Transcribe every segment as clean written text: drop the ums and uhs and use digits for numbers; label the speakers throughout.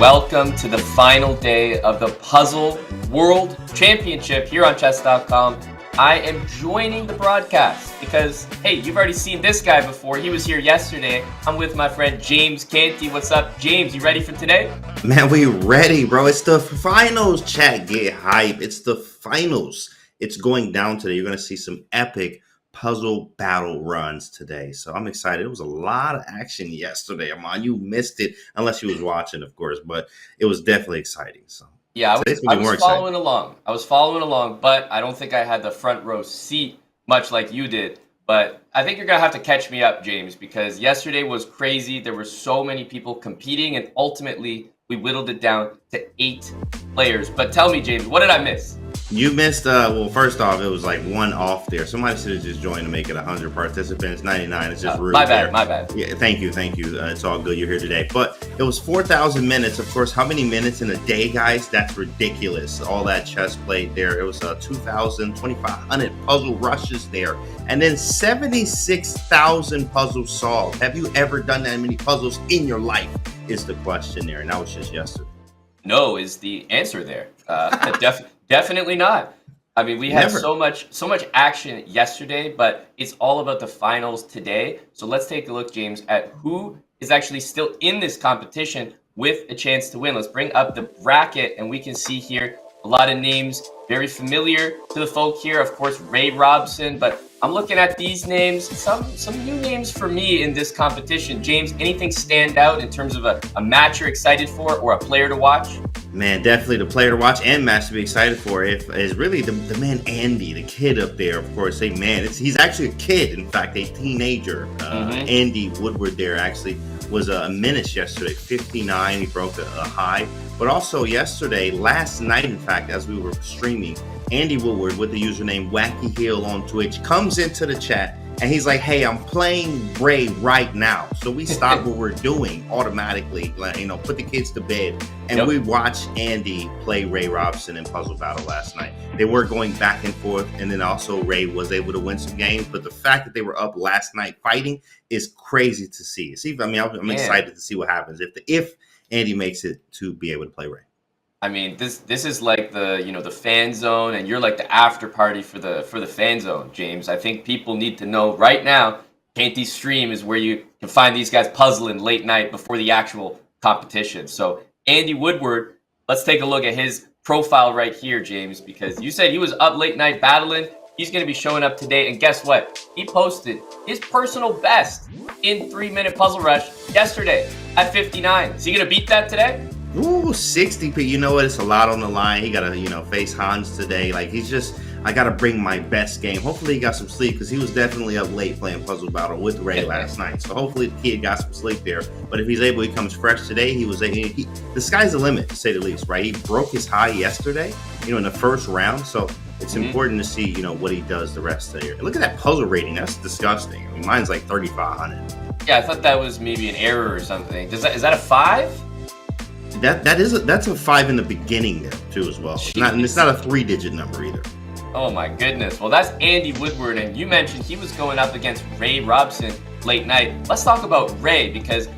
Speaker 1: welcome to the final day of the Puzzle World Championship here on Chess.com. I am joining the broadcast because, hey, you've already seen this guy before. He was here yesterday. I'm with my friend James Canty. What's up, James? You ready for today?
Speaker 2: Man, we ready, bro. It's the finals, chat. Get hype. It's the finals. It's going down today. You're going to see some epic puzzle battle runs today. So I'm excited. It was a lot of action yesterday. Amon, you missed it unless you was watching, of course, but it was definitely exciting. So
Speaker 1: yeah, I was following along. I was following along, but I don't think I had the front row seat much like you did. But I think you're going to have to catch me up, James, because yesterday was crazy. There were so many people competing, and ultimately we whittled it down to 8 players. But tell me, James, what did I miss?
Speaker 2: You missed, well, first off, it was like one off there. Somebody should have just joined to make it 100 participants. 99 is just rude.
Speaker 1: My bad.
Speaker 2: Yeah, thank you. It's all good. You're here today. But it was 4,000 minutes. Of course, how many minutes in a day, guys? That's ridiculous. All that chess played there. It was 2,000, 2,500 puzzle rushes there. And then 76,000 puzzles solved. Have you ever done that many puzzles in your life is the question there. And that was just yesterday.
Speaker 1: No is the answer there. Definitely not. I mean, we had so much action yesterday, but it's all about the finals today. So let's take a look, James, at who is actually still in this competition with a chance to win. Let's bring up the bracket, and we can see here a lot of names very familiar to the folk here. Of course, Ray Robson, but I'm looking at these names, some new names for me in this competition. James, anything stand out in terms of a match you're excited for or a player to watch?
Speaker 2: Man, definitely the player to watch and match to be excited for is really the man Andy, the kid up there. Of course, he's actually a kid. In fact, a teenager. Andy Woodward there actually was a menace yesterday. 59, he broke a high. But also yesterday, last night, in fact, as we were streaming, Andy Woodward with the username Wacky Hill on Twitch comes into the chat and he's like, "Hey, I'm playing Ray right now." So we stop what we're doing automatically, put the kids to bed, and we watched Andy play Ray Robson in Puzzle Battle last night. They were going back and forth, and then also Ray was able to win some games. But the fact that they were up last night fighting is crazy to see. I'm excited to see what happens if Andy makes it to be able to play Ray.
Speaker 1: I mean, this is like the fan zone, and you're like the after party for the fan zone, James. I think people need to know right now. Canty Stream is where you can find these guys puzzling late night before the actual competition. So Andy Woodward, let's take a look at his profile right here, James, because you said he was up late night battling. He's going to be showing up today, and guess what? He posted his personal best in 3-minute Puzzle Rush yesterday at 59. Is he going to beat that today?
Speaker 2: Ooh, 60. You know what? It's a lot on the line. He got to, face Hans today. I got to bring my best game. Hopefully he got some sleep because he was definitely up late playing Puzzle Battle with Ray last night. So hopefully the kid got some sleep there. But if he's able, he comes fresh today. The sky's the limit, to say the least, right? He broke his high yesterday, in the first round. So it's important to see, what he does the rest of the year. Look at that puzzle rating. That's disgusting. I mean, mine's like 3,500.
Speaker 1: Yeah, I thought that was maybe an error or something. Is that a 5?
Speaker 2: That's a 5 in the beginning there too as well. It's not a 3-digit number either.
Speaker 1: Oh my goodness. Well, that's Andy Woodward, and you mentioned he was going up against Ray Robson late night. Let's talk about Ray because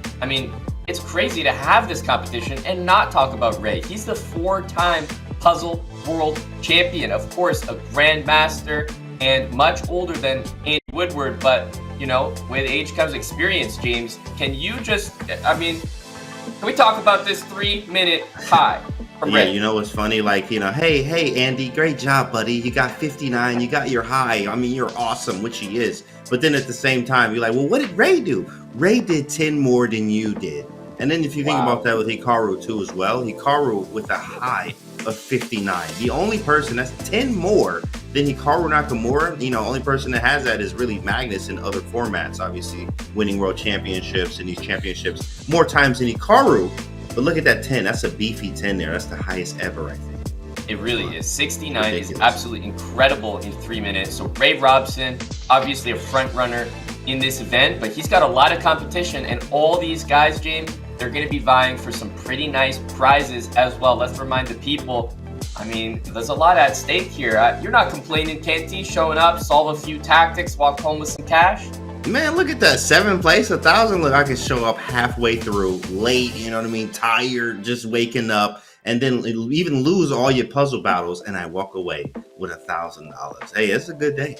Speaker 1: it's crazy to have this competition and not talk about Ray. He's the 4-time Puzzle World Champion, of course, a grandmaster and much older than Andy Woodward, but with age comes experience. James, can you can we talk about this 3-minute high from Ray?
Speaker 2: Yeah, you know what's funny? Hey, Andy, great job, buddy. You got 59. You got your high. You're awesome, which he is. But then at the same time, you're like, well, what did Ray do? Ray did 10 more than you did. And then if you think about that with Hikaru too as well, Hikaru with a high of 59. The only person that's 10 more than Hikaru Nakamura, only person that has that is really Magnus in other formats, obviously winning world championships and these championships more times than Hikaru. But look at that 10. That's a beefy 10 there. That's the highest ever, I think.
Speaker 1: It really is. 69 ridiculous. Is absolutely incredible in 3 minutes. So Ray Robson, obviously a front runner in this event, but he's got a lot of competition, and all these guys, James, they're going to be vying for some pretty nice prizes as well. Let's remind the people, there's a lot at stake here. You're not complaining, Canty, showing up, solve a few tactics, walk home with some cash?
Speaker 2: Man, look at that. 7th place, 1,000. Look, I can show up halfway through, late, you know what I mean? Tired, just waking up, and then even lose all your puzzle battles, and I walk away with $1,000. Hey, it's a good day.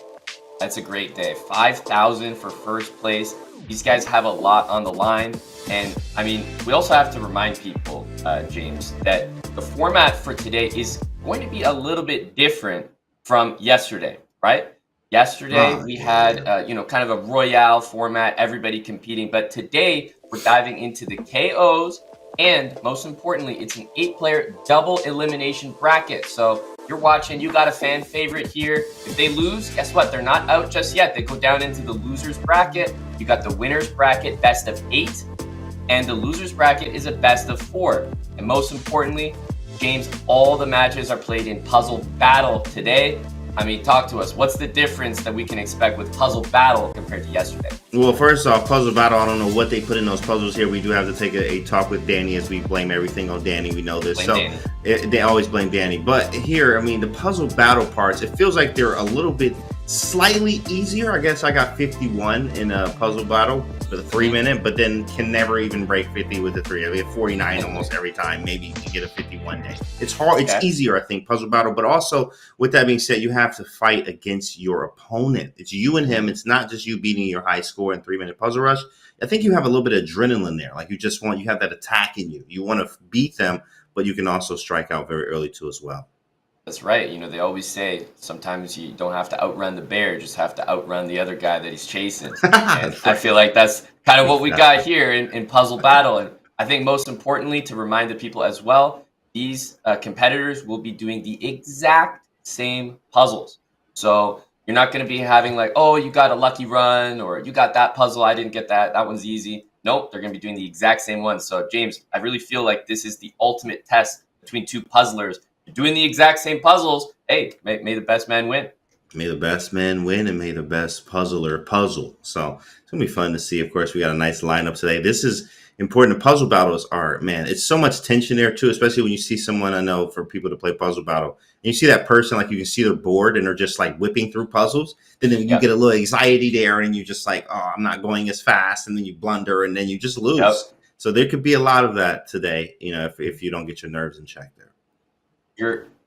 Speaker 1: That's a great day. 5,000 for first place. These guys have a lot on the line. And I mean, we also have to remind people, James, that the format for today is going to be a little bit different from yesterday, right? Yesterday, we had, kind of a Royale format, everybody competing. But today, we're diving into the KOs. And most importantly, it's an 8-player double elimination bracket. So you're watching, you got a fan favorite here. If they lose, guess what? They're not out just yet. They go down into the losers bracket. You got the winners bracket, best of 8. And the losers bracket is a best of 4. And most importantly, James, all the matches are played in Puzzle Battle today. I mean, talk to us. What's the difference that we can expect with Puzzle Battle compared to yesterday?
Speaker 2: Well, first off, Puzzle Battle, I don't know what they put in those puzzles here. We do have to take a talk with Danny as we blame everything on Danny. We know this. They always blame Danny. But here, I mean, the Puzzle Battle parts, it feels like they're a little bit slightly easier. I guess I got 51 in a Puzzle Battle for the 3-minute, but then can never even break 50 with the 3. I mean, 49 almost every time. Maybe you can get a 51 day. It's hard. It's easier, I think, Puzzle Battle. But also, with that being said, you have to fight against your opponent. It's you and him. It's not just you beating your high score in 3-minute Puzzle Rush. I think you have a little bit of adrenaline there. Like you have that attack in you. You want to beat them, but you can also strike out very early too as well.
Speaker 1: That's right. You know, they always say sometimes you don't have to outrun the bear, you just have to outrun the other guy that he's chasing. And I feel like that's kind of what we got here in Puzzle Battle. And I think most importantly, to remind the people as well, these competitors will be doing the exact same puzzles. So you're not going to be having like, oh, you got a lucky run, or you got that puzzle, I didn't get that. That one's easy. Nope, they're going to be doing the exact same one. So James, I really feel like this is the ultimate test between two puzzlers. You're doing the exact same puzzles. Hey, may the best man win.
Speaker 2: May the best man win, and may the best puzzler puzzle. So it's going to be fun to see. Of course, we got a nice lineup today. This is important. The puzzle battles are, man, it's so much tension there too, especially when you see someone, I know for people to play puzzle battle, and you see that person, like you can see they're bored and they're just like whipping through puzzles. Then you get a little anxiety there and you just like, oh, I'm not going as fast. And then you blunder and then you just lose. Yep. So there could be a lot of that today, you know, if you don't get your nerves in check there.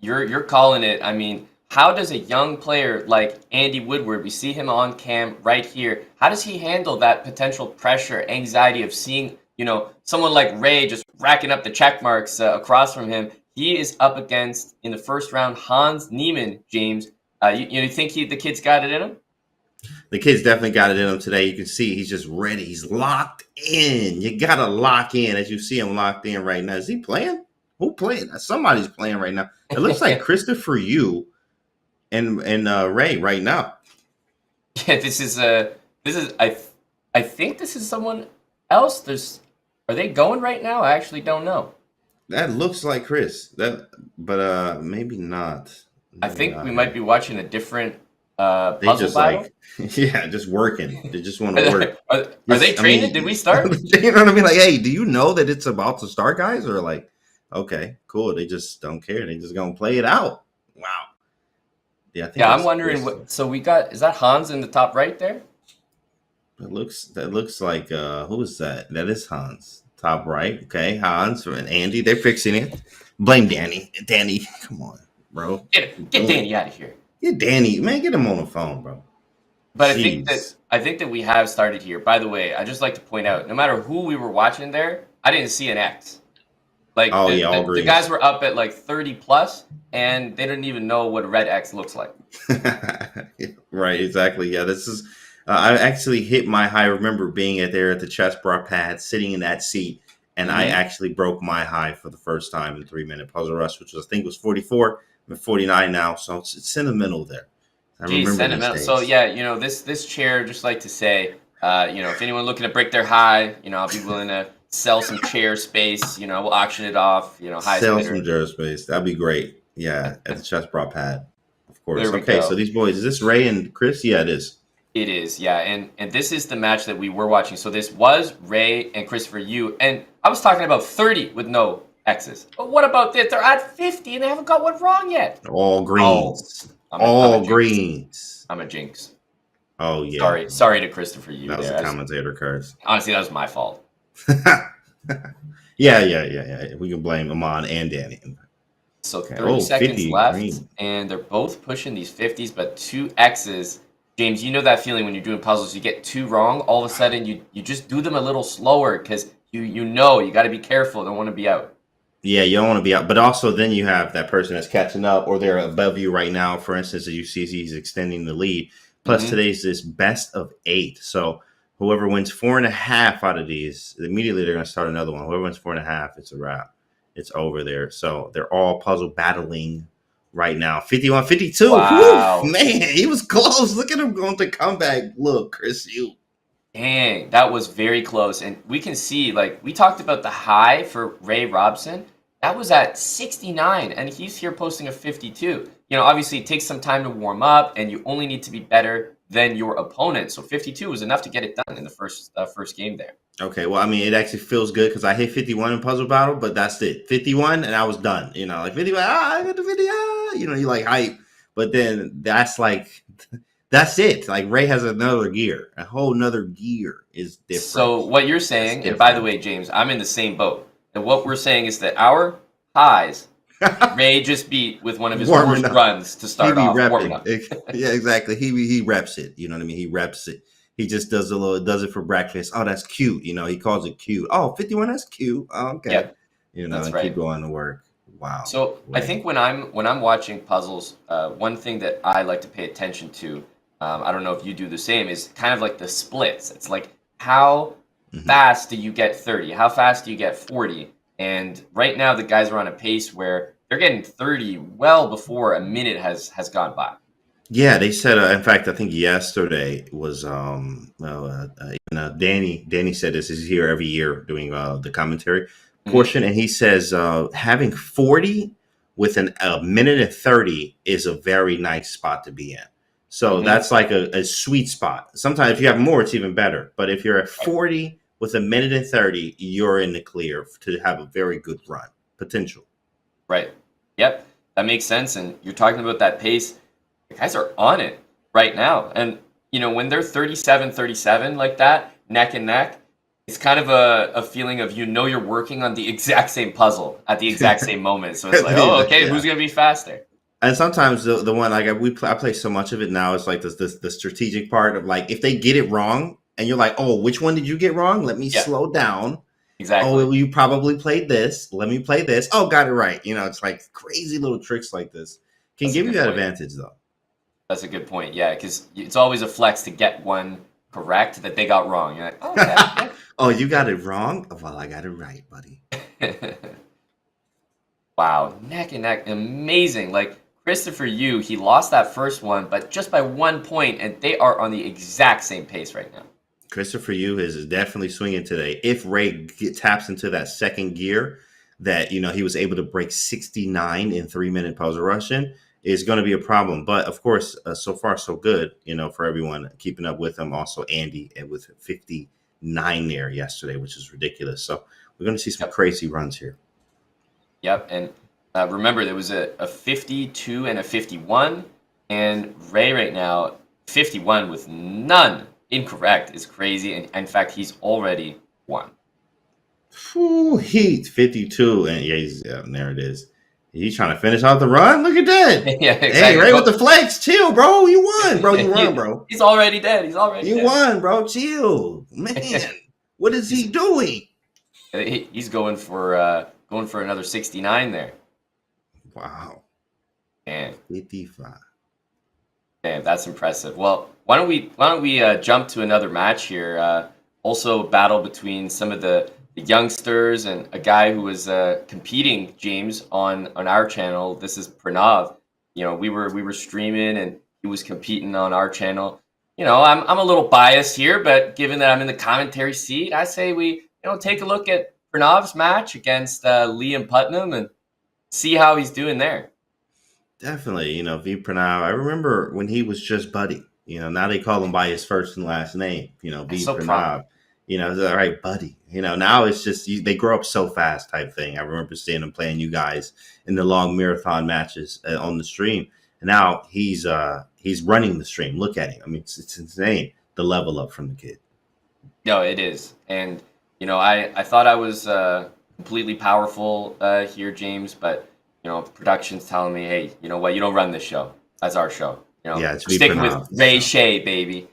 Speaker 1: You're calling it. I mean, how does a young player like Andy Woodward, we see him on cam right here, how does he handle that potential pressure, anxiety of seeing, you know, someone like Ray just racking up the check marks across from him? He is up against, in the first round, Hans Niemann, James. You think the kid's got it in him?
Speaker 2: The kid's definitely got it in him today. You can see he's just ready. He's locked in. You got to lock in, as you see him locked in right now. Is he playing? Who playing? Somebody's playing right now. It looks like Christopher Yu and Ray right now.
Speaker 1: Yeah, this is I think this is someone else. Are they going right now? I actually don't know.
Speaker 2: That looks like Chris. But maybe not.
Speaker 1: I think we might be watching a different puzzle battle.
Speaker 2: Just working. They just want to work.
Speaker 1: Are they training? Did we start?
Speaker 2: You know what I mean? Like, hey, do you know that it's about to start, guys? Or like, okay, cool. They just don't care. They just gonna play it out. Wow. Yeah,
Speaker 1: I'm wondering. So we got, is that Hans in the top right there?
Speaker 2: That looks like who is that? That is Hans. Top right. Okay, Hans and Andy. They're fixing it. Blame Danny. Danny, come on, bro.
Speaker 1: Get Danny out of here.
Speaker 2: Get Danny, man. Get him on the phone, bro.
Speaker 1: But I think that we have started here. By the way, I just like to point out, no matter who we were watching there, I didn't see an X. Like the guys were up at like 30 plus, and they didn't even know what a red X looks like.
Speaker 2: Right, exactly. Yeah, this is. I actually hit my high. I remember being there at the chess bar pad, sitting in that seat, and I actually broke my high for the first time in 3-minute Puzzle Rush, which I think was 44. I'm at 49 now, so it's sentimental there. I remember
Speaker 1: sentimental. So yeah, you know, this chair, just like to say, you know, if anyone looking to break their high, you know, I'll be willing to sell some chair space. You know, we'll auction it off. You know,
Speaker 2: sell some chair space. That'd be great. Yeah, at the chess bar pad, of course. Okay, so these boys, is this Ray and Chris? Yeah, it is.
Speaker 1: It is, yeah, and this is the match that we were watching. So this was Ray and Christopher Yu, and I was talking about 30 with no X's. But what about this? They're at 50 and they haven't got one wrong yet.
Speaker 2: All greens. All greens.
Speaker 1: I'm a jinx.
Speaker 2: Oh yeah,
Speaker 1: Sorry to Christopher Yu
Speaker 2: that was the
Speaker 1: there.
Speaker 2: commentator curse.
Speaker 1: Honestly, that was my fault.
Speaker 2: Yeah. We can blame Amon and Danny.
Speaker 1: So
Speaker 2: Okay.
Speaker 1: 30
Speaker 2: Oh,
Speaker 1: seconds
Speaker 2: 50
Speaker 1: left,
Speaker 2: green.
Speaker 1: and they're both pushing these 50s, but two X's. James, you know that feeling when you're doing puzzles, you get two wrong, all of a sudden you just do them a little slower because you know you got to be careful, don't want to be out.
Speaker 2: Yeah, you don't want to be out, but also then you have that person that's catching up, or they're above you right now. For instance, as you see, he's extending the lead. Plus,
Speaker 1: Hmm.
Speaker 2: today's this best of 8, so whoever wins 4.5 out of these, immediately they're going to start another one. Whoever wins 4.5, it's a wrap. It's over there. So they're all puzzle battling right now. 51-52. Whew,
Speaker 1: Wow.
Speaker 2: man, he was close. Look at him going to comeback. Look, Chris, you.
Speaker 1: Dang, that was very close. And we can see, like, we talked about the high for Ray Robson. That was at 69, and he's here posting a 52. Obviously, it takes some time to warm up, and you only need to be better than your opponent. So 52 was enough to get it done in the first game there.
Speaker 2: Okay, well, I mean, it actually feels good because I hit 51 in Puzzle Battle, but that's it. 51, and I was done. Like 51, I got the 50, you like hype. But then that's it. Like Ray has another gear. A whole nother gear is different.
Speaker 1: So what you're saying, and by the way, James, I'm in the same boat. And what we're saying is that our highs, Ray just beat with one of his worst runs to start off. Warming up.
Speaker 2: Yeah, exactly. He reps it. You know what I mean? He reps it. He just does it for breakfast. Oh, that's cute. He calls it cute. Oh, 51, that's cute. Oh, okay.
Speaker 1: Yep,
Speaker 2: that's and right. Keep going to work. Wow.
Speaker 1: So Ray. I think when I'm watching puzzles, one thing that I like to pay attention to, I don't know if you do the same, is kind of like the splits. It's like how fast do you get 30? How fast do you get 40? And right now the guys are on a pace where they're getting 30 well before a minute has gone by.
Speaker 2: Yeah, they said. In fact, I think yesterday was Danny said this. Is here every year doing the commentary portion, and he says having 40 with a minute and 30 is a very nice spot to be in. So that's like a sweet spot. Sometimes if you have more, it's even better. But if you're at 40 with a minute and 30, you're in the clear to have a very good run potential.
Speaker 1: Right. Yep. That makes sense. And you're talking about that pace. The guys are on it right now. And, when they're 37-37 like that, neck and neck, it's kind of a feeling of, you're working on the exact same puzzle at the exact same moment. So it's like, oh, okay, yeah. Who's going to be faster?
Speaker 2: And sometimes the one, like I play so much of it now, it's like the strategic part of like, if they get it wrong and you're like, oh, which one did you get wrong? Let me slow down.
Speaker 1: Exactly.
Speaker 2: Oh, you probably played this. Let me play this. Oh, got it right. It's like crazy little tricks like this can give you that advantage though.
Speaker 1: That's a good point. Yeah, because it's always a flex to get one correct that they got wrong. You're like, oh, okay. Yeah.
Speaker 2: Oh, you got it wrong? Well, I got it right, buddy.
Speaker 1: Wow, neck and neck, amazing. Like Christopher Yu, he lost that first one, but just by 1 point, and they are on the exact same pace right now.
Speaker 2: Christopher Yu is definitely swinging today. If Ray taps into that second gear, that he was able to break 69 in 3-minute puzzle rushing, is going to be a problem. But of course, so far so good, for everyone keeping up with him. Also Andy with 59 there yesterday, which is ridiculous. So we're going to see some crazy runs here.
Speaker 1: Yep, and remember there was a 52 and a 51, and Ray right now 51 with none incorrect is crazy, and in fact he's already won.
Speaker 2: Heat 52, and there it is. He's trying to finish out the run. Look at that.
Speaker 1: Yeah, exactly.
Speaker 2: Hey, Ray with the flex. Chill, bro. You won, bro. You won, bro.
Speaker 1: He's already dead. You
Speaker 2: won, bro. Chill. Man, what is he doing?
Speaker 1: He's going for another 69 there.
Speaker 2: Wow.
Speaker 1: Man.
Speaker 2: 55.
Speaker 1: Man, that's impressive. Well, why don't we jump to another match here? Also, a battle between some of the youngsters and a guy who was competing, James, on our channel. This is Pranav. We were streaming and he was competing on our channel. I'm a little biased here, but given that I'm in the commentary seat, I say we take a look at Pranav's match against Liam Putnam and see how he's doing there.
Speaker 2: Definitely, V Pranav. I remember when he was just Buddy. Now they call him by his first and last name. V Pranav. All right, buddy. Now it's just they grow up so fast type thing. I remember seeing them playing you guys in the long marathon matches on the stream. Now he's running the stream. Look at him. I mean, it's insane the level up from the kid.
Speaker 1: No, it is. And, I thought I was completely powerful here, James, but, production's telling me, hey, you know what? You don't run this show. That's our show.
Speaker 2: Yeah, it's
Speaker 1: we're sticking with Ray Shea, baby.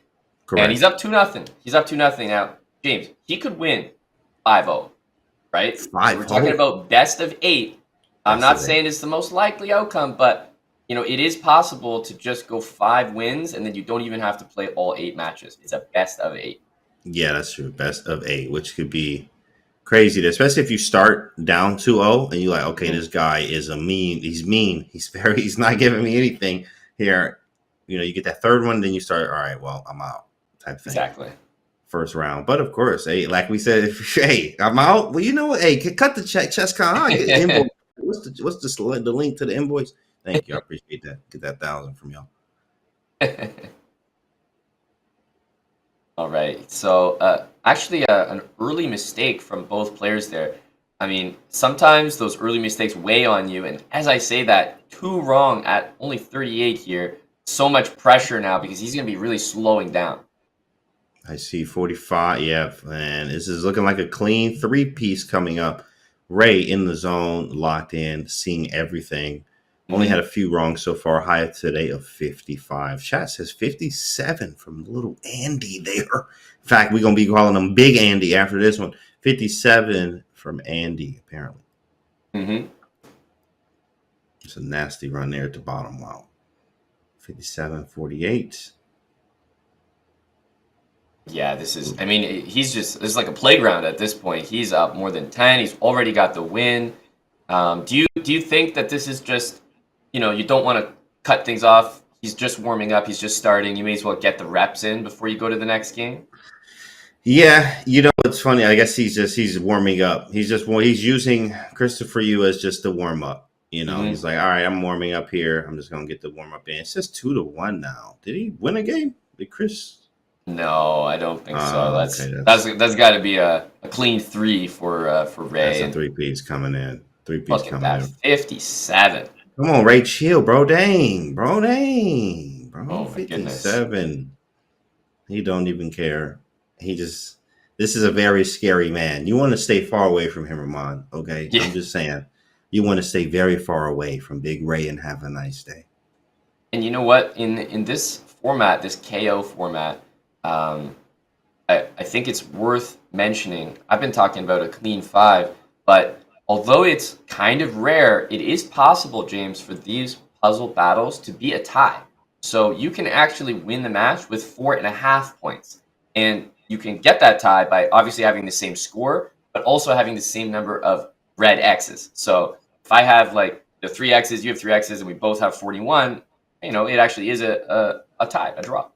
Speaker 2: Correct.
Speaker 1: And he's up 2-0. He's up 2-0 now. James, he could win 5-0, right?
Speaker 2: 5-0.
Speaker 1: So we're talking about best of 8. I'm not saying it's the most likely outcome, but it is possible to just go 5 wins and then you don't even have to play all 8 matches. It's a best of 8.
Speaker 2: Yeah, that's true. Best of 8, which could be crazy, especially if you start down 2-0 and you're like, okay, this guy is he's mean. He's not giving me anything here. You get that third one, then you start, all right, well, I'm out type thing.
Speaker 1: Exactly.
Speaker 2: First round. But of course, hey, like we said, hey, I'm out. Well, you know what? Hey, cut the check, Chess.com. I'll get the invoice. What's the link to the invoice? Thank you. I appreciate that. Get that 1,000 from y'all.
Speaker 1: All right. So actually an early mistake from both players there. I mean, sometimes those early mistakes weigh on you. And as I say that, 2 wrong at only 38 here, so much pressure now because he's going to be really slowing down.
Speaker 2: I see 45. Yeah, and this is looking like a clean 3-piece coming up. Ray in the zone, locked in, seeing everything. Only had a few wrong so far. High today of 55. Chat says 57 from little Andy there. In fact, we're going to be calling him Big Andy after this one. 57 from Andy, apparently. It's a nasty run there at the bottom. Wow. 57-48.
Speaker 1: Yeah, this is it's like a playground at this point. He's up more than 10. He's already got the win. Do you think that this is just, you don't want to cut things off? He's just warming up. He's just starting. You may as well get the reps in before you go to the next game.
Speaker 2: Yeah, it's funny. I guess he's warming up. He's using Christopher Yu as just the warm up. He's like, all right, I'm warming up here. I'm just gonna get the warm up in. It says 2-1 now. Did he win a game? Did Chris?
Speaker 1: No, I don't think so. That's got to be a clean 3 for Ray.
Speaker 2: That's a 3-piece coming in. 3-piece coming in.
Speaker 1: 57.
Speaker 2: Come on, Ray, chill, bro. Dang, bro.
Speaker 1: Oh,
Speaker 2: 57. He don't even care. This is a very scary man. You want to stay far away from him, Ramon. Okay, yeah. I'm just saying. You want to stay very far away from Big Ray and have a nice day.
Speaker 1: And you know what? In this format, this KO format, I think it's worth mentioning. I've been talking about a clean 5, but although it's kind of rare, it is possible, James, for these puzzle battles to be a tie. So you can actually win the match with 4.5 points. And you can get that tie by obviously having the same score, but also having the same number of red X's. So if I have like the 3 X's, you have 3 X's, and we both have 41, it actually is a tie, a draw.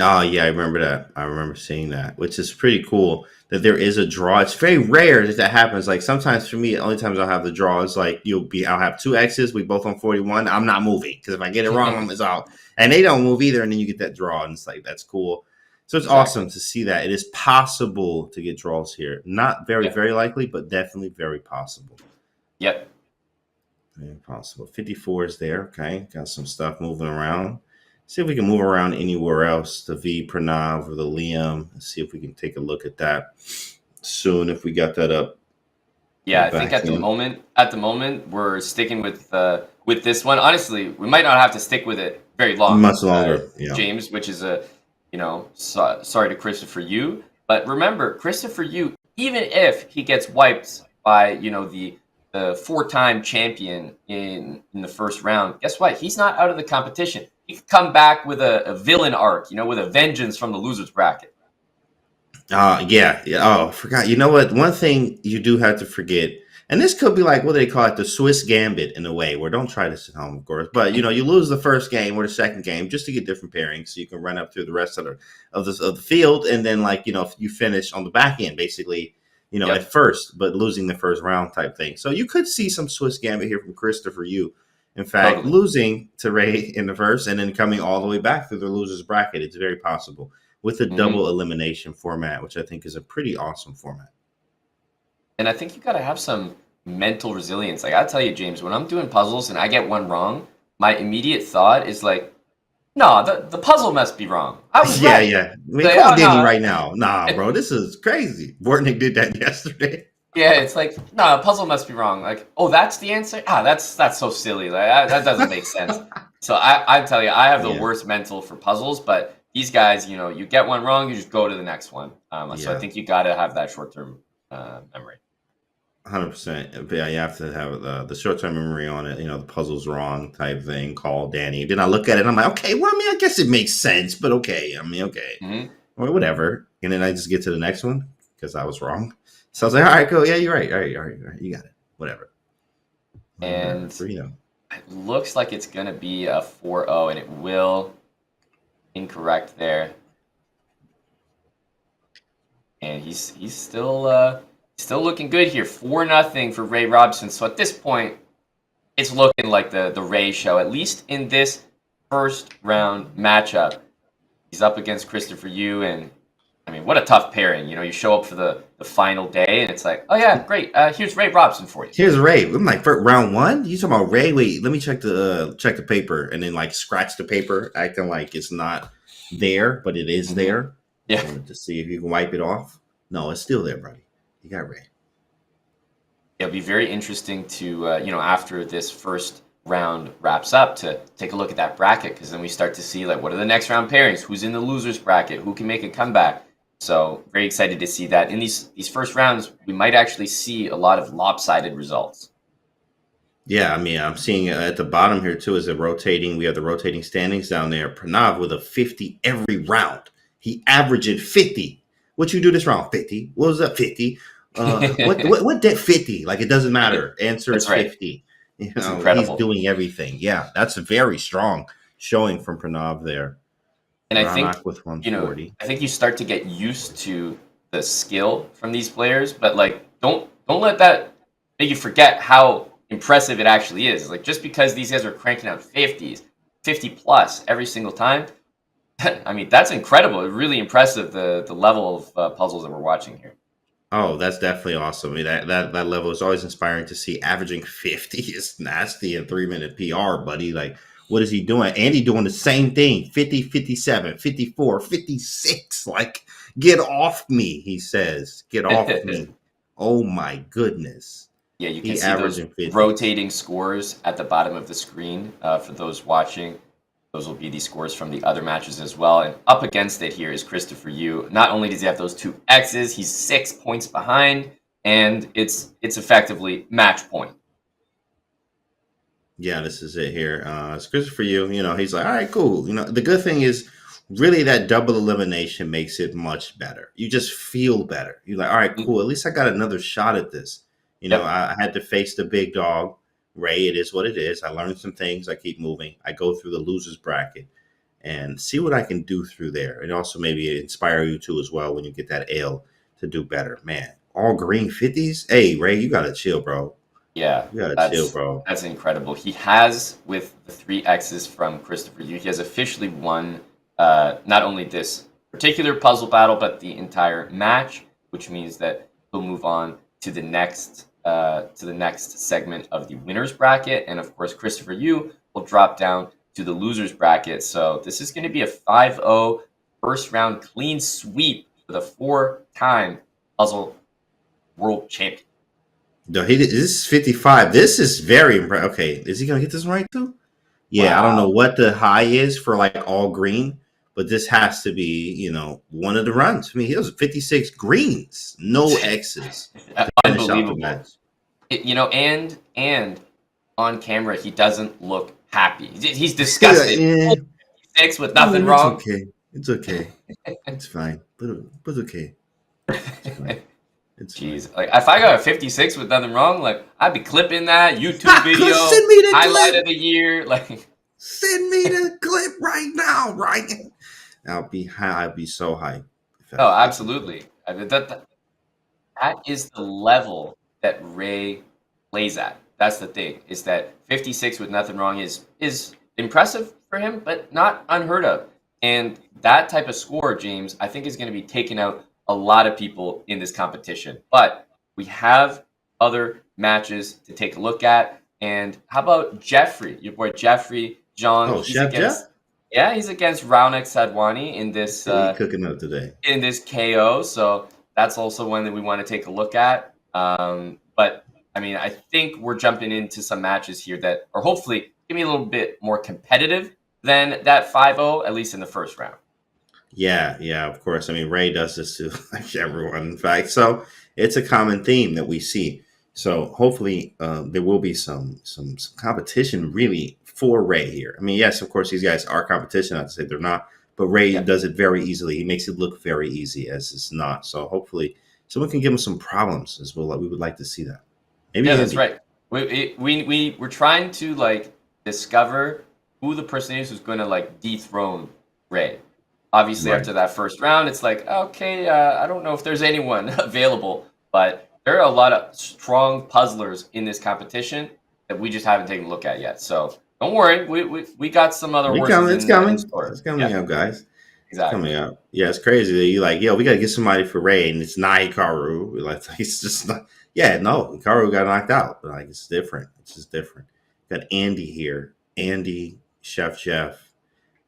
Speaker 2: Oh, yeah, I remember that. I remember seeing that, which is pretty cool that there is a draw. It's very rare that happens. Like sometimes for me, the only times I'll have the draw is like I'll have 2 X's, we both on 41. I'm not moving because if I get it wrong, I'm out. And they don't move either, and then you get that draw, and it's like, that's cool. So it's awesome to see that. It is possible to get draws here. Not very, very likely, but definitely very possible.
Speaker 1: Yep.
Speaker 2: Very possible. 54 is there. Okay. Got some stuff moving around. See if we can move around anywhere else. The V, Pranav, or the Liam. Let's see if we can take a look at that soon if we got that up.
Speaker 1: Yeah, I think at the moment we're sticking with this one. Honestly, we might not have to stick with it very long.
Speaker 2: Much longer,
Speaker 1: James, which is sorry to Christopher Yu. But remember, Christopher Yu, even if he gets wiped by, the 4-time champion in the first round, guess what? He's not out of the competition. He could come back with a villain arc, with a vengeance from the loser's bracket.
Speaker 2: Yeah. Oh, I forgot. You know what? One thing you do have to forget, and this could be like, what do they call it? The Swiss Gambit in a way, where don't try this at home, of course. But, you lose the first game or the second game just to get different pairings so you can run up through the rest of the field. And then, you finish on the back end, basically, at first, but losing the first round type thing. So you could see some Swiss Gambit here from Christopher Yu. In fact, losing to Ray in the first and then coming all the way back through the loser's bracket. It's very possible with a double elimination format, which I think is a pretty awesome format.
Speaker 1: And I think you got to have some mental resilience. Like, I'll tell you, James, when I'm doing puzzles and I get one wrong, my immediate thought is like, no, the puzzle must be wrong. I was
Speaker 2: Yeah,
Speaker 1: right.
Speaker 2: yeah. I mean,
Speaker 1: Like,
Speaker 2: call
Speaker 1: oh
Speaker 2: Danny
Speaker 1: no.
Speaker 2: right now. Nah, bro, this is crazy. Bortnick did that yesterday.
Speaker 1: Yeah, it's like, no, the puzzle must be wrong. Like, oh, that's the answer? Ah, that's so silly. Like that doesn't make sense. So I tell you, I have the
Speaker 2: Yeah,
Speaker 1: worst mental for puzzles, but these guys, you get one wrong, you just go to the next one. So I
Speaker 2: yeah.
Speaker 1: think you got to have that short-term memory.
Speaker 2: 100%. Yeah, you have to have the short term memory on it. The puzzle's wrong type thing. Call Danny. Then I look at it. And I'm like, okay, well, I mean, I guess it makes sense, but okay. I mean, okay,
Speaker 1: Hmm.
Speaker 2: or whatever. And then I just get to the next one because I was wrong. So I was like, all right, cool. Yeah, you're right. All right, all right, all right. You got it. Whatever. Whatever.
Speaker 1: And
Speaker 2: Freedom.
Speaker 1: it looks like it's going to be a 4-0, and it will. Incorrect there. And he's still looking good here. 4-0 for Ray Robson. So at this point, it's looking like the Ray show, at least in this first round matchup. He's up against Christopher Yu, and I mean, what a tough pairing. You show up for the final day, and it's like, oh yeah, great. Here's Ray Robson for you.
Speaker 2: Here's Ray. I'm like, for round one? You talking about Ray? Wait, let me check the paper, and then like scratch the paper, acting like it's not there, but it is there.
Speaker 1: Yeah.
Speaker 2: To see if you can wipe it off. No, it's still there, buddy. You got Ray.
Speaker 1: It'll be very interesting to, after this first round wraps up, to take a look at that bracket, because then we start to see, like, what are the next round pairings? Who's in the losers bracket? Who can make a comeback? So very excited to see that. In these first rounds, we might actually see a lot of lopsided results.
Speaker 2: Yeah, I mean, I'm seeing at the bottom here too. We have the rotating standings down there. Pranav with a 50 every round. He averaging 50. What you do this round? 50. What was that? 50. What did 50? Like, it doesn't matter. Answer is
Speaker 1: That's right.
Speaker 2: 50.
Speaker 1: It's incredible.
Speaker 2: He's doing everything. Yeah, that's a very strong showing from Pranav there.
Speaker 1: And I think,
Speaker 2: Raunak with 140.
Speaker 1: I think you start to get used to the skill from these players, but like, don't let that make you forget how impressive it actually is. Like, just because these guys are cranking out 50s, 50 plus every single time, I mean, that's incredible. It's really impressive, the level of puzzles that we're watching here.
Speaker 2: Oh, that's definitely awesome. I mean, that level is always inspiring to see. Averaging 50 is nasty in 3-minute PR, buddy. Like, what is he doing? Andy doing the same thing. 50, 57, 54, 56. Like, get off me, he says. Get off me. Oh, my goodness.
Speaker 1: Yeah, you can see those
Speaker 2: 50.
Speaker 1: rotating scores at the bottom of the screen for those watching. Those will be the scores from the other matches as well. And up against it here is Christopher Yu. Not only does he have those 2 X's, he's 6 points behind, and it's effectively match point.
Speaker 2: Yeah, this is it here. It's Christopher Yu. He's like, all right, cool. The good thing is really that double elimination makes it much better. You just feel better. You're like, all right, cool. At least I got another shot at this.
Speaker 1: Yep.
Speaker 2: I had to face the big dog. Ray, it is what it is. I learned some things. I keep moving. I go through the losers bracket and see what I can do through there. And also maybe inspire you too as well when you get that L to do better. Man, all green 50s. Hey, Ray, you got to chill, bro.
Speaker 1: Yeah,
Speaker 2: You got to chill, bro.
Speaker 1: That's incredible. He has, with the 3 X's from Christopher Yu, he has officially won not only this particular puzzle battle, but the entire match, which means that he'll move on to the next segment of the winners bracket. And of course, Christopher Yu will drop down to the losers bracket. So this is going to be a 5-0 first round clean sweep for the 4-time puzzle world champion.
Speaker 2: No, this is 55. This is very impressive. Okay, is he going to get this right too? Yeah, wow. I don't know what the high is for like all green, but this has to be, one of the runs. I mean, he was 56 greens, no X's.
Speaker 1: Unbelievable. And on camera, he doesn't look happy. He's disgusted. Yeah. 56 with nothing wrong.
Speaker 2: Okay. It's okay. It's fine. But it's okay. It's fine.
Speaker 1: Jeez, like if I got a 56 with nothing wrong, like I'd be clipping that YouTube video,
Speaker 2: send me the
Speaker 1: highlight
Speaker 2: clip.
Speaker 1: Of the year, like
Speaker 2: send me the clip right now, right? I'd be so hyped.
Speaker 1: Oh, absolutely. I mean, that is the level that Ray plays at. That's the thing, is that 56 with nothing wrong is impressive for him, but not unheard of. And that type of score, James, I think is going to be taking out a lot of people in this competition. But we have other matches to take a look at. And how about Jeffrey, your boy Jeffrey Xiong?
Speaker 2: Oh, Chef Jeff?
Speaker 1: He's against Raunak Sadhwani
Speaker 2: He cooking up today.
Speaker 1: in this KO. So that's also one that we want to take a look at. But I mean, I think we're jumping into some matches here that are hopefully give me a little bit more competitive than that 5-0, at least in the first round.
Speaker 2: Yeah, of course. I mean, Ray does this to like everyone, in fact. So it's a common theme that we see. So hopefully there will be some competition really for Ray here. I mean, yes, of course, these guys are competition. Not to say they're not, but Ray does it very easily. He makes it look very easy as it's not. So hopefully someone can give him some problems as well. We would like to see that. Maybe
Speaker 1: that's right. We're trying to like discover who the person is who's going to like dethrone Ray. Obviously, after that first round, it's like, okay, I don't know if there's anyone available, but there are a lot of strong puzzlers in this competition that we just haven't taken a look at yet. So don't worry, we got some other horses.
Speaker 2: It's coming up, guys. Exactly. It's coming up. Yeah, it's crazy that you like, we got to get somebody for Ray, and it's not Hikaru. Like, it's just not. Yeah, no, Hikaru got knocked out. But like, it's different. It's just different. Got Andy here. Andy, Chef Jeff.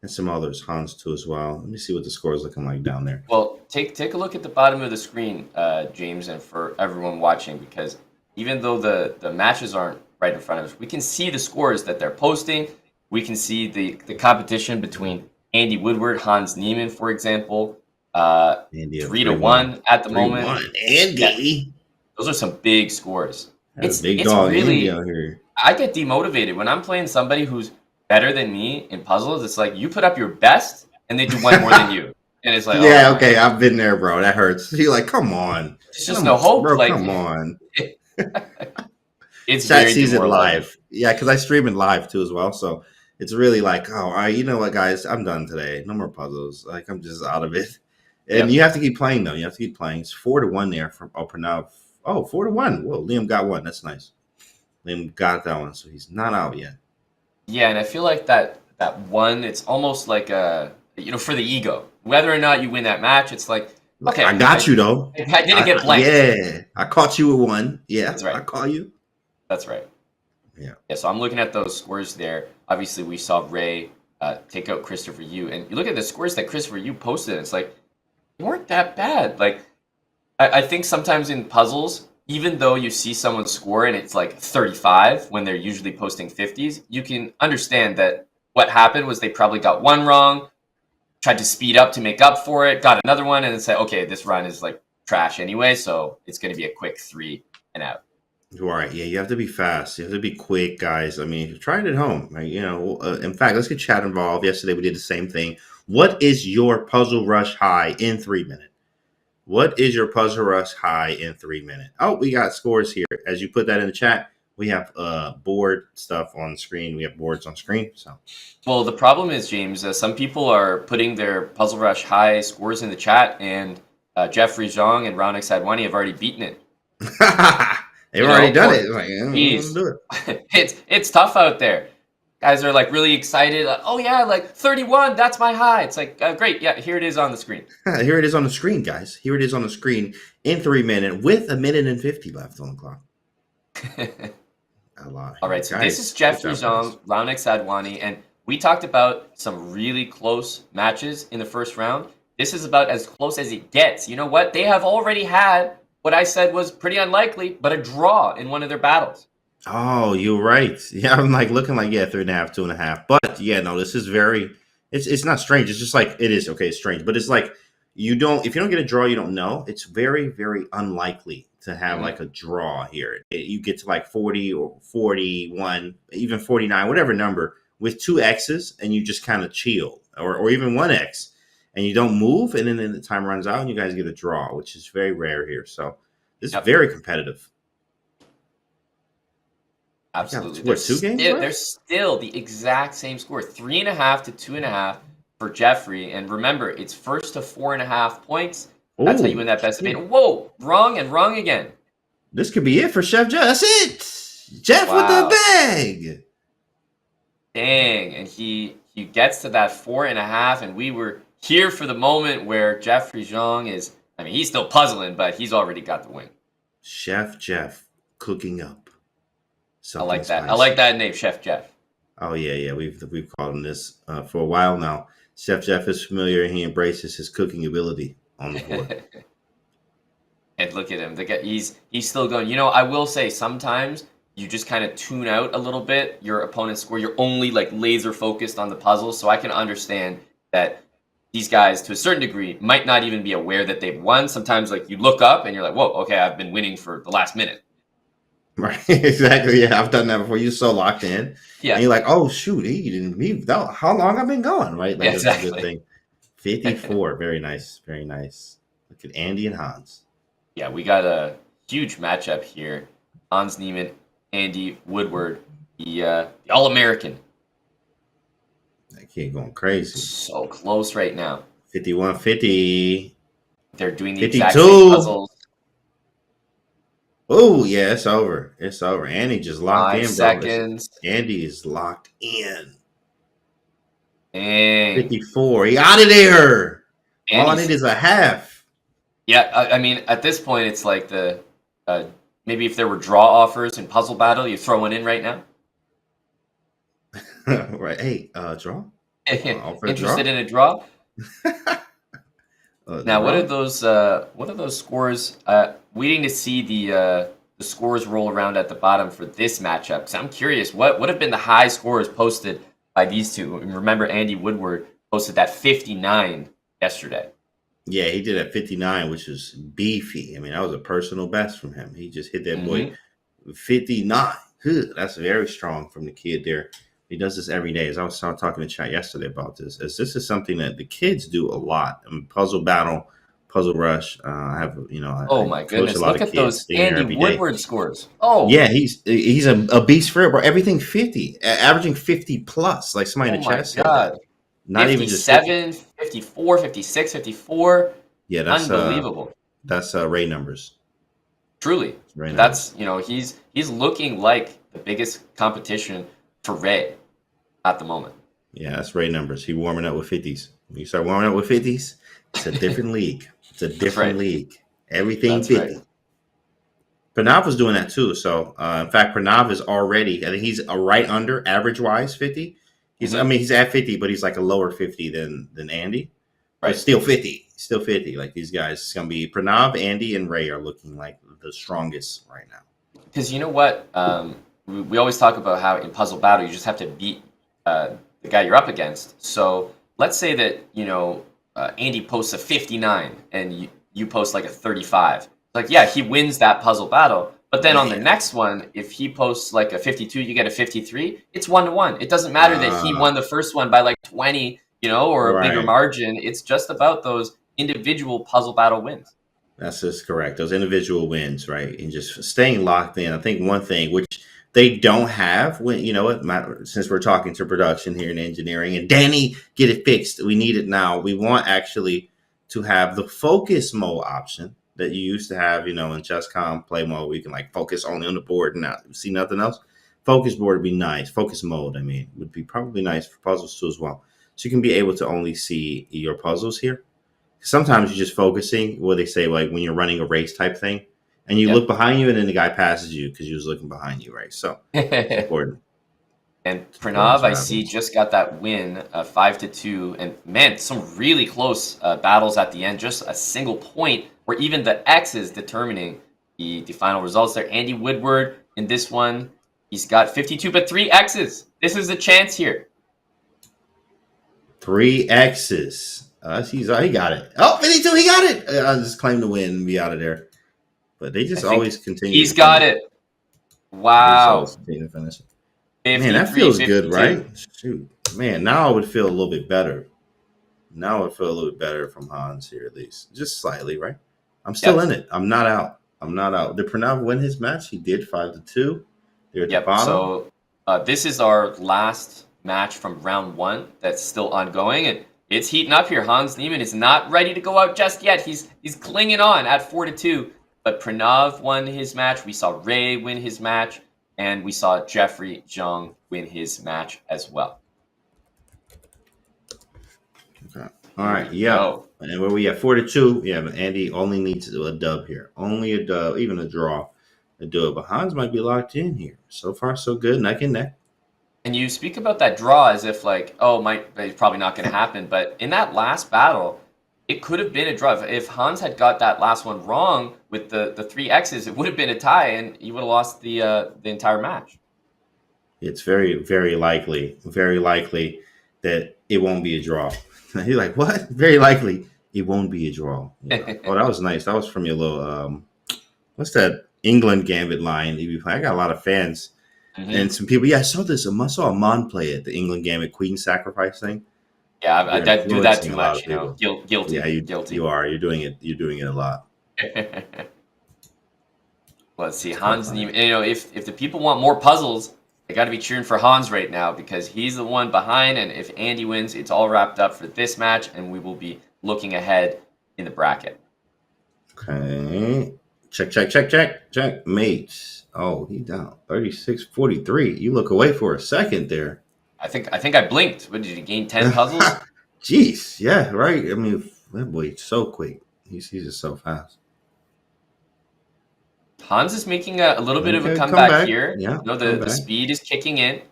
Speaker 2: And some others, Hans too as well. Let me see what the score is looking like down there.
Speaker 1: Well, take a look at the bottom of the screen, James, and for everyone watching, because even though the matches aren't right in front of us, we can see the scores that they're posting. We can see the competition between Andy Woodward, Hans Niemann, for example. 3-1 at the moment.
Speaker 2: Andy.
Speaker 1: Yeah, those are some big scores.
Speaker 2: It's big dog
Speaker 1: really,
Speaker 2: Andy out here.
Speaker 1: I get demotivated when I'm playing somebody who's better than me in puzzles. It's like you put up your best and they do one more than you, and it's like,
Speaker 2: okay, I've been there, bro. That hurts. You're like, come on,
Speaker 1: it's just no hope,
Speaker 2: bro.
Speaker 1: like,
Speaker 2: come on.
Speaker 1: It's
Speaker 2: Chat sees it live, because I stream it live too as well. So it's really like, all right, you know what, guys, I'm done today. No more puzzles. Like, I'm just out of it. And you have to keep playing though. You have to keep playing. It's 4-1 there from Pranav. 4-1. Whoa, Liam got one. That's nice. Liam got that one, so he's not out yet.
Speaker 1: Yeah, and I feel like that one, it's almost like for the ego. Whether or not you win that match, it's like, okay,
Speaker 2: I got you though.
Speaker 1: I didn't get blanked.
Speaker 2: Yeah, I caught you with one. Yeah, that's right. I caught you.
Speaker 1: That's right.
Speaker 2: Yeah.
Speaker 1: So I'm looking at those scores there. Obviously, we saw Ray take out Christopher Yu, and you look at the scores that Christopher Yu posted. It's like they weren't that bad. Like I think sometimes in puzzles, even though you see someone score and it's like 35 when they're usually posting 50s, you can understand that what happened was they probably got one wrong, tried to speed up to make up for it, got another one, and then said, okay, this run is like trash anyway, so it's going to be a quick 3 and out.
Speaker 2: Right. Yeah, you have to be fast. You have to be quick, guys. I mean, try it at home. Right? In fact, let's get chat involved. Yesterday, we did the same thing. What is your Puzzle Rush high in 3 minutes? What is your Puzzle Rush high in 3 minutes? Oh, we got scores here. As you put that in the chat, we have board stuff on the screen. We have boards on screen. So,
Speaker 1: well, the problem is, James, some people are putting their Puzzle Rush high scores in the chat, and Jeffrey Xiong and Raunak Sadhwani have already beaten it.
Speaker 2: They've already done it. Like, do
Speaker 1: it. It's tough out there. Guys are like really excited. Like, oh yeah, like 31. That's my high. It's like great. Yeah, here it is on the screen.
Speaker 2: Here it is on the screen, guys. Here it is on the screen in 3 minutes with 1:50 left on the clock. A lot.
Speaker 1: All right. So guys, this is Jeffrey Xiong, Raunak Sadhwani, and we talked about some really close matches in the first round. This is about as close as it gets. You know what? They have already had what I said was pretty unlikely, but a draw in one of their battles.
Speaker 2: Oh, you're right. Yeah, I'm like looking like 3.5, 2.5. But yeah, no, this is very. It's not strange. It's just like it is. Okay, it's strange, but it's like if you don't get a draw, you don't know. It's very, very unlikely to have like a draw here. You get to like 40 or 41, even 49, whatever number with 2 X's, and you just kind of chill, or even 1 X, and you don't move, and then the time runs out, and you guys get a draw, which is very rare here. So this is very competitive.
Speaker 1: Absolutely.
Speaker 2: What, 2 games?
Speaker 1: They're still the exact same score, 3.5 to 2.5 for Jeffrey. And remember, it's first to 4.5 points. That's how you win that best of 8. Whoa, wrong and wrong again.
Speaker 2: This could be it for Chef Jeff. That's it. Jeff with the bag.
Speaker 1: Dang, and he gets to that 4.5, and we were here for the moment where Jeffrey Xiong is. I mean, he's still puzzling, but he's already got the win.
Speaker 2: Chef Jeff cooking up.
Speaker 1: I like
Speaker 2: Something
Speaker 1: that. I like
Speaker 2: spicy.
Speaker 1: that name, Chef Jeff.
Speaker 2: Oh yeah. We've called him this for a while now. Chef Jeff is familiar and he embraces his cooking ability on the board.
Speaker 1: And look at him. The guy, he's still going. You know, I will say sometimes you just kind of tune out a little bit your opponent's score. You're only like laser focused on the puzzle. So I can understand that these guys, to a certain degree, might not even be aware that they've won. Sometimes, like you look up and you're like, "Whoa, okay, I've been winning for the last minute."
Speaker 2: Right, exactly. Yeah, I've done that before. You're so locked in, and
Speaker 1: Yeah,
Speaker 2: you're like, "Oh shoot, he didn't leave. How long I've been going?" Right,
Speaker 1: yeah,
Speaker 2: like that's a good
Speaker 1: exactly.
Speaker 2: thing. 54, very nice, very nice. Look at Andy and Hans.
Speaker 1: Yeah, we got a huge matchup here. Hans Niemann, Andy Woodward, the All American.
Speaker 2: That kid going crazy.
Speaker 1: So close right now.
Speaker 2: 51, 50,
Speaker 1: They're doing the exact same
Speaker 2: 52.
Speaker 1: puzzles.
Speaker 2: Oh yeah, it's over. It's over. Andy just locked
Speaker 1: Five
Speaker 2: in, bro.
Speaker 1: seconds.
Speaker 2: Andy is locked in.
Speaker 1: Dang.
Speaker 2: 54. He out of there. All I need
Speaker 1: Andy's.
Speaker 2: is a half.
Speaker 1: Yeah, I mean, at this point, it's like uh, maybe if there were draw offers in Puzzle Battle, you throw one in right now.
Speaker 2: Right. Hey, draw. Offer a draw.
Speaker 1: Interested in a draw? Now,
Speaker 2: Draw.
Speaker 1: what are those scores? Waiting to see the scores roll around at the bottom for this matchup. Because I'm curious, what have been the high scores posted by these two? And remember, Andy Woodward posted that 59 yesterday.
Speaker 2: Yeah, he did at 59, which was beefy. I mean, that was a personal best from him. He just hit that boy
Speaker 1: Hmm
Speaker 2: 59. That's very strong from the kid there. He does this every day. As I was talking to chat yesterday about this, as this is something that the kids do a lot. I mean, Puzzle Battle, Puzzle Rush. I have,
Speaker 1: Oh
Speaker 2: I
Speaker 1: my
Speaker 2: coach a
Speaker 1: goodness!
Speaker 2: lot
Speaker 1: Look
Speaker 2: of
Speaker 1: at
Speaker 2: kids.
Speaker 1: those
Speaker 2: Stay there
Speaker 1: Andy
Speaker 2: every day.
Speaker 1: Woodward scores. Oh,
Speaker 2: Yeah, he's a beast for it, bro. Everything 50, averaging 50 plus. Like somebody
Speaker 1: oh
Speaker 2: in the
Speaker 1: my
Speaker 2: chat said that.
Speaker 1: God.
Speaker 2: Not even just 50.
Speaker 1: 57, 54, 56, 54.
Speaker 2: Yeah,
Speaker 1: Unbelievable.
Speaker 2: that's Ray numbers.
Speaker 1: Truly.
Speaker 2: Ray numbers.
Speaker 1: That's, he's looking like the biggest competition for Ray at the moment.
Speaker 2: Yeah, that's Ray numbers. He warming up with 50s. When you start warming up with 50s, it's a different league. It's a different league. Everything
Speaker 1: That's
Speaker 2: 50.
Speaker 1: right.
Speaker 2: Pranav was doing that too. So, in fact, Pranav is already, I think he's a right under average wise 50. I
Speaker 1: Hmm
Speaker 2: mean, he's at 50, but he's like a lower 50 than Andy. But
Speaker 1: Right.
Speaker 2: still 50. Still 50. Like these guys, it's going to be Pranav, Andy, and Ray are looking like the strongest right now.
Speaker 1: Because you know what? We always talk about how in Puzzle Battle, you just have to beat the guy you're up against. So let's say that, Andy posts a 59 and you post like a 35. Like, yeah, he wins that Puzzle Battle. But then on the
Speaker 2: Man.
Speaker 1: next one, if he posts like a 52, you get a 53. It's 1-1. It doesn't matter that he won the first one by like 20, or a bigger
Speaker 2: Right.
Speaker 1: margin. It's just about those individual Puzzle Battle wins.
Speaker 2: That's just correct. Those individual wins, right? And just staying locked in. I think one thing which they don't have when since we're talking to production here in engineering and Danny, get it fixed. We need it now. We want actually to have the focus mode option that you used to have, in Chess.com play mode. We can like focus only on the board and not see nothing else. Focus board would be nice. Focus mode, I mean, would be probably nice for puzzles too as well. So you can be able to only see your puzzles here. Sometimes you're just focusing what they say, like when you're running a race type thing, and you look behind you, and then the guy passes you because you was looking behind you, right? So it's
Speaker 1: Yep.
Speaker 2: important.
Speaker 1: And
Speaker 2: It's important
Speaker 1: Pranav,
Speaker 2: to
Speaker 1: I
Speaker 2: have
Speaker 1: see,
Speaker 2: those.
Speaker 1: just got that win, 5-2, and man, some really close battles at the end. Just a single point, where even the X is determining the final results there. Andy Woodward in this one, he's got 52, but 3 X's. This is a chance here.
Speaker 2: 3 X's. He got it. Oh, 52, he got it. I'll just claim the win and be out of there. But they
Speaker 1: I
Speaker 2: just
Speaker 1: think
Speaker 2: always continue
Speaker 1: he's
Speaker 2: to
Speaker 1: got
Speaker 2: finish.
Speaker 1: it.
Speaker 2: They just always
Speaker 1: Wow.
Speaker 2: continue to finish. Man, that
Speaker 1: 53,
Speaker 2: feels good,
Speaker 1: 52.
Speaker 2: right? Shoot. Man, now I would feel a little bit better. Now I would feel a little bit better from Hans here, at least. Just slightly, right? I'm still
Speaker 1: Yep.
Speaker 2: in it. I'm not out. Did Pranav win his match? He did 5-2. They're at the
Speaker 1: Yep.
Speaker 2: bottom.
Speaker 1: So this is our last match from round 1 that's still ongoing, and it's heating up here. Hans Niemann is not ready to go out just yet. He's clinging on at 4-2. But Pranav won his match. We saw Ray win his match, and we saw Jeffrey Xiong win his match as well.
Speaker 2: Okay. All
Speaker 1: Here
Speaker 2: right.
Speaker 1: we
Speaker 2: Yeah.
Speaker 1: go.
Speaker 2: And where we at 4-2. Yeah, but Andy only needs a dub here. Only a dub, even a draw. to do it. But Hans might be locked in here. So far, so good. Neck and neck.
Speaker 1: And you speak about that draw as if like, oh, it's probably not going to happen. But in that last battle, it could have been a draw. If Hans had got that last one wrong with the three X's, it would have been a tie, and he would have lost the entire match.
Speaker 2: It's very, very likely that it won't be a draw. He's like, what? Very likely it won't be a draw. Yeah. Oh, that was nice. That was from your little, what's that England Gambit line that you play? I got a lot of fans. Mm-hmm. And some people, I saw this. I saw Amon play it, the England Gambit Queen Sacrifice thing.
Speaker 1: Yeah, I do that too much. Guilty.
Speaker 2: Yeah,
Speaker 1: guilty.
Speaker 2: You are. You're doing it. You're doing it a lot.
Speaker 1: Let's see, Hans Niemann. If the people want more puzzles, they got to be cheering for Hans right now because he's the one behind. And if Andy wins, it's all wrapped up for this match, and we will be looking ahead in the bracket.
Speaker 2: Okay. Check. Mates. Oh, he down 36-43. You look away for a second there.
Speaker 1: I think I blinked. What did he gain 10 puzzles?
Speaker 2: Jeez, yeah, right. I mean, that boy's so quick. He's just so fast.
Speaker 1: Hans is making a little bit of a comeback here.
Speaker 2: Yeah,
Speaker 1: the speed is kicking in.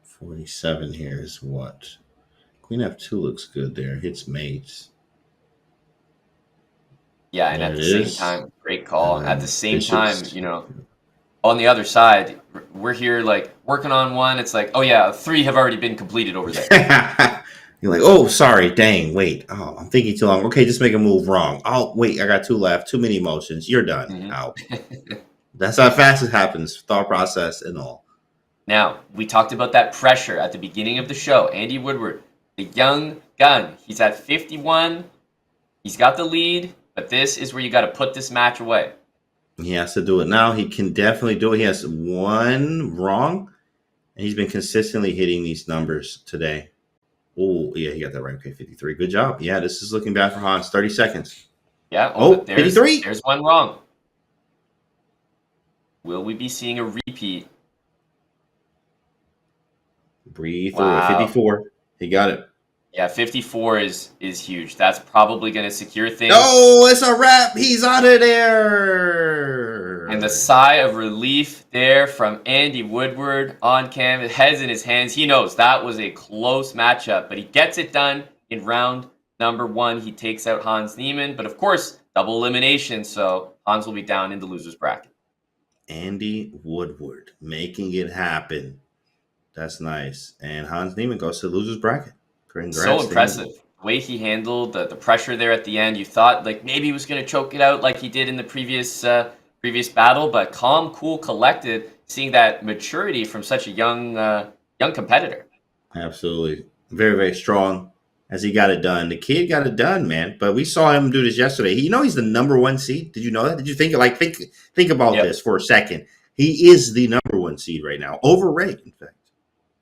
Speaker 2: 47 here is what? Queen F2 looks good there. Hits mates.
Speaker 1: Yeah, and at the same time, great call. At the same time, on the other side, we're here like working on one. It's like, oh yeah, 3 have already been completed over there.
Speaker 2: You're like, oh, sorry, dang, wait. Oh, I'm thinking too long. Okay, just make a move wrong. Oh, wait, I got 2 left. Too many motions. You're done.
Speaker 1: Mm-hmm.
Speaker 2: Out. That's how fast it happens. Thought process and all.
Speaker 1: Now, we talked about that pressure at the beginning of the show. Andy Woodward, the young gun. He's at 51. He's got the lead. But this is where you got to put this match away.
Speaker 2: He has to do it now. He can definitely do it. He has 1 wrong, and he's been consistently hitting these numbers today. Oh, yeah, he got that right. Okay, 53. Good job. Yeah, this is looking bad for Hans. 30 seconds.
Speaker 1: Yeah.
Speaker 2: 53.
Speaker 1: There's 1 wrong. Will we be seeing a repeat?
Speaker 2: Breathe through it. 54. He got it.
Speaker 1: Yeah, 54 is huge. That's probably going to secure things.
Speaker 2: Oh, it's a wrap. He's out of there.
Speaker 1: And the sigh of relief there from Andy Woodward on canvas, heads in his hands. He knows that was a close matchup, but he gets it done in round number 1. He takes out Hans Niemann, but of course, double elimination, so Hans will be down in the loser's bracket.
Speaker 2: Andy Woodward making it happen. That's nice. And Hans Niemann goes to the loser's bracket. Congrats,
Speaker 1: so impressive. The way he handled the pressure there at the end. You thought like maybe he was going to choke it out like he did in the previous battle, but calm, cool, collected, seeing that maturity from such a young competitor.
Speaker 2: Absolutely. Very, very strong as he got it done. The kid got it done, man. But we saw him do this yesterday. He's the number 1 seed. Did you know that? Did you think about this for a second? He is the number 1 seed right now. Over Ray, in fact.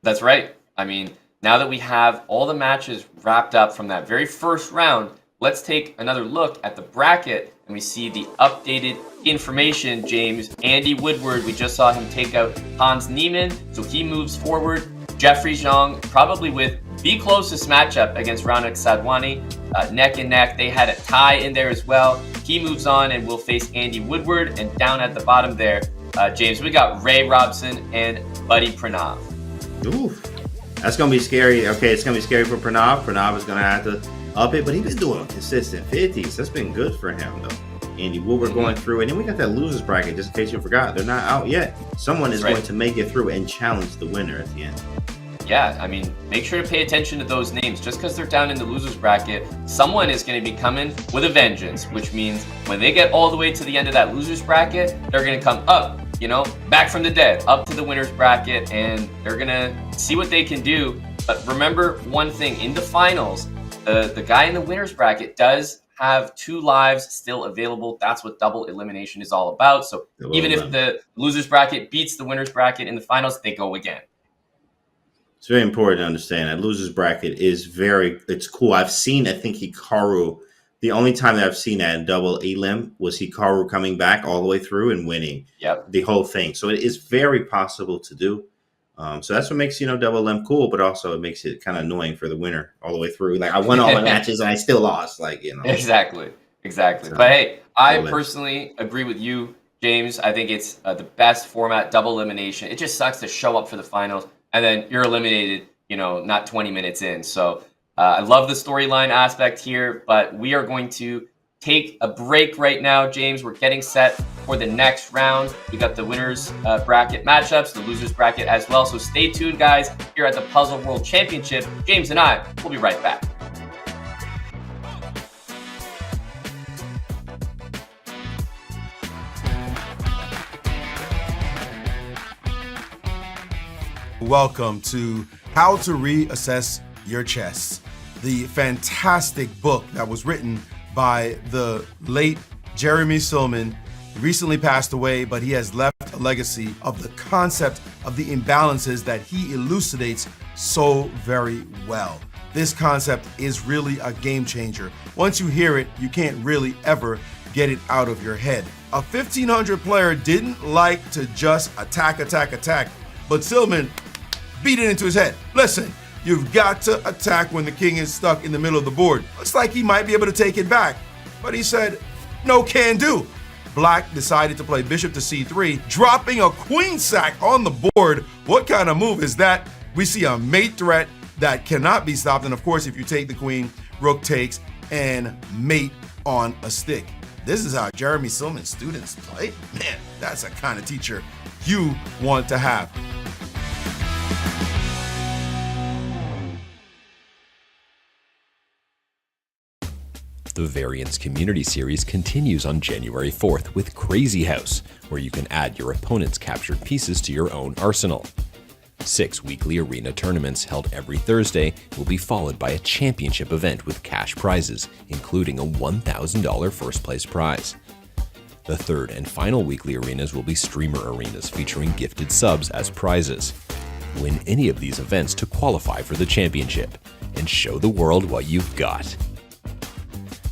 Speaker 1: That's right. I mean, now that we have all the matches wrapped up from that very first round, let's take another look at the bracket and we see the updated information, James. Andy Woodward, we just saw him take out Hans Niemann, so he moves forward. Jeffrey Xiong, probably with the closest matchup against Raunak Sadhwani, neck and neck. They had a tie in there as well. He moves on and will face Andy Woodward. And down at the bottom there, James, we got Ray Robson and Buddy Pranav.
Speaker 2: Oof. That's going to be scary. Okay, it's going to be scary for Pranav. Pranav is going to have to up it, but he's been doing consistent 50s. That's been good for him, though. Andy Woodward going through. And then we got that loser's bracket, just in case you forgot. They're not out yet. Someone is going to make it through and challenge the winner at the end.
Speaker 1: Yeah, I mean, make sure to pay attention to those names. Just because they're down in the loser's bracket, someone is going to be coming with a vengeance, which means when they get all the way to the end of that loser's bracket, they're going to come up, back from the dead, up to the winner's bracket, and they're going to see what they can do. But remember one thing, in the finals, the guy in the winner's bracket does have 2 lives still available. That's what double elimination is all about. So even if the loser's bracket beats the winner's bracket in the finals, they go again.
Speaker 2: It's very important to understand that loser's bracket is it's cool. I've seen, I think Hikaru, the only time that I've seen that in double elim was Hikaru coming back all the way through and winning the whole thing. So it is very possible to do. So that's what makes, double elim cool, but also it makes it kind of annoying for the winner all the way through. Like I won all my matches and I still lost.
Speaker 1: Exactly. So, but hey, I personally agree with you. James, I think it's the best format, double elimination. It just sucks to show up for the finals and then you're eliminated, not 20 minutes in. So I love the storyline aspect here, but we are going to take a break right now, James. We're getting set for the next round. We got the winners bracket matchups, the losers bracket as well. So stay tuned, guys, here at the Puzzle World Championship. James and I will be right back.
Speaker 3: Welcome to How to Reassess Your Chess, the fantastic book that was written by the late Jeremy Silman. He recently passed away, but he has left a legacy of the concept of the imbalances that he elucidates so very well. This concept is really a game changer. Once you hear it, you can't really ever get it out of your head. A 1500 player didn't like to just attack, but Silman beat it into his head. Listen, you've got to attack when the king is stuck in the middle of the board. Looks like he might be able to take it back, but he said, no can do. Black decided to play bishop to c3, dropping a queen sack on the board. What kind of move is that? We see a mate threat that cannot be stopped, and of course, if you take the queen, rook takes, and mate on a stick. This is how Jeremy Silman's students play? Man, that's the kind of teacher you want to have.
Speaker 4: The Variance Community Series continues on January 4th with Crazy House, where you can add your opponent's captured pieces to your own arsenal. 6 weekly arena tournaments held every Thursday will be followed by a championship event with cash prizes, including a $1,000 first place prize. The third and final weekly arenas will be streamer arenas featuring gifted subs as prizes. Win any of these events to qualify for the championship and show the world what you've got.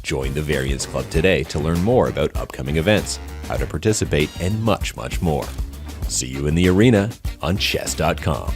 Speaker 4: Join the Variance Club today to learn more about upcoming events, how to participate, and much, much more. See you in the arena on Chess.com.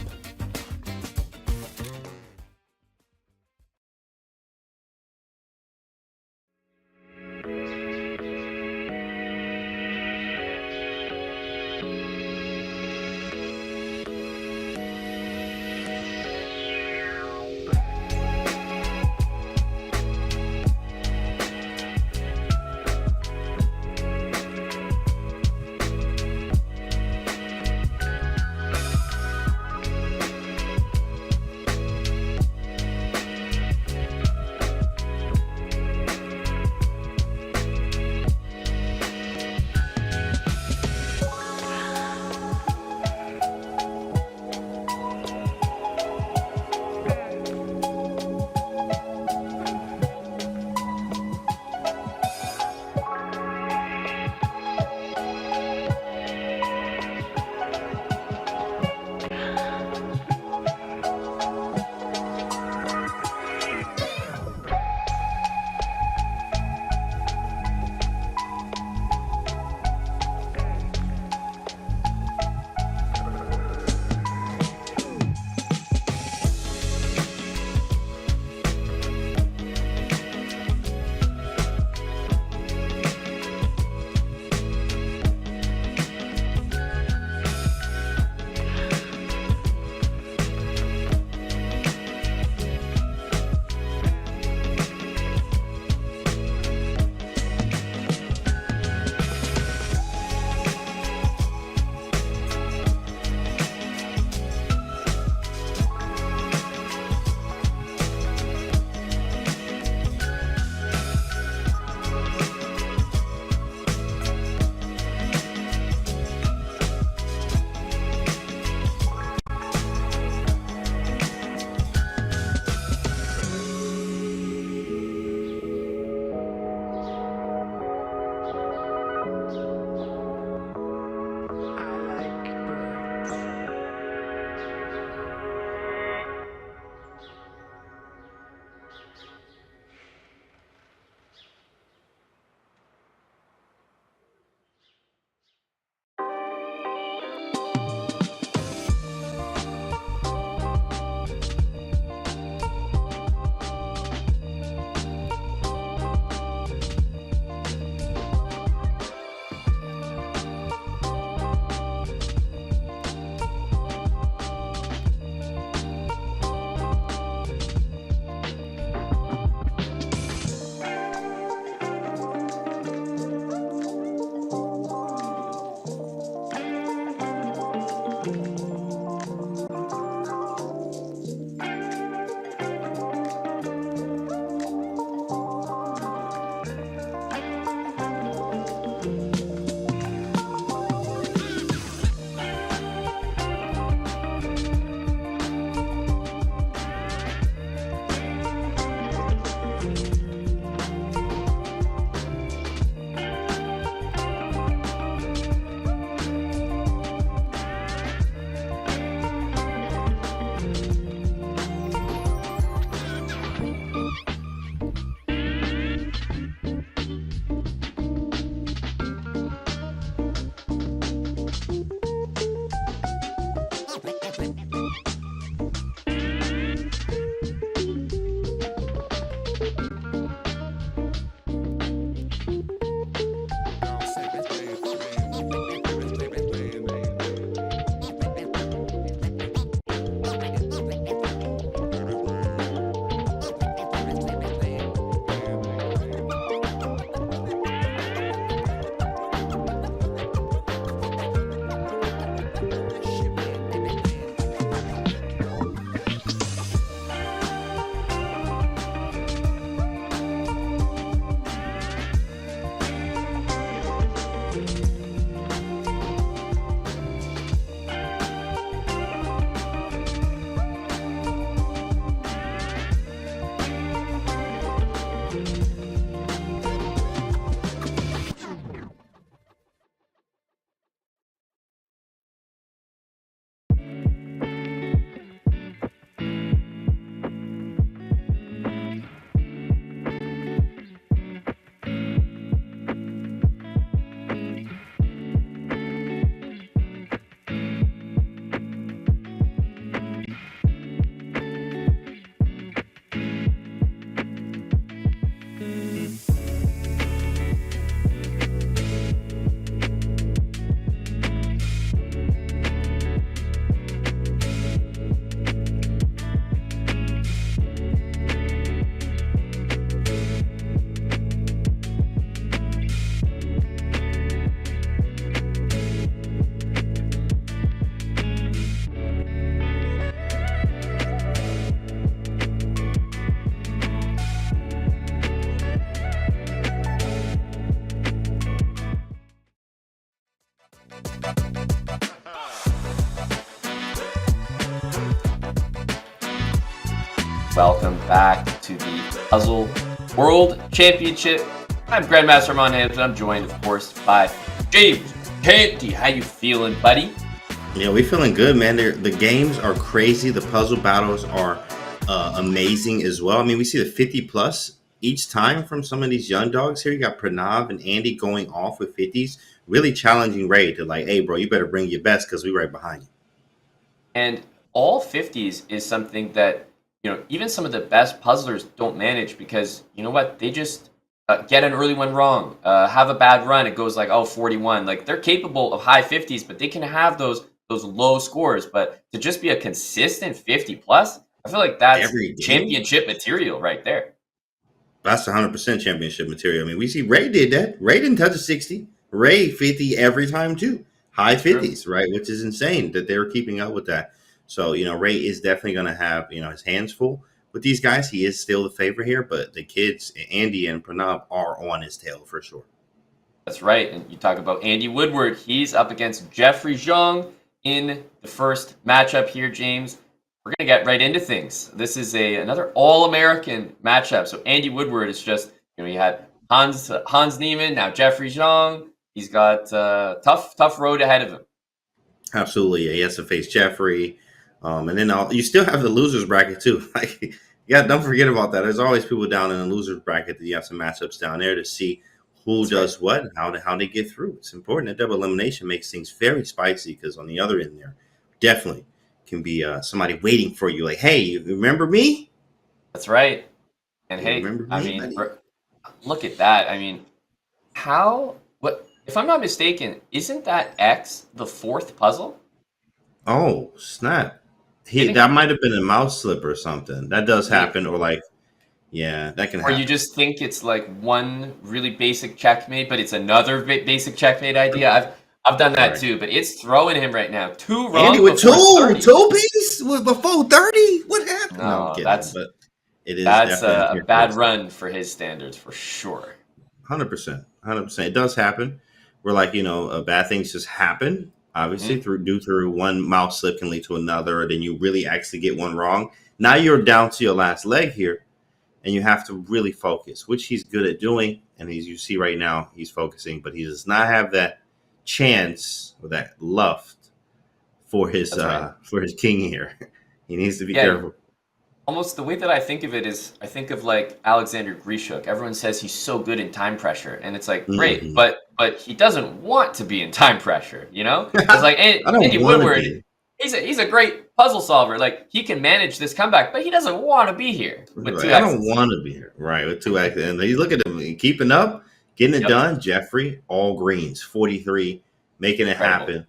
Speaker 1: welcome back to the Puzzle World Championship. I'm Grandmaster Anand, and I'm joined, of course, by James Canty. How you feeling, buddy?
Speaker 2: Yeah, we feeling good, man. The games are crazy. The puzzle battles are amazing as well. I mean, we see the 50 plus each time from some of these young dogs here. You got Pranav and Andy going off with 50s, really challenging Ray to like, hey, bro, you better bring your best because we're right behind you.
Speaker 1: And all 50s is something that, even some of the best puzzlers don't manage because, you know what, they just get an early one wrong, have a bad run, it goes like, 41. Like, they're capable of high 50s, but they can have those low scores. But to just be a consistent 50 plus, I feel like that's championship material right there.
Speaker 2: That's 100% championship material. I mean, we see Ray did that. Ray didn't touch a 60. Ray 50 every time too. High 50s, right? Which is insane that they're keeping up with that. So, Ray is definitely going to have, his hands full with these guys. He is still the favorite here, but the kids, Andy and Pranav, are on his tail for sure.
Speaker 1: That's right. And you talk about Andy Woodward. He's up against Jeffrey Xiong in the first matchup here, James. We're going to get right into things. This is another All-American matchup. So Andy Woodward is just, he had Hans Niemann, now Jeffrey Xiong. He's got tough road ahead of him.
Speaker 2: Absolutely. Yeah, he has to face Jeffrey. And then you still have the losers bracket too. Like, don't forget about that. There's always people down in the losers bracket that you have some matchups down there to see who does what and how they get through. It's important. That double elimination makes things very spicy because on the other end there, definitely can be somebody waiting for you. Like, hey, you remember me?
Speaker 1: That's right. And hey, look at that. I mean, if I'm not mistaken, isn't that X the fourth puzzle?
Speaker 2: Oh, snap. That might have been a mouse slip or something. That does happen. Or that can happen.
Speaker 1: Or you just think it's like one really basic checkmate, but it's another basic checkmate idea. I've done that too, but it's throwing him right now. 2 wrong.
Speaker 2: Andy with two piece before 30? What happened?
Speaker 1: No,
Speaker 2: that's a
Speaker 1: bad run for his standards for sure.
Speaker 2: 100%. It does happen. We're bad things just happen. Obviously, through one mouse slip can lead to another, then you really actually get one wrong. Now you're down to your last leg here, and you have to really focus, which he's good at doing. And as you see right now, he's focusing, but he does not have that chance or that luft for his king here. He needs to be careful.
Speaker 1: Almost the way that I think of it is I think of like Alexander Grishuk. Everyone says he's so good in time pressure, and it's like great, but he doesn't want to be in time pressure. It's like Andy Woodward. He's a great puzzle solver. Like, he can manage this comeback, but he doesn't want to be here with two X's.
Speaker 2: I don't want to be here, right? With 2 X's, and you look at him keeping up, getting it done. Jeffrey, all greens, 43, making it happen.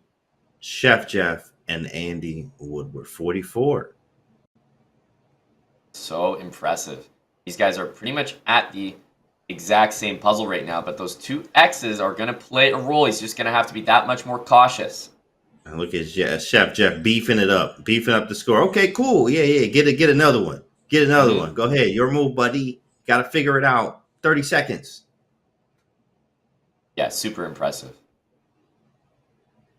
Speaker 2: Chef Jeff and Andy Woodward, 44.
Speaker 1: So impressive. These guys are pretty much at the exact same puzzle right now, but those 2 X's are going to play a role. He's just going to have to be that much more cautious.
Speaker 2: And look at Chef Jeff beefing up the score. Okay, cool. Yeah. Get another one. Get another one. Go ahead. Your move, buddy. Got to figure it out. 30 seconds.
Speaker 1: Yeah, super impressive.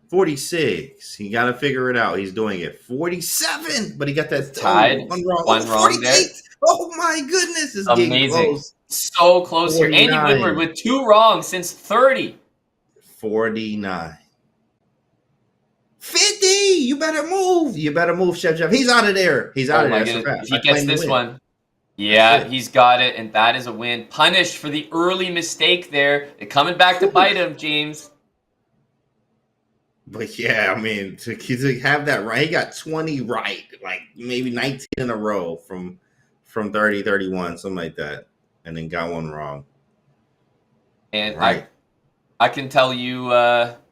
Speaker 2: 46. He got to figure it out. He's doing it. 47. But he got that
Speaker 1: tied.
Speaker 2: One wrong.
Speaker 1: 48.
Speaker 2: There. Oh, my goodness. This
Speaker 1: amazing.
Speaker 2: Close.
Speaker 1: So close 49. Here. Andy Woodward with 2 wrong since 30.
Speaker 2: 49. 50. You better move, Chef Jeff. He's out of there. He's out of there.
Speaker 1: If he gets this one. Yeah, he's got it, and that is a win. Punished for the early mistake there. They're coming back to bite him, James.
Speaker 2: But yeah, I mean, to have that right, he got 20 right, like maybe 19 in a row from 30, 31, something like that, and then got one wrong.
Speaker 1: And I can tell you,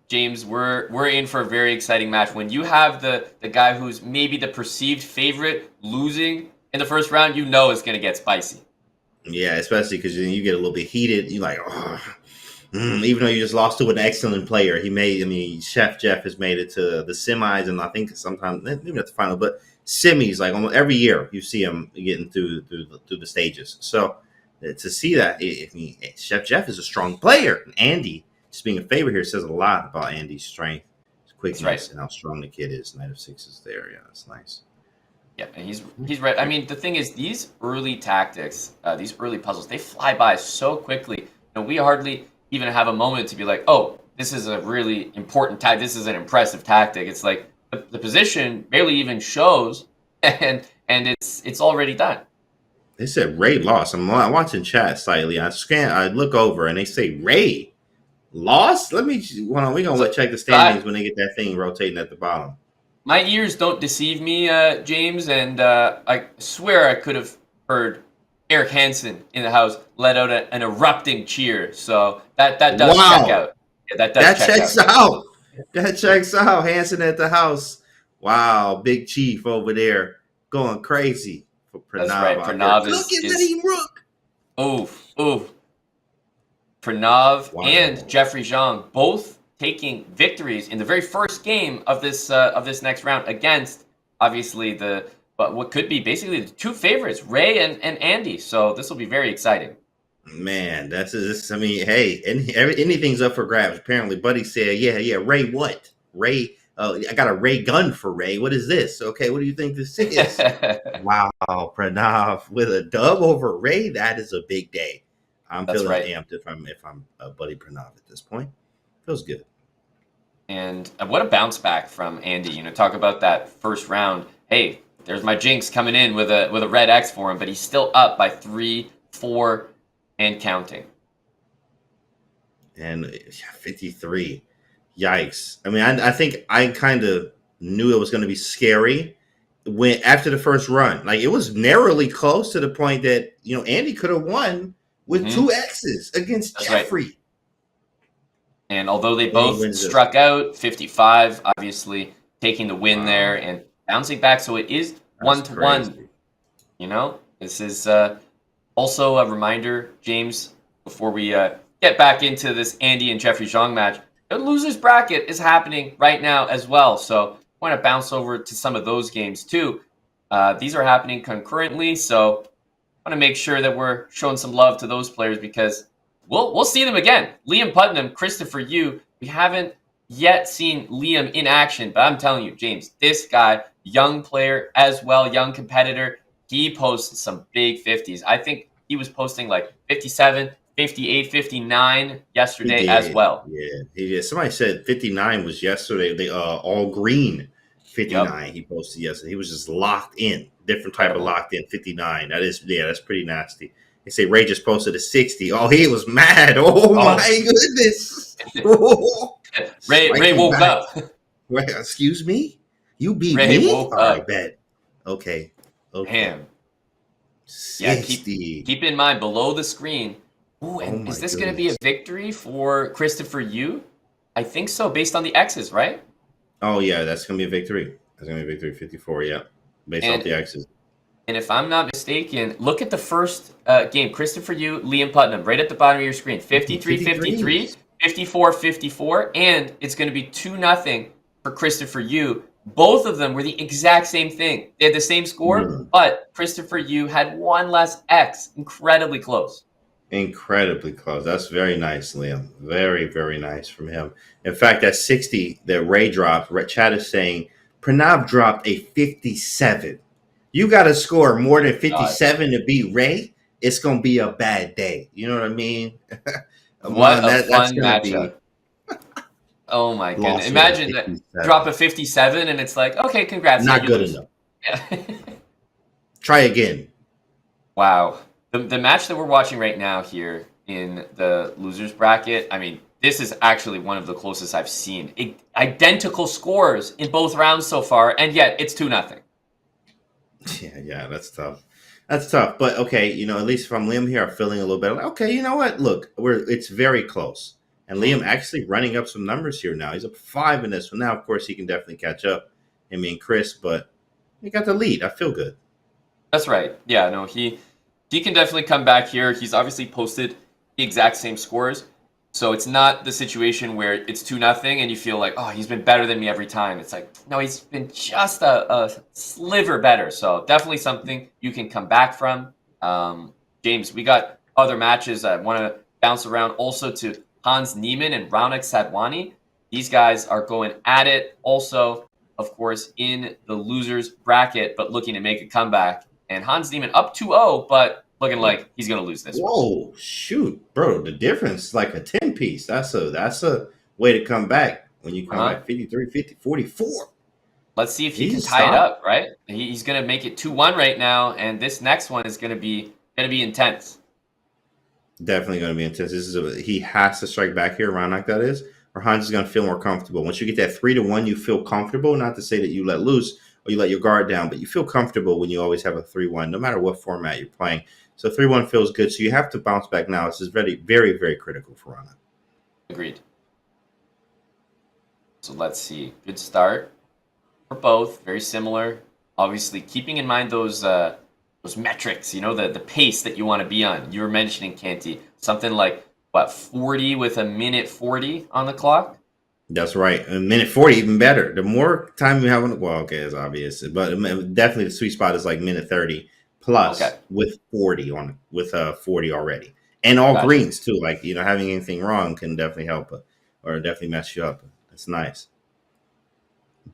Speaker 1: James, we're in for a very exciting match. When you have the guy who's maybe the perceived favorite losing in the first round, it's going to get spicy.
Speaker 2: Yeah, especially because then you get a little bit heated. You're like, even though you just lost to an excellent player, Chef Jeff has made it to the semis, and I think sometimes maybe not the final, but semis. Like almost every year, you see him getting through the stages. So to see that, Chef Jeff is a strong player. Andy just being a favorite here says a lot about Andy's strength, his quickness, and how strong the kid is. Knight of 6 is there. Yeah, that's nice.
Speaker 1: Yeah, and he's right. I mean, the thing is, these early tactics, these early puzzles, they fly by so quickly. We hardly even have a moment to be like, oh, this is a really important tactic. This is an impressive tactic. It's like the position barely even shows, and it's already done.
Speaker 2: They said Ray lost. I'm watching chat slightly. I look over and they say Ray lost. Let me. Hold on. We're gonna check the standings when they get that thing rotating at the bottom.
Speaker 1: My ears don't deceive me, James, and I swear I could have heard Eric Hansen in the house let out an erupting cheer. So that does check out. Yeah, that
Speaker 2: checks out. That checks out. Hansen at the house. Wow, Big Chief over there going crazy for Pranav.
Speaker 1: That's right. Pranav is
Speaker 2: Rook.
Speaker 1: Oof. Pranav and Jeffrey Xiong both taking victories in the very first game of this next round against obviously what could be basically the two favorites, Ray and Andy. So this will be very exciting.
Speaker 2: Man, I mean, hey, anything's up for grabs. Apparently, Buddy said, yeah, Ray what? Ray, I got a Ray gun for Ray. What is this? Okay, what do you think this is? Wow, Pranav with a dub over Ray. That is a big day. I'm feeling amped if I'm Buddy Pranav at this point. Feels good.
Speaker 1: And what a bounce back from Andy. Talk about that first round. Hey, there's my jinx coming in with a red X for him, but he's still up by 3, 4, and counting.
Speaker 2: And 53. Yikes. I mean, I think I kind of knew it was going to be scary after the first run. Like, it was narrowly close to the point that, Andy could have won with 2 X's against Jeffrey. Right.
Speaker 1: And although they both struck out, 55, obviously taking the win there and bouncing back. So it is 1-1. This is also a reminder, James, before we get back into this Andy and Jeffrey Xiong match. The losers bracket is happening right now as well. So I want to bounce over to some of those games too. These are happening concurrently. So I want to make sure that we're showing some love to those players because we'll see them again. Liam Putnam, Christopher Yu. We haven't yet seen Liam in action, but I'm telling you, James, this guy, young player as well, young competitor, he posts some big 50s. I think he was posting like 57, 58, 59 yesterday as well.
Speaker 2: Yeah, he did. Somebody said 59 was yesterday. The all green 59 he posted yesterday. He was just locked in. Different type of locked in 59. That's pretty nasty. They say Ray just posted a 60. Oh, he was mad. Oh. My goodness.
Speaker 1: Ray woke up.
Speaker 2: Wait, excuse me? You beat
Speaker 1: Ray
Speaker 2: me?
Speaker 1: woke
Speaker 2: up.
Speaker 1: I
Speaker 2: bet. Okay.
Speaker 1: Damn.
Speaker 2: 60.
Speaker 1: Yeah, keep in mind below the screen. Ooh, and is this going to be a victory for Christopher Yu? I think so, based on the X's, right?
Speaker 2: Oh, yeah, that's going to be a victory. That's going to be a victory, 54, yeah, based off the X's.
Speaker 1: And if I'm not mistaken, look at the first game. Christopher Yu, Liam Putnam, right at the bottom of your screen. 53-53, 54-54, and it's going to be 2-0 for Christopher Yu. Both of them were the exact same thing. They had the same score, but Christopher Yu had one less X. Incredibly close.
Speaker 2: Incredibly close. That's very nice, Liam. Very, very nice from him. In fact, that 60 that Ray dropped, Chad is saying, Pranav dropped a 57. You got to score more than 57 to beat Ray. It's going to be a bad day. You know what I mean?
Speaker 1: What a fun matchup. Oh, my goodness. Imagine that. Drop a 57, and it's like, okay, congrats.
Speaker 2: Not good enough.
Speaker 1: Yeah.
Speaker 2: Try again.
Speaker 1: Wow. The match that we're watching right now here in the losers bracket, I mean, this is actually one of the closest I've seen. Identical scores in both rounds so far, and yet it's 2-0.
Speaker 2: Yeah, that's tough. That's tough. But okay, at least if I'm Liam here, I'm feeling a little better. Like, okay, you know what? Look, it's very close. And Liam actually running up some numbers here now. He's up 5 in this one. Now, of course, he can definitely catch up. Chris, but he got the lead. I feel good.
Speaker 1: That's right. Yeah, no, he can definitely come back here. He's obviously posted the exact same scores. So it's not the situation where it's 2-0 and you feel like, oh, he's been better than me every time. It's like, no, he's been just a sliver better. So definitely something you can come back from. James, we got other matches. I want to bounce around also to Hans Niemann and Raunak Sadhwani. These guys are going at it also. of course, in the losers bracket, but looking to make a comeback. And Hans Niemann up 2-0, but looking like he's going to lose this one.
Speaker 2: Whoa, shoot, bro! The difference is like a 10-piece. That's a way to come back when you come back 53, 50, 44.
Speaker 1: Let's see if he can tie it up, right? He's going to make it 2-1 right now, and this next one is going to be intense.
Speaker 2: Definitely going to be intense. He has to strike back here, Raunak, that is, or Hans is going to feel more comfortable. Once you get that 3-1, you feel comfortable. Not to say that you let loose or you let your guard down, but you feel comfortable when you always have a 3-1, no matter what format you're playing. So 3-1 feels good. So you have to bounce back now. This is very, very, very critical for Raunak.
Speaker 1: Agreed. So let's see. Good start for both. Very similar. Obviously, keeping in mind those metrics, the pace that you want to be on. You were mentioning, Canty, something like, 40 with a minute 40 on the clock?
Speaker 2: That's right. A minute 40, even better. The more time you have on the okay, it's obvious. But definitely the sweet spot is like minute 30 plus with 40 already. And all greens too. Like, having anything wrong can definitely help or definitely mess you up. That's nice.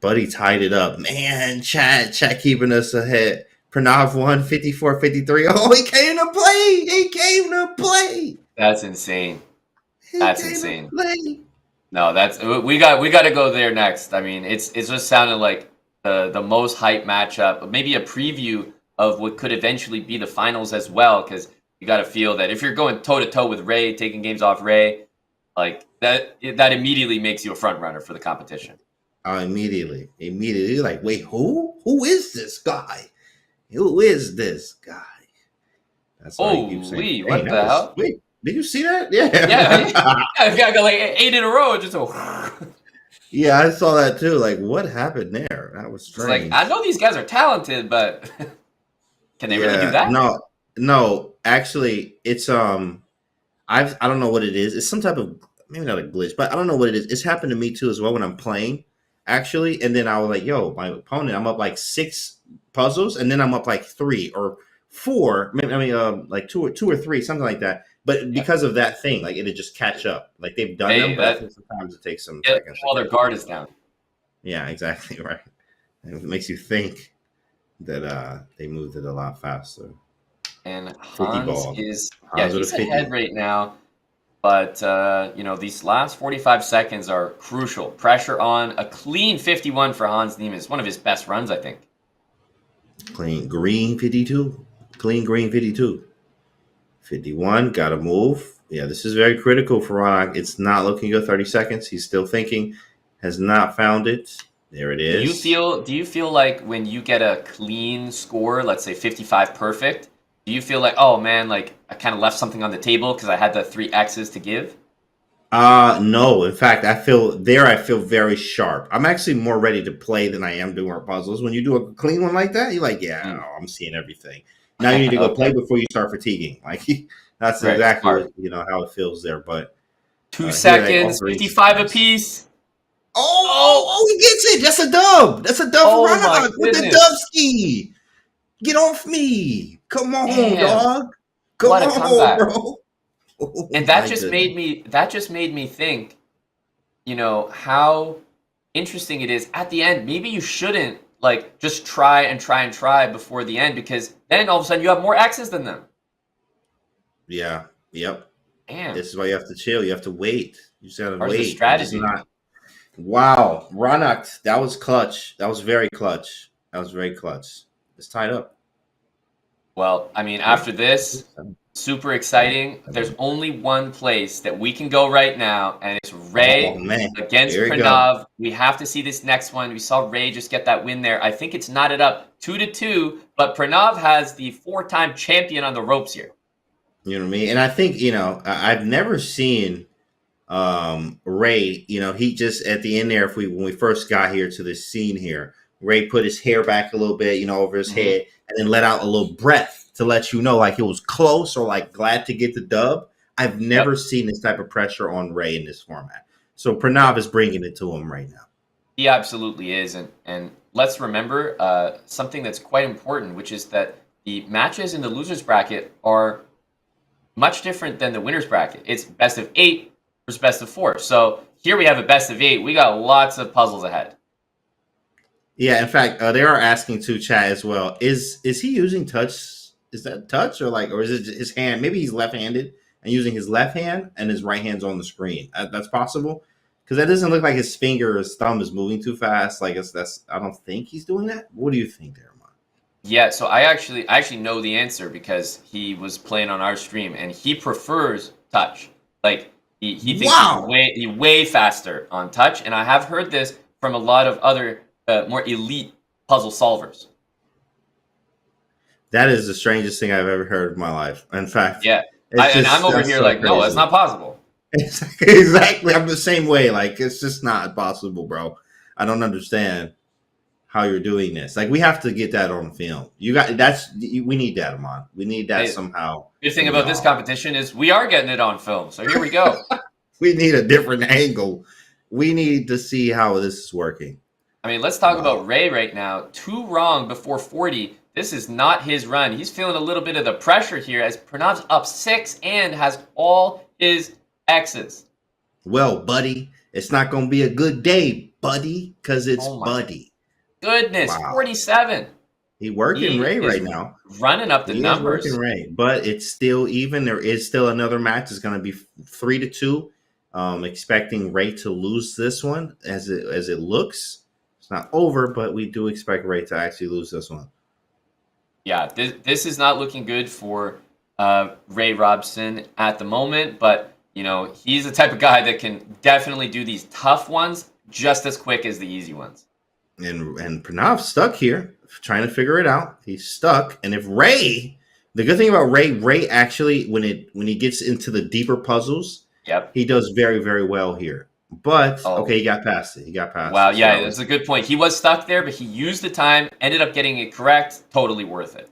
Speaker 2: Buddy tied it up. Man, chat keeping us ahead. Pranav won 54-53. Oh, he came to play.
Speaker 1: That's insane. That's insane. No, we got to go there next. I mean, it's just sounded like the most hype matchup, maybe a preview of what could eventually be the finals as well, because you got to feel that if you're going toe to toe with Ray, taking games off Ray, like that immediately makes you a front runner for the competition.
Speaker 2: Immediately, like, wait, who is this guy? Who is this guy? That's
Speaker 1: holy, what the hell?
Speaker 2: Wait, did you see that? Yeah.
Speaker 1: I've got like 8 in a row. Just
Speaker 2: yeah, I saw that too. Like, what happened there? That was strange.
Speaker 1: It's like, I know these guys are talented, but can they really do that?
Speaker 2: No. Actually, it's I don't know what it is. It's some type of, maybe not a glitch, but I don't know what it is. It's happened to me too as well when I'm playing, actually. And then I was like, yo, my opponent, I'm up like 6 puzzles, and then I'm up like 3 or 4. Like 2 or 3, something like that. But because of that thing, like, it'd just catch up. Like, they've done them, but I think sometimes it takes some seconds.
Speaker 1: While their guard is down.
Speaker 2: Yeah, exactly right. And it makes you think that they moved it a lot faster.
Speaker 1: And Hans he's ahead right now. But, these last 45 seconds are crucial. Pressure on. A clean 51 for Hans Niemann. It's one of his best runs, I think.
Speaker 2: Clean green 52. 51, got to move. Yeah, this is very critical for Raunak. It's not looking good. 30 seconds. He's still thinking. Has not found it. There it is.
Speaker 1: Do you feel like when you get a clean score, let's say 55 perfect, do you feel like, oh man, like I kind of left something on the table because I had the 3 X's to give?
Speaker 2: No. In fact, I feel very sharp. I'm actually more ready to play than I am doing our puzzles. When you do a clean one like that, you're like, I'm seeing everything. Now you need to go play before you start fatiguing. Like, that's exactly what, how it feels there. But
Speaker 1: 2 seconds, 55 apiece.
Speaker 2: Oh, he gets it. That's a dub. That's a dub for Raunak with the dub ski. Get off me. Come on, dog. Come on, bro. Oh,
Speaker 1: and that just made me think, how interesting it is at the end. Maybe you shouldn't just try before the end, because then all of a sudden you have more X's than them.
Speaker 2: Yeah. Yep.
Speaker 1: Damn.
Speaker 2: This is why you have to chill. You have to wait. You just gotta wait.
Speaker 1: The strategy.
Speaker 2: Wow, Raunak, that was clutch. That was very clutch. It's tied up.
Speaker 1: Well, I mean, after this, super exciting. There's only one place that we can go right now, and it's Ray against Pranav. We have to see this next one. We saw Ray just get that win there. I think it's knotted up 2-2, but Pranav has the 4-time champion on the ropes here.
Speaker 2: You know what I mean? And I think, I've never seen Ray, he just at the end there, when we first got here to this scene here, Ray put his hair back a little bit, over his head, and then let out a little breath to let you know like it was close or like glad to get the dub. I've never seen this type of pressure on Ray in this format. So Pranav is bringing it to him right now.
Speaker 1: He absolutely is. And let's remember something that's quite important, which is that the matches in the losers bracket are much different than the winners bracket. It's best of 8 versus best of 4. So here we have a best of 8. We got lots of puzzles ahead.
Speaker 2: Yeah, in fact, they are asking to chat as well. Is he using touch? Is that touch or is it his hand? Maybe he's left-handed and using his left hand and his right hand's on the screen. That's possible because that doesn't look like his finger or his thumb is moving too fast. Like that's I don't think he's doing that. What do you think there, Amon?
Speaker 1: Yeah, so I actually know the answer because he was playing on our stream and he prefers touch. Like he thinks
Speaker 2: Wow.
Speaker 1: he's way faster on touch, and I have heard this from a lot of other more elite puzzle solvers.
Speaker 2: That is the strangest thing I've ever heard in my life. In fact,
Speaker 1: Yeah, and I'm over here
Speaker 2: so
Speaker 1: like, no, that's
Speaker 2: crazy.
Speaker 1: not possible.
Speaker 2: Exactly. I'm the same way. Like, it's just not possible, bro. I don't understand how you're doing this. Like, we have to get that on film. We need that, Amon. We need that somehow.
Speaker 1: Good thing about this competition is we are getting it on film. So here we go.
Speaker 2: We need a different angle. We need to see how this is working.
Speaker 1: I mean, let's talk about Ray right now. 2 wrong before 40. This is not his run. He's feeling a little bit of the pressure here as Pranav's up 6 and has all his X's.
Speaker 2: Well, buddy, it's not going to be a good day, buddy, because it's Buddy.
Speaker 1: Goodness, wow. 47.
Speaker 2: He working Ray right now.
Speaker 1: Running up the numbers.
Speaker 2: Working Ray, but it's still even. There is still another match. It's going to be 3-2. Expecting Ray to lose this one as it looks. It's not over, but we do expect Ray to actually lose this one.
Speaker 1: Yeah, this is not looking good for Ray Robson at the moment, but you know, he's the type of guy that can definitely do these tough ones just as quick as the easy ones.
Speaker 2: And Pranav's stuck here, trying to figure it out. He's stuck, and if Ray, the good thing about Ray actually, when he gets into the deeper puzzles, he does very, very well here. But okay, he got past it.
Speaker 1: Wow, yeah, that's a good point. He was stuck there, but he used the time, ended up getting it correct. Totally worth it.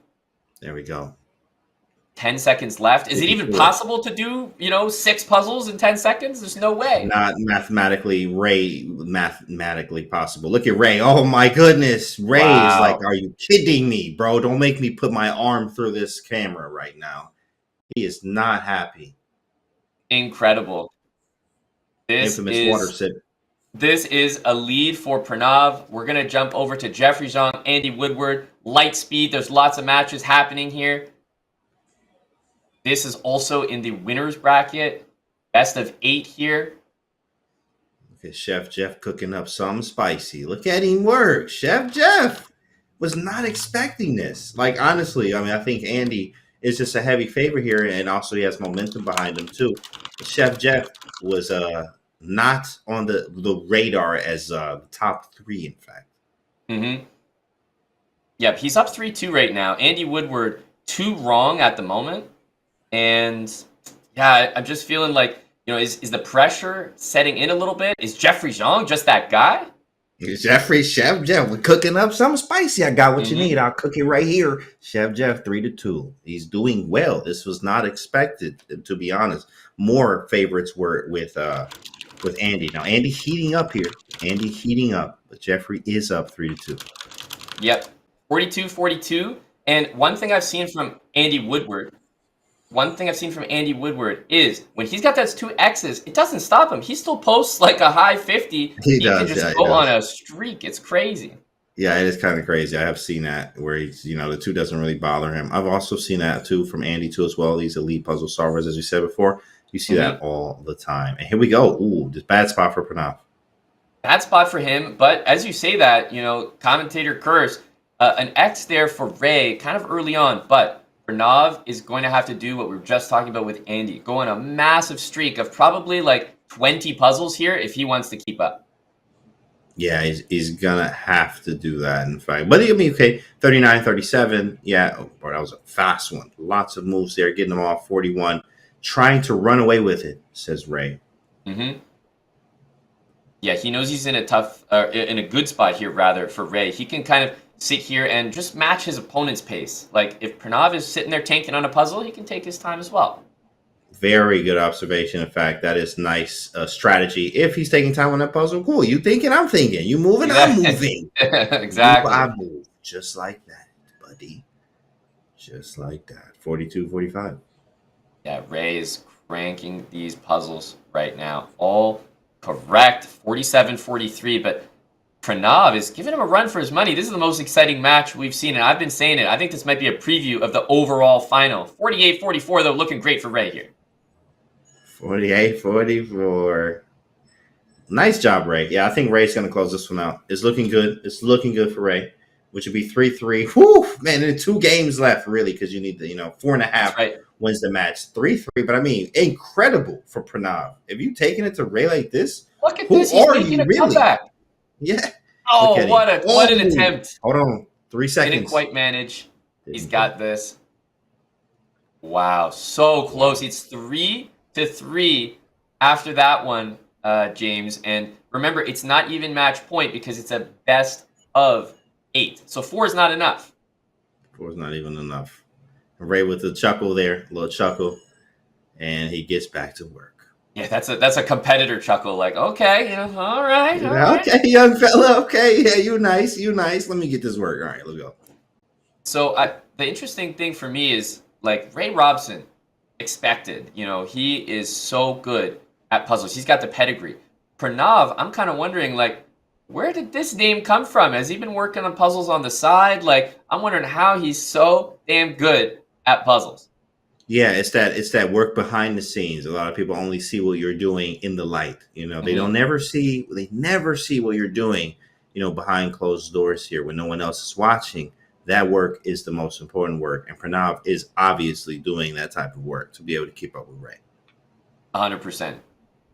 Speaker 2: There we go.
Speaker 1: 10 seconds left. Is it even possible to do, 6 puzzles in 10 seconds? There's no way.
Speaker 2: Not mathematically possible. Look at Ray. Oh my goodness. Ray is like, are you kidding me, bro? Don't make me put my arm through this camera right now. He is not happy.
Speaker 1: Incredible.
Speaker 2: Infamous water sip.
Speaker 1: This is a lead for Pranav. We're going to jump over to Jeffrey Xiong, Andy Woodward. Light speed. There's lots of matches happening here. This is also in the winner's bracket. Best of 8 here.
Speaker 2: Look at Chef Jeff cooking up something spicy. Look at him work. Chef Jeff was not expecting this. Like, honestly, I mean, I think Andy is just a heavy favorite here, and also he has momentum behind him, too. Chef Jeff was not on the radar as the top 3, in fact.
Speaker 1: Mm-hmm. Yep, he's up 3-2 right now. Andy Woodward, 2 wrong at the moment. And yeah, I'm just feeling like, is the pressure setting in a little bit? Is Jeffrey Xiong just that guy?
Speaker 2: Chef Jeff, we're cooking up something spicy. I got what you need. I'll cook it right here. Chef Jeff, 3-2. He's doing well. This was not expected, to be honest. More favorites were with Andy. Now, Andy heating up here. But Jeffrey is up 3-2.
Speaker 1: Yep, 42-42. And one thing I've seen from Andy Woodward is when he's got those 2 X's, it doesn't stop him. He still posts like a high 50. He can just go on a streak. It's crazy.
Speaker 2: Yeah, it is kind of crazy. I have seen that where he's, the 2 doesn't really bother him. I've also seen that too from Andy too as well. These elite puzzle solvers, as you said before, you see that all the time. And here we go. Ooh, this bad spot for Pranav.
Speaker 1: Bad spot for him. But as you say that, commentator curse, an X there for Ray kind of early on, but Pranav is going to have to do what we were just talking about with Andy. Go on a massive streak of probably like 20 puzzles here if he wants to keep up.
Speaker 2: Yeah, he's going to have to do that, in fact. But, I mean, okay, 39, 37. Yeah, boy, that was a fast one. Lots of moves there, getting them off. 41. Trying to run away with it, says Ray.
Speaker 1: Mm-hmm. Yeah, he knows he's in a good spot here, rather, for Ray. He can kind of sit here and just match his opponent's pace. Like, if Pranav is sitting there tanking on a puzzle, he can take his time as well.
Speaker 2: Very good observation. In fact, that is nice strategy. If he's taking time on that puzzle, cool. You thinking, I'm thinking. You moving, I'm moving.
Speaker 1: Exactly.
Speaker 2: I move. Just like that, buddy. Just like that. 42, 45.
Speaker 1: Yeah, Ray is cranking these puzzles right now. All correct. 47, 43, but Pranav is giving him a run for his money. This is the most exciting match we've seen, and I've been saying it. I think this might be a preview of the overall final. 48-44, though, looking great for Ray here.
Speaker 2: 48-44. Nice job, Ray. Yeah, I think Ray's going to close this one out. It's looking good. It's looking good for Ray, which would be 3-3. Whew, man, and 2 games left, really, because you need the 4.5 wins the match. 3-3, but I mean, incredible for Pranav. If you taking it to Ray like this,
Speaker 1: look at this. He's making a comeback.
Speaker 2: Yeah.
Speaker 1: Oh, what an attempt.
Speaker 2: Hold on. 3 seconds.
Speaker 1: Didn't quite manage. He's got this. Wow, so close. It's 3-3 after that one, James. And remember, it's not even match point because it's a best of 8. So 4 is not enough.
Speaker 2: 4 is not even enough. Ray with a chuckle there, a little chuckle, and he gets back to work.
Speaker 1: Yeah, that's a competitor chuckle. Like, okay, all right.
Speaker 2: Okay, young fella. Okay, yeah, you nice. Let me get this work. All right, let's go.
Speaker 1: So the interesting thing for me is like Ray Robson expected. He is so good at puzzles. He's got the pedigree. Pranav, I'm kind of wondering, like, where did this name come from? Has he been working on puzzles on the side? Like, I'm wondering how he's so damn good at puzzles.
Speaker 2: Yeah, it's that work behind the scenes. A lot of people only see what you're doing in the light. They never see what you're doing, behind closed doors here when no one else is watching. That work is the most important work. And Pranav is obviously doing that type of work to be able to keep up with Ray.
Speaker 1: 100%.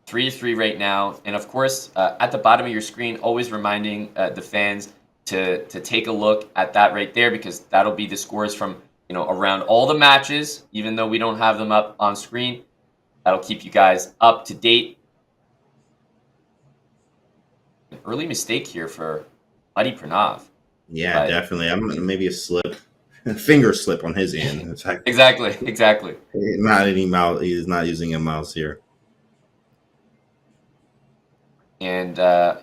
Speaker 1: 3-3 right now. And of course, at the bottom of your screen, always reminding the fans to take a look at that right there, because that'll be the scores from around all the matches, even though we don't have them up on screen. That'll keep you guys up to date. An early mistake here for Buddy Pranav.
Speaker 2: Yeah, definitely. Maybe a slip, a finger slip on his end.
Speaker 1: Exactly.
Speaker 2: Not any mouse. He's not using a mouse here.
Speaker 1: And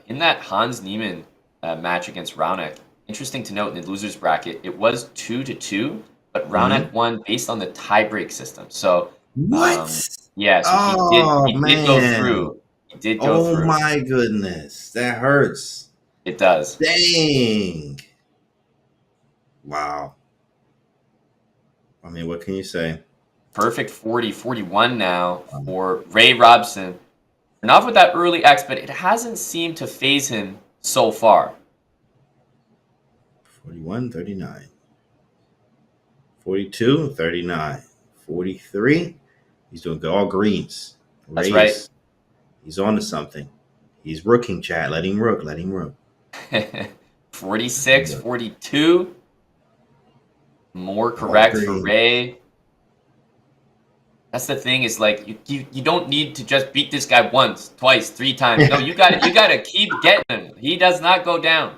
Speaker 1: in that Hans Niemann match against Raunak, interesting to note in the losers bracket, it was 2-2. But Raunak won based on the tiebreak system. So
Speaker 2: what?
Speaker 1: Yeah, so he did go through. He did go through.
Speaker 2: Oh my goodness, that hurts.
Speaker 1: It does.
Speaker 2: Dang. Wow. I mean, what can you say?
Speaker 1: Perfect 40-41 now for Ray Robson. Not with that early X, but it hasn't seemed to phase him so far.
Speaker 2: 41-39. 42-39. 43. He's doing all greens.
Speaker 1: That's right.
Speaker 2: He's on to something. He's rooking, chat. Let him rook.
Speaker 1: 46-42. More correct for Ray. That's the thing, is like you don't need to just beat this guy once, twice, 3 times. No, you gotta keep getting him. He does not go down.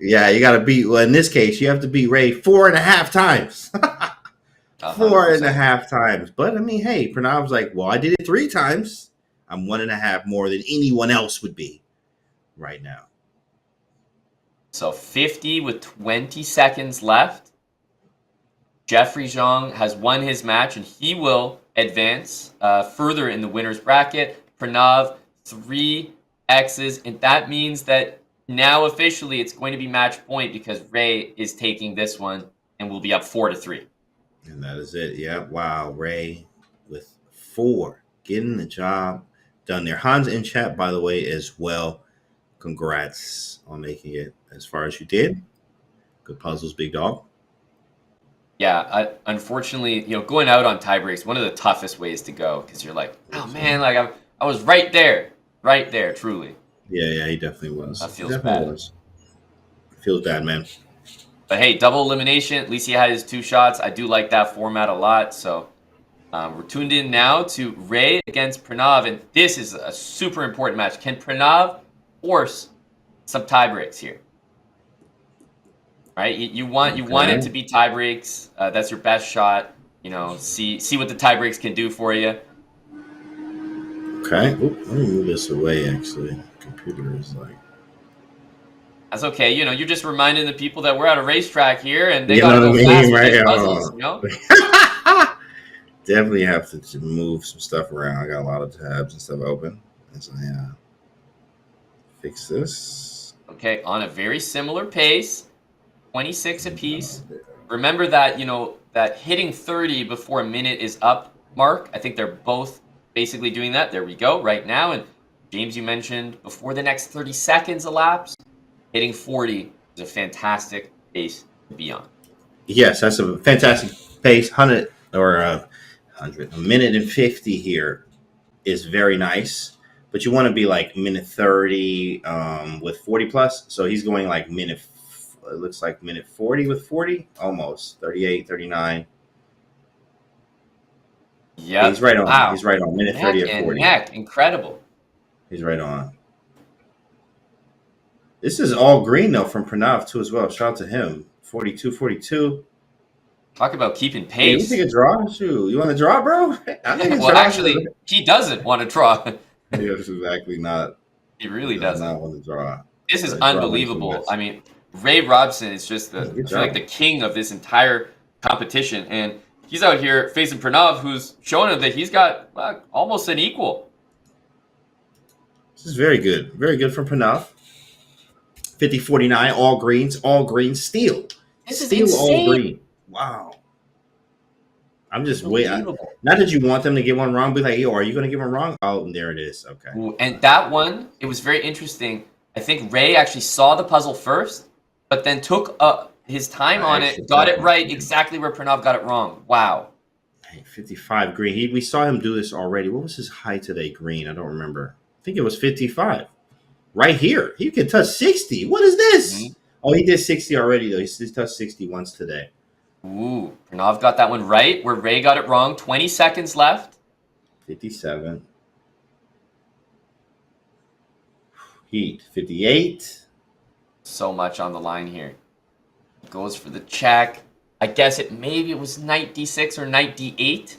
Speaker 2: Yeah, you gotta beat. Well, in this case, you have to beat Ray 4.5 times. 4.5 times. But I mean, hey, Pranav's like, well, I did it 3 times. I'm 1.5 more than anyone else would be right now.
Speaker 1: So 50 with 20 seconds left. Jeffrey Xiong has won his match, and he will advance further in the winner's bracket. Pranav, 3 X's, and that means that now officially it's going to be match point because Ray is taking this one and will be up 4-3.
Speaker 2: And that is it. Yeah. Wow. Ray with 4 getting the job done there. Hans in chat, by the way, as well. Congrats on making it as far as you did. Good puzzles, big dog.
Speaker 1: Yeah, unfortunately, going out on tie breaks, one of the toughest ways to go, because you're like, oh man, like I was right there, truly.
Speaker 2: Yeah, he definitely was.
Speaker 1: That feels bad.
Speaker 2: Feels bad, man.
Speaker 1: But hey, double elimination. At least he had his 2 shots. I do like that format a lot. So we're tuned in now to Ray against Pranav, and this is a super important match. Can Pranav force some tie breaks here? Right, you want it to be tie breaks. That's your best shot. See what the tie breaks can do for you.
Speaker 2: Okay, let me move this away. Actually, computer is like.
Speaker 1: That's okay. You're just reminding the people that we're at a racetrack here, and they gotta go fast with these puzzles.
Speaker 2: Definitely have to move some stuff around. I got a lot of tabs and stuff open, and so yeah. Fix this.
Speaker 1: okay, on a very similar pace, 26 apiece. Remember that, that hitting 30 before a minute is up mark. I think they're both basically doing that. There we go, right now. And James, you mentioned before the next 30 seconds elapse, hitting 40 is a fantastic pace to be on.
Speaker 2: Yes, that's a fantastic pace. 100 or 100, a minute and 50 here is very nice. But you want to be like minute 30 with 40 plus. So he's going like it looks like minute 40 with 40, almost 38, 39.
Speaker 1: Yeah,
Speaker 2: he's right on.
Speaker 1: Wow.
Speaker 2: He's right on minute 30 at 40.
Speaker 1: Incredible.
Speaker 2: He's right on. This is all green though from Pranav too as well. Shout out to him. 42.
Speaker 1: Talk about keeping
Speaker 2: Hey, you
Speaker 1: pace.
Speaker 2: take a draw? Shoot, you want to draw, bro?
Speaker 1: Well, actually, he doesn't want to draw.
Speaker 2: Yes, exactly not.
Speaker 1: He really
Speaker 2: He does
Speaker 1: doesn't.
Speaker 2: not want to draw.
Speaker 1: This is
Speaker 2: Draw
Speaker 1: unbelievable.
Speaker 2: makes
Speaker 1: I mean, Ray Robson is just
Speaker 2: Good
Speaker 1: I feel
Speaker 2: job.
Speaker 1: like the king of this entire competition, and he's out here facing Pranav, who's showing him that he's got almost an equal.
Speaker 2: This is very good. Very good from Pranav. 50-49, all green, steal.
Speaker 1: This is
Speaker 2: Steal all
Speaker 1: insane.
Speaker 2: green. Wow. I'm just waiting.
Speaker 1: Unbelievable.
Speaker 2: Not that you want them to get one wrong, be like, yo, are you going to get one wrong? Oh, and there it is. Okay.
Speaker 1: Ooh, and that one, it was very interesting. I think Ray actually saw the puzzle first, but then took his time on it, got it right exactly where Pranav got it wrong. Wow.
Speaker 2: Hey, 55 green. We saw him do this already. What was his high today, green? I don't remember. I think it was 55. Right here. He could touch 60. What is this?
Speaker 1: Mhm.
Speaker 2: Oh, he did 60 already, though. He touched 60 once today.
Speaker 1: Ooh, Pranav got that one right where Ray got it wrong. 20 seconds left.
Speaker 2: 57. Heat. 58.
Speaker 1: So much on the line here. Goes for the check. I guess maybe it was knight d6 or knight d8.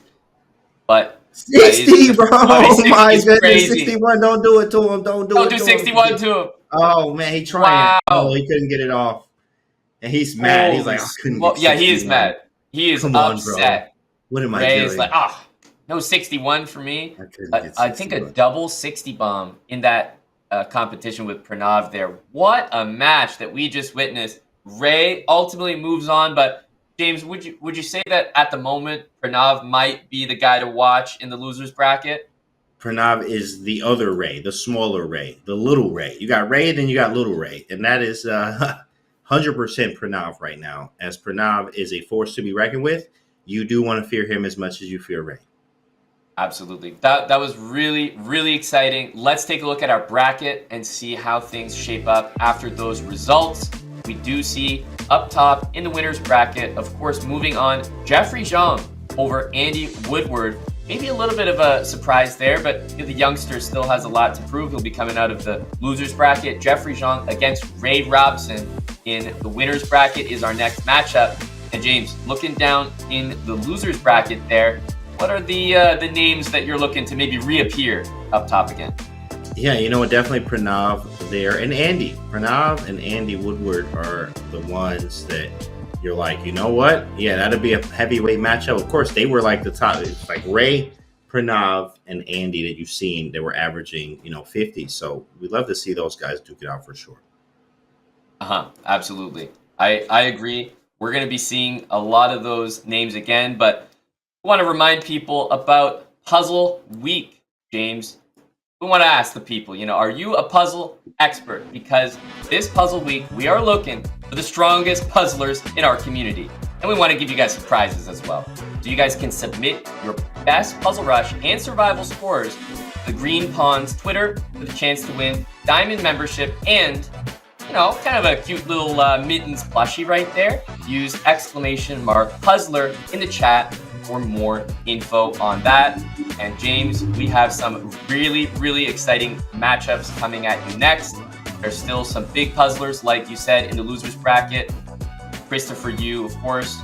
Speaker 1: But
Speaker 2: 60, bro. Oh,
Speaker 1: 60
Speaker 2: my
Speaker 1: is
Speaker 2: goodness.
Speaker 1: crazy.
Speaker 2: 61. Don't do it to him. Don't do it
Speaker 1: Don't
Speaker 2: to
Speaker 1: do
Speaker 2: him.
Speaker 1: 61 to him.
Speaker 2: Oh, man. He trying.
Speaker 1: Wow.
Speaker 2: Oh, he couldn't get it off. And he's mad. He's like, I couldn't
Speaker 1: Well,
Speaker 2: get
Speaker 1: yeah, he is
Speaker 2: 61.
Speaker 1: mad. He is
Speaker 2: Come on,
Speaker 1: upset.
Speaker 2: What am I
Speaker 1: Ray
Speaker 2: doing?
Speaker 1: is like, no 61 for me.
Speaker 2: I couldn't get
Speaker 1: I think a
Speaker 2: 61.
Speaker 1: double 60 bomb in that competition with Pranav there. What a match that we just witnessed. Ray ultimately moves on, but James, would you say that at the moment Pranav might be the guy to watch in the losers bracket?
Speaker 2: Pranav is the other Ray, the smaller Ray, the little Ray. You got Ray, then you got little Ray. And that is 100% Pranav right now. As Pranav is a force to be reckoned with, you do want to fear him as much as you fear Ray.
Speaker 1: Absolutely. That was really, really exciting. Let's take a look at our bracket and see how things shape up after those results. We do see up top in the winners bracket, of course, moving on, Jeffrey Xiong over Andy Woodward. Maybe a little bit of a surprise there, but the youngster still has a lot to prove. He'll be coming out of the losers bracket. Jeffrey Xiong against Ray Robson in the winners bracket is our next matchup. And James, looking down in the losers bracket there, what are the names that you're looking to maybe reappear up top again?
Speaker 2: Yeah, you know what? Definitely Pranav there and Andy. Pranav and Andy Woodward are the ones that you're like, you know what? Yeah, that'd be a heavyweight matchup. Of course, they were like the top. It's like Ray, Pranav, and Andy that you've seen. They were averaging, 50. So we'd love to see those guys duke it out for sure.
Speaker 1: Absolutely. I agree. We're going to be seeing a lot of those names again, but I want to remind people about Puzzle Week, James. We want to ask the people, are you a puzzle expert? Because this Puzzle Week, we are looking for the strongest puzzlers in our community. And we want to give you guys some prizes as well. So you guys can submit your best Puzzle Rush and survival scores to the Green Pawns Twitter for the chance to win Diamond membership and, kind of a cute little Mittens plushie right there. Use !puzzler in the chat for more info on that. And James, we have some really, really exciting matchups coming at you next. There's still some big puzzlers, like you said, in the losers bracket. Christopher Yu, of course,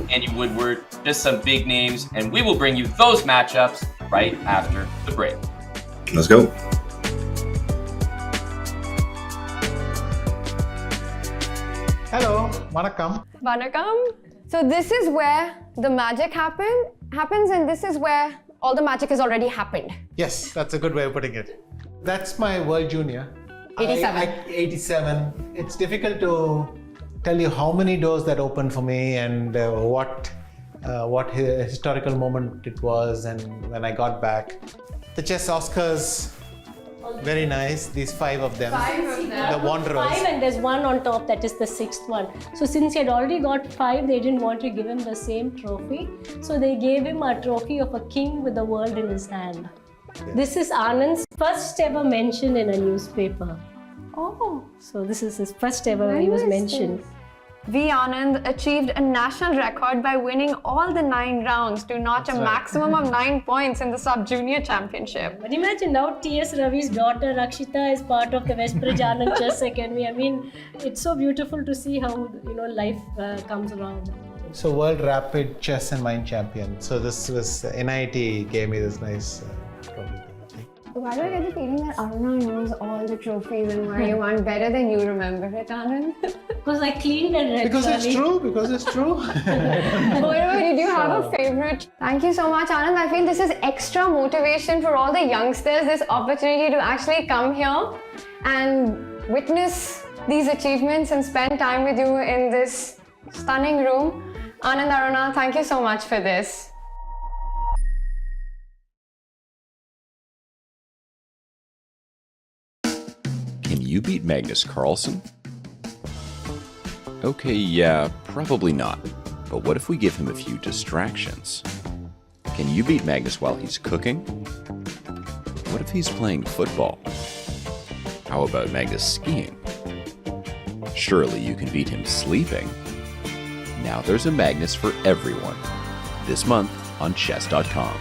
Speaker 1: Andy Woodward, just some big names. And we will bring you those matchups right after the break.
Speaker 2: Let's go.
Speaker 5: Hello, vanakkam.
Speaker 6: Vanakkam. So this is where the magic happens, and this is where all the magic has already happened.
Speaker 5: Yes, that's a good way of putting it. That's my World Junior.
Speaker 6: 87.
Speaker 5: 87. It's difficult to tell you how many doors that opened for me and what historical moment it was, and when I got back. The chess Oscars, very nice. These 5 of them.
Speaker 6: 5 of them.
Speaker 5: The Wanderers.
Speaker 7: 5 and there's one on top, that is the 6th one. So since he had already got 5, they didn't want to give him the same trophy. So they gave him a trophy of a king with the world in his hand. This is Anand's first ever mention in a newspaper.
Speaker 6: Oh.
Speaker 7: So this is his first ever he was mentioned.
Speaker 6: V. Anand achieved a national record by winning all the 9 rounds to notch a maximum of 9 points in the sub-junior championship.
Speaker 7: But imagine now T.S. Ravi's daughter Rakshita is part of the West Bridge Anand Chess Academy. I mean, it's so beautiful to see how life comes around.
Speaker 5: So World Rapid Chess and Mind Champion. So this was NIT gave me this nice trophy.
Speaker 6: Why do I get the feeling that Aruna knows all the trophies and where you won better than you remember it, Anand?
Speaker 7: Because I cleaned and read.
Speaker 5: Because it's true. Because it's true.
Speaker 6: Woodward, did you have a favorite? Thank you so much, Anand. I feel this is extra motivation for all the youngsters, this opportunity to actually come here and witness these achievements and spend time with you in this stunning room. Anand, Aruna, thank you so much for this.
Speaker 4: Can you beat Magnus Carlsen? Okay, yeah, probably not. But what if we give him a few distractions? Can you beat Magnus while he's cooking? What if he's playing football? How about Magnus skiing? Surely you can beat him sleeping. Now there's a Magnus for everyone. This month on Chess.com.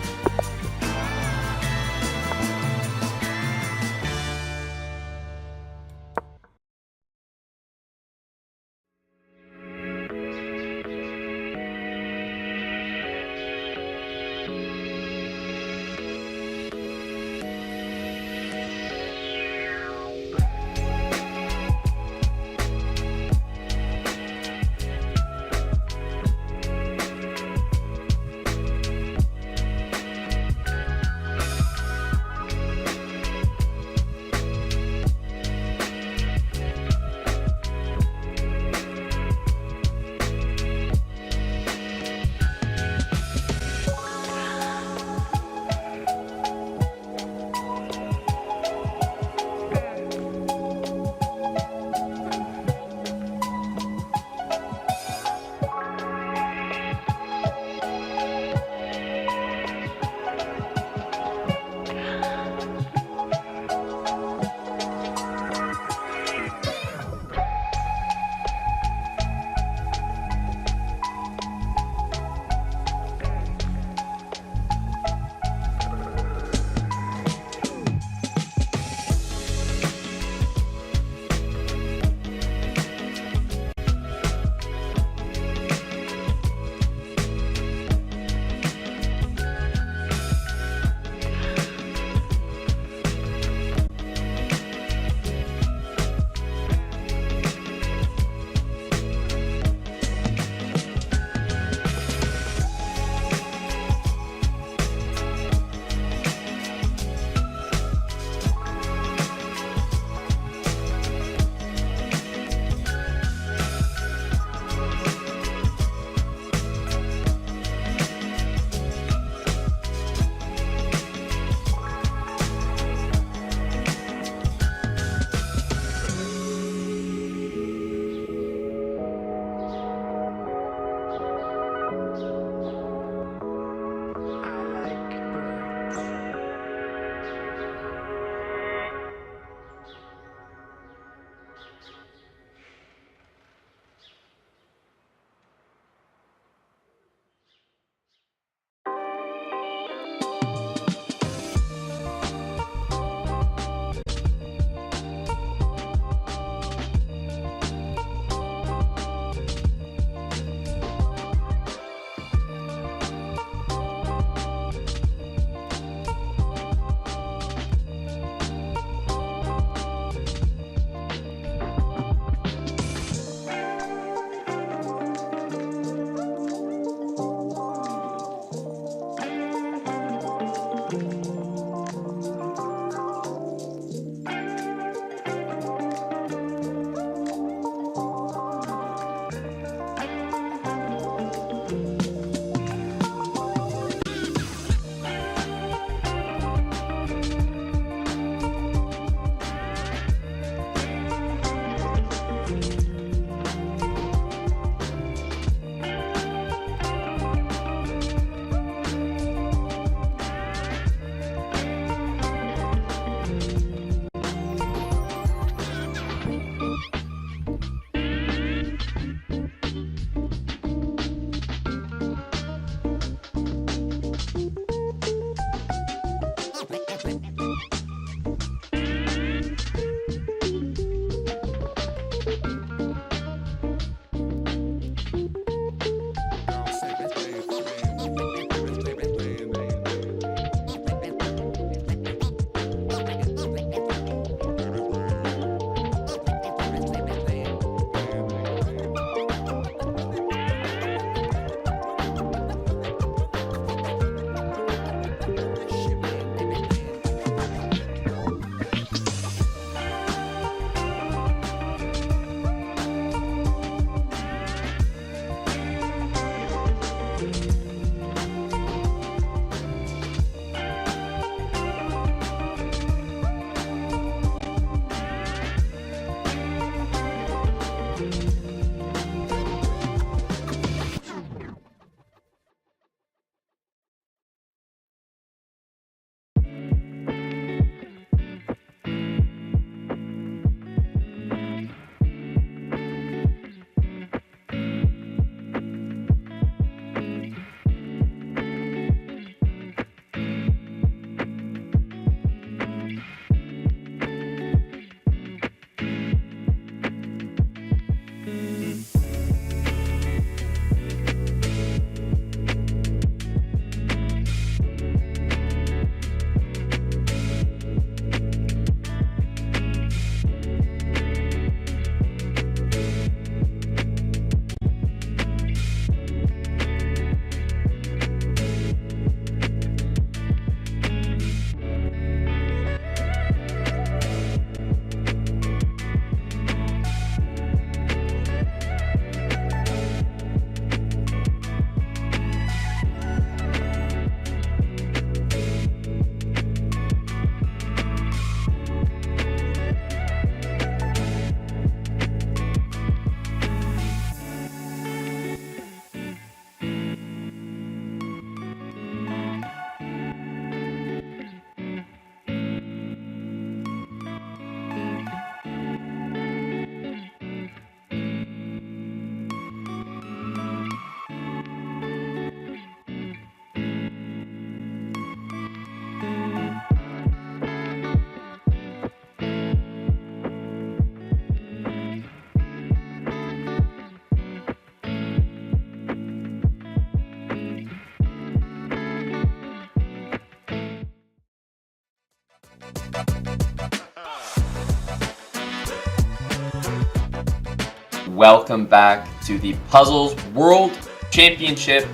Speaker 1: welcome back to the Puzzles World Championship.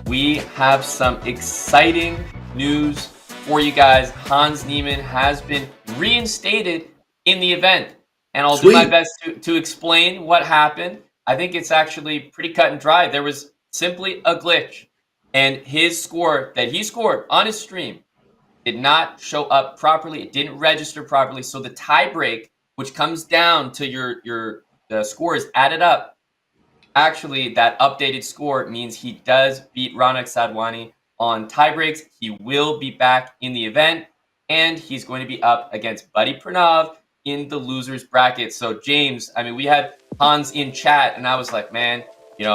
Speaker 1: We have some exciting news for you guys. Hans Niemann has been reinstated in the event, and I'll do my best to explain what happened. I think it's actually pretty cut and dry. There was simply a glitch, and his score that he scored on his stream did not show up properly. It didn't register properly. So the tie break, which comes down to your scores added up, actually that updated score means he does beat Raunak Sadhwani on tie breaks. He will be back in the event, and he's going to be up against Buddy Pranav in the losers bracket. So James, I mean, we had Hans in chat, and I was like, man,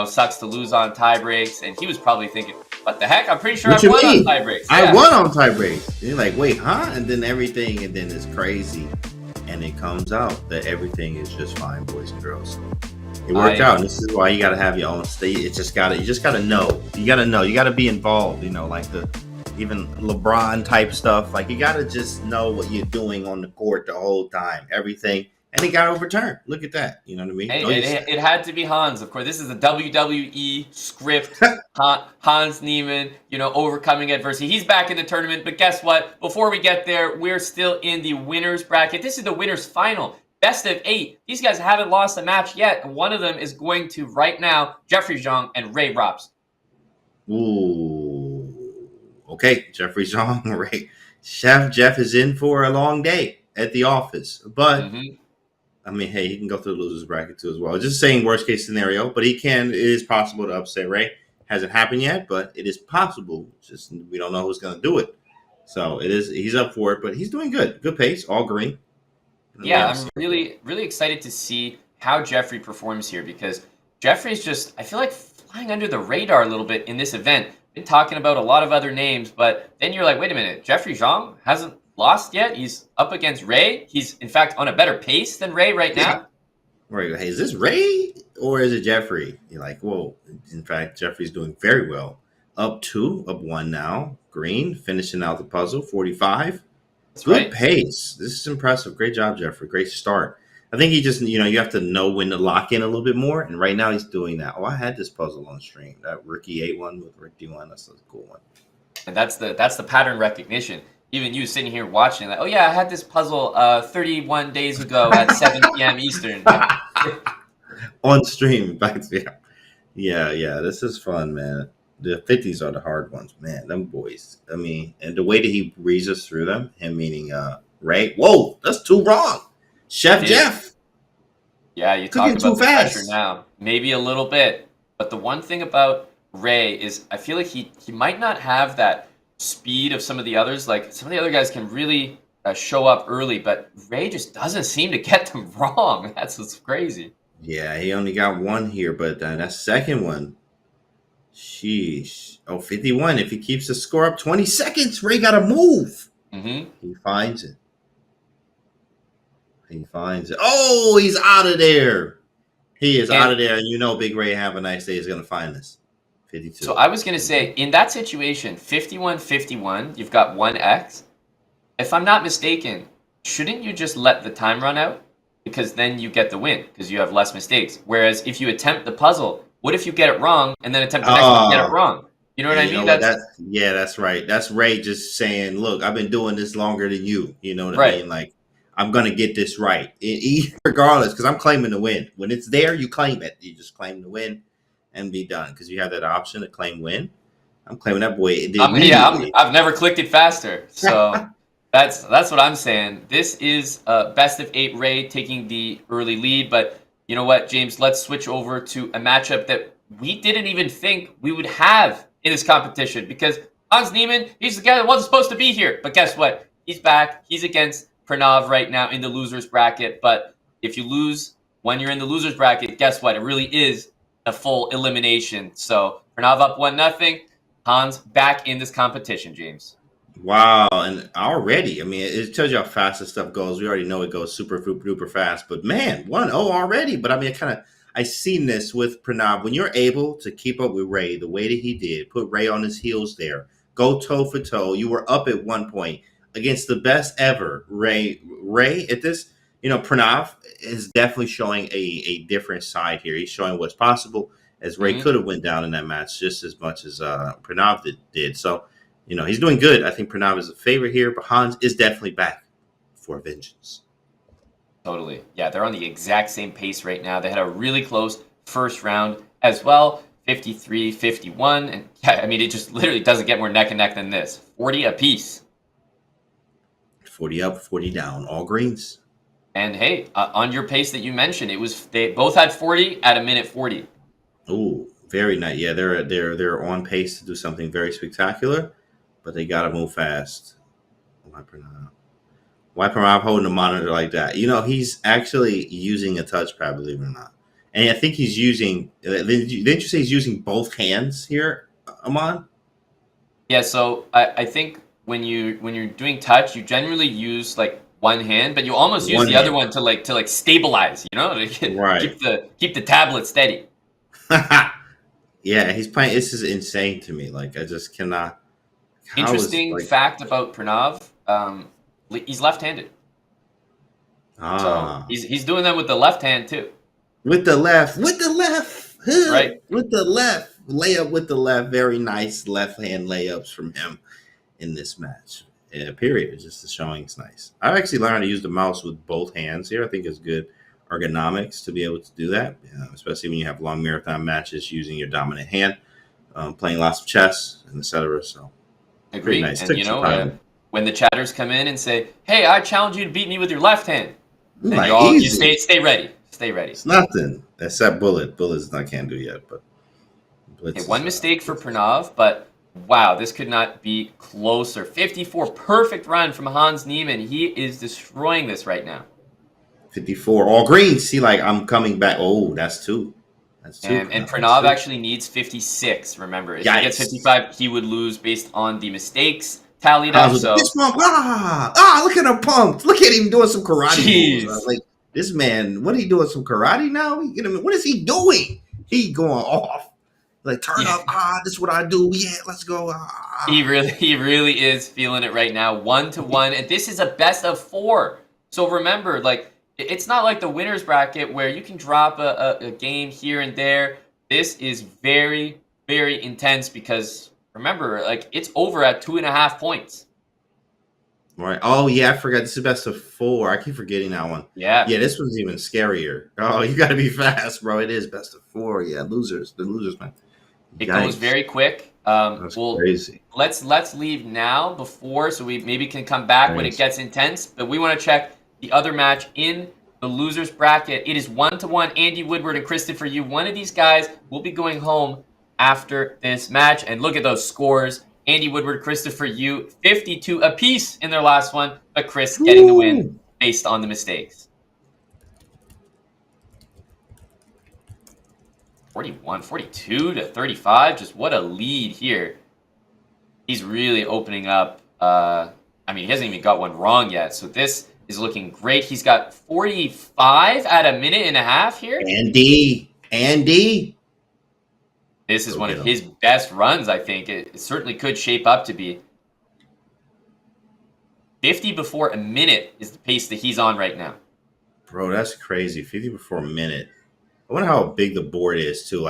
Speaker 1: sucks to lose on tie breaks, and he was probably thinking, what the heck? I'm pretty sure I won on tie breaks.
Speaker 2: I won on tie breaks. You're like, wait, huh? And then everything, and then it's crazy. And it comes out that everything is just fine, boys and girls. It worked out. And this is why you gotta have your own state. You just gotta know. You gotta know. You gotta be involved, like even LeBron type stuff. Like you gotta just know what you're doing on the court the whole time. Everything. And it got overturned. Look at that. You know what I mean?
Speaker 1: Hey, it had to be Hans, of course. This is a WWE script. Hans Niemann, overcoming adversity. He's back in the tournament. But guess what? Before we get there, we're still in the winners bracket. This is the winners final. Best of 8. These guys haven't lost a match yet. And one of them is going to, right now, Jeffrey Xiong and Ray Robson.
Speaker 2: Ooh. Okay, Jeffrey Xiong, Ray. Chef Jeff is in for a long day at the office. But... I mean, hey, he can go through the losers bracket too as well. Just saying worst case scenario, but it is possible to upset Ray. Hasn't happened yet, but it is possible. Just we don't know who's going to do it. So he's up for it, but he's doing good. Good pace, all green.
Speaker 1: Yeah, I'm really, really excited to see how Jeffrey performs here because Jeffrey's just, I feel like flying under the radar a little bit in this event. Been talking about a lot of other names, but then you're like, wait a minute, Jeffrey Xiong hasn't lost yet. He's up against Ray. He's in fact on a better pace than Ray right now.
Speaker 2: Right. Hey, is this Ray or is it Jeffrey? You're like, whoa. In fact, Jeffrey's doing very well. Up 1 now. Green finishing out the puzzle. 45.
Speaker 1: That's
Speaker 2: good
Speaker 1: right.
Speaker 2: Pace. This is impressive. Great job, Jeffrey. Great start. I think he just, you have to know when to lock in a little bit more. And right now he's doing that. Oh, I had this puzzle on stream. That Rookie 8-1 with Rick D1. That's a cool one.
Speaker 1: And that's the pattern recognition. Even you sitting here watching, like, oh yeah, I had this puzzle 31 days ago at 7 p.m. Eastern.
Speaker 2: On stream. Yeah, this is fun, man. The 50s are the hard ones, man. Them boys. I mean, and the way that he breezes us through them, him meaning Ray. Whoa, that's too wrong. Chef Jeff.
Speaker 1: Yeah, you talk about the pressure now. Maybe a little bit. But the one thing about Ray is I feel like he might not have that speed of some of the others. Like some of the other guys can really show up early, but Ray just doesn't seem to get them wrong. That's what's crazy.
Speaker 2: Yeah, he only got one here, but that second one, sheesh. Oh, 51. If he keeps the score up 20 seconds, Ray got to move.
Speaker 1: Mm-hmm.
Speaker 2: He finds it. Oh, he's out of there. He is out of there, and Big Ray Have a Nice Day is going to find us. 52.
Speaker 1: So I was going to say, in that situation, 51-51, you've got 1x. If I'm not mistaken, shouldn't you just let the time run out? Because then you get the win, because you have less mistakes. Whereas if you attempt the puzzle, what if you get it wrong, and then attempt the next one and get it wrong? You know what I mean?
Speaker 2: That's right. That's Ray just saying, look, I've been doing this longer than you. You know what I mean? Like, I'm going to get this right. Regardless, because I'm claiming the win. When it's there, you claim it. You just claim the win. And be done because you have that option to claim win. I'm claiming that boy.
Speaker 1: I've never clicked it faster, so that's what I'm saying. This is best of 8 Ray taking the early lead, but you know what, James? Let's switch over to a matchup that we didn't even think we would have in this competition because Hans Niemann, he's the guy that wasn't supposed to be here, but guess what? He's back. He's against Pranav right now in the losers bracket. But if you lose when you're in the losers bracket, guess what? It really is a full elimination. So Pranav up 1-0. Hans back in this competition, James.
Speaker 2: Wow, and already, I mean, it tells you how fast this stuff goes. We already know it goes super duper fast, but man, 1-0 already. But I mean, I seen this with Pranav. When you're able to keep up with Ray the way that he did, put Ray on his heels there, go toe for toe. You were up at one point against the best ever. Ray at this, Pranav is definitely showing a different side here. He's showing what's possible, as Ray could have went down in that match just as much as Pranav did. So, he's doing good. I think Pranav is a favorite here, but Hans is definitely back for vengeance.
Speaker 1: Totally. Yeah, they're on the exact same pace right now. They had a really close first round as well, 53-51. And yeah, I mean, it just literally doesn't get more neck and neck than this. 40 apiece.
Speaker 2: 40 up, 40 down, all greens.
Speaker 1: And hey, on your pace that you mentioned, they both had 40 at a minute 40.
Speaker 2: Oh, very nice. Yeah, they're on pace to do something very spectacular, but they got to move fast. Why Pranav holding the monitor like that? He's actually using a touchpad, believe it or not. And I think he's using. Didn't you say he's using both hands here, Aman?
Speaker 1: Yeah. So I think when you're doing touch, you generally use like one hand, but you almost use the other one to stabilize. To keep the tablet steady.
Speaker 2: Yeah, he's playing. This is insane to me. Like I just cannot.
Speaker 1: Interesting fact about Pranav. He's left-handed. So he's doing that with the left hand too.
Speaker 2: With the left.
Speaker 1: Right.
Speaker 2: With the left. Layup with the left. Very nice left-hand layups from him in this match. Yeah, period. It's just showing it's nice. I've actually learned how to use the mouse with both hands here. I think it's good ergonomics to be able to do that, especially when you have long marathon matches using your dominant hand, playing lots of chess, and etc. So,
Speaker 1: agree.
Speaker 2: Nice.
Speaker 1: And when the chatters come in and say, "Hey, I challenge you to beat me with your left hand," then you stay ready. Stay ready.
Speaker 2: It's nothing except bullet. Bullets I can't do yet, but
Speaker 1: one mistake for Pranav, but wow, this could not be closer. 54 perfect run from Hans Niemann. He is destroying this right now.
Speaker 2: 54 all green. See, I'm coming back. Oh, that's two.
Speaker 1: And Pranav actually needs 56. Remember, if he gets 55, he would lose based on the mistakes tallied up. So
Speaker 2: look at him pumped. Look at him doing some karate moves. Like this man, what are you doing? Some karate now? What is he doing? He going off. Like turn up. This is what I do. Yeah, let's go.
Speaker 1: He really is feeling it right now. 1-1, and this is a best of 4. So remember, it's not like the winner's bracket where you can drop a game here and there. This is very, very intense because remember, it's over at 2.5 points.
Speaker 2: Right. Oh yeah, I forgot. This is best of 4. I keep forgetting that one.
Speaker 1: Yeah.
Speaker 2: Yeah, this one's even scarier. Oh, you got to be fast, bro. It is best of 4. Yeah, losers. The losers, man.
Speaker 1: It goes very quick.
Speaker 2: That's crazy.
Speaker 1: Let's leave now so we maybe can come back when it gets intense. But we want to check the other match in the losers bracket. It is 1-1. Andy Woodward and Christopher Yu. One of these guys will be going home after this match. And look at those scores. Andy Woodward, Christopher Yu, 52 apiece in their last one, but Chris getting the win based on the mistakes. 42-35. Just what a lead here. He's really opening up. He hasn't even got one wrong yet. So this is looking great. He's got 45 at a minute and a half here.
Speaker 2: Andy.
Speaker 1: This is one of his best runs, I think. It certainly could shape up to be. 50 before a minute is the pace that he's on right now.
Speaker 2: Bro, that's crazy. 50 before a minute. I wonder how big the board is, too.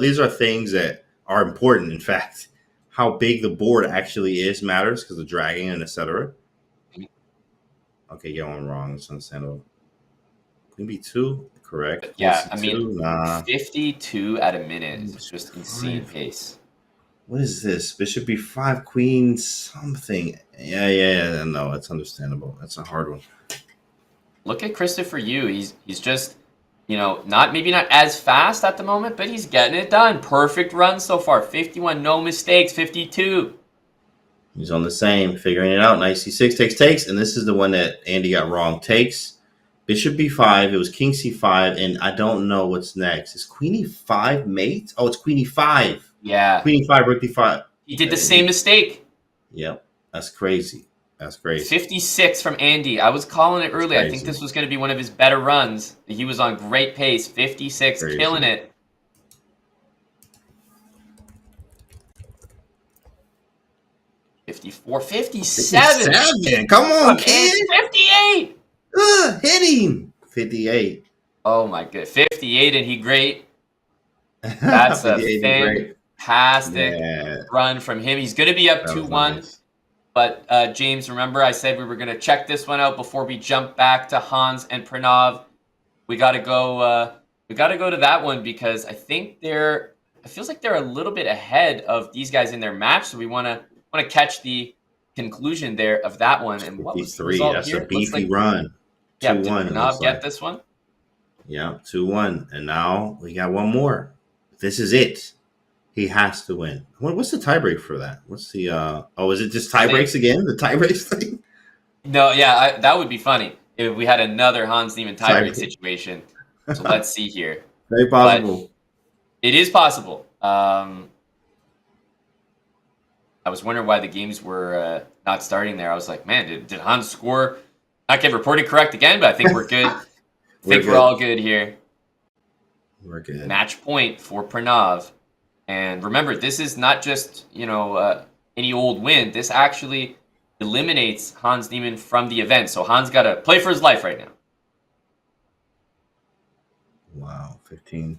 Speaker 2: These are things that are important, in fact. How big the board actually is matters because of dragging and etc. Okay, yeah, I'm wrong. It's understandable. Queen B2, correct.
Speaker 1: Yeah, 52 at a minute is just insane pace.
Speaker 2: What is this? Bishop B5, Queen something. Yeah. No, it's understandable. That's a hard one.
Speaker 1: Look at Christopher Yu. He's just, maybe not as fast at the moment, but he's getting it done. Perfect run so far. 51, no mistakes. 52.
Speaker 2: He's on the same, figuring it out. Knight C6 takes, and this is the one that Andy got wrong. Takes. Bishop B5. It was King C5, and I don't know what's next. Is Queen E5 mate? Oh, it's Queen E5.
Speaker 1: Yeah.
Speaker 2: Queen E5, Rook D5.
Speaker 1: He did the same mistake.
Speaker 2: Yep. That's crazy.
Speaker 1: 56 from Andy. I was calling it early. I think this was going to be one of his better runs. He was on great pace. 56, killing it. $54, $57.
Speaker 2: Come on, kid.
Speaker 1: 58.
Speaker 2: Hit him. 58.
Speaker 1: Oh my god, 58, and he great. That's a
Speaker 2: 58 and great.
Speaker 1: fantastic
Speaker 2: Yeah.
Speaker 1: run from him. He's going to be up
Speaker 2: That was
Speaker 1: 2-1.
Speaker 2: nice.
Speaker 1: But James, remember I said we were going to check this one out before we jump back to Hans and Pranav. We got to go. We got to go to that one because I think it feels like they're a little bit ahead of these guys in their match. So we want to catch the conclusion there of that one. And what was the
Speaker 2: 53.
Speaker 1: result
Speaker 2: That's
Speaker 1: here?
Speaker 2: a beefy
Speaker 1: Like,
Speaker 2: run.
Speaker 1: yeah,
Speaker 2: 2-1.
Speaker 1: did
Speaker 2: it
Speaker 1: Pranav
Speaker 2: looks
Speaker 1: get
Speaker 2: like.
Speaker 1: this one?
Speaker 2: Yeah, 2-1. And now we got one more. This is it. He has to win. What's the tiebreak for that? What's the is it just tie breaks again? The tie breaks thing?
Speaker 1: No, yeah, that would be funny if we had another Hans Niemann tiebreak
Speaker 2: Tiebreak.
Speaker 1: situation. So let's see here.
Speaker 2: Very possible.
Speaker 1: It is possible. I was wondering why the games were not starting there. I was like, man, did Hans score? Not get reported correct again, but I think we're good. I think we're all good here.
Speaker 2: We're good.
Speaker 1: Match point for Pranav. And remember, this is not just, any old win. This actually eliminates Hans Niemann from the event. So Hans got to play for his life right now.
Speaker 2: Wow, 15.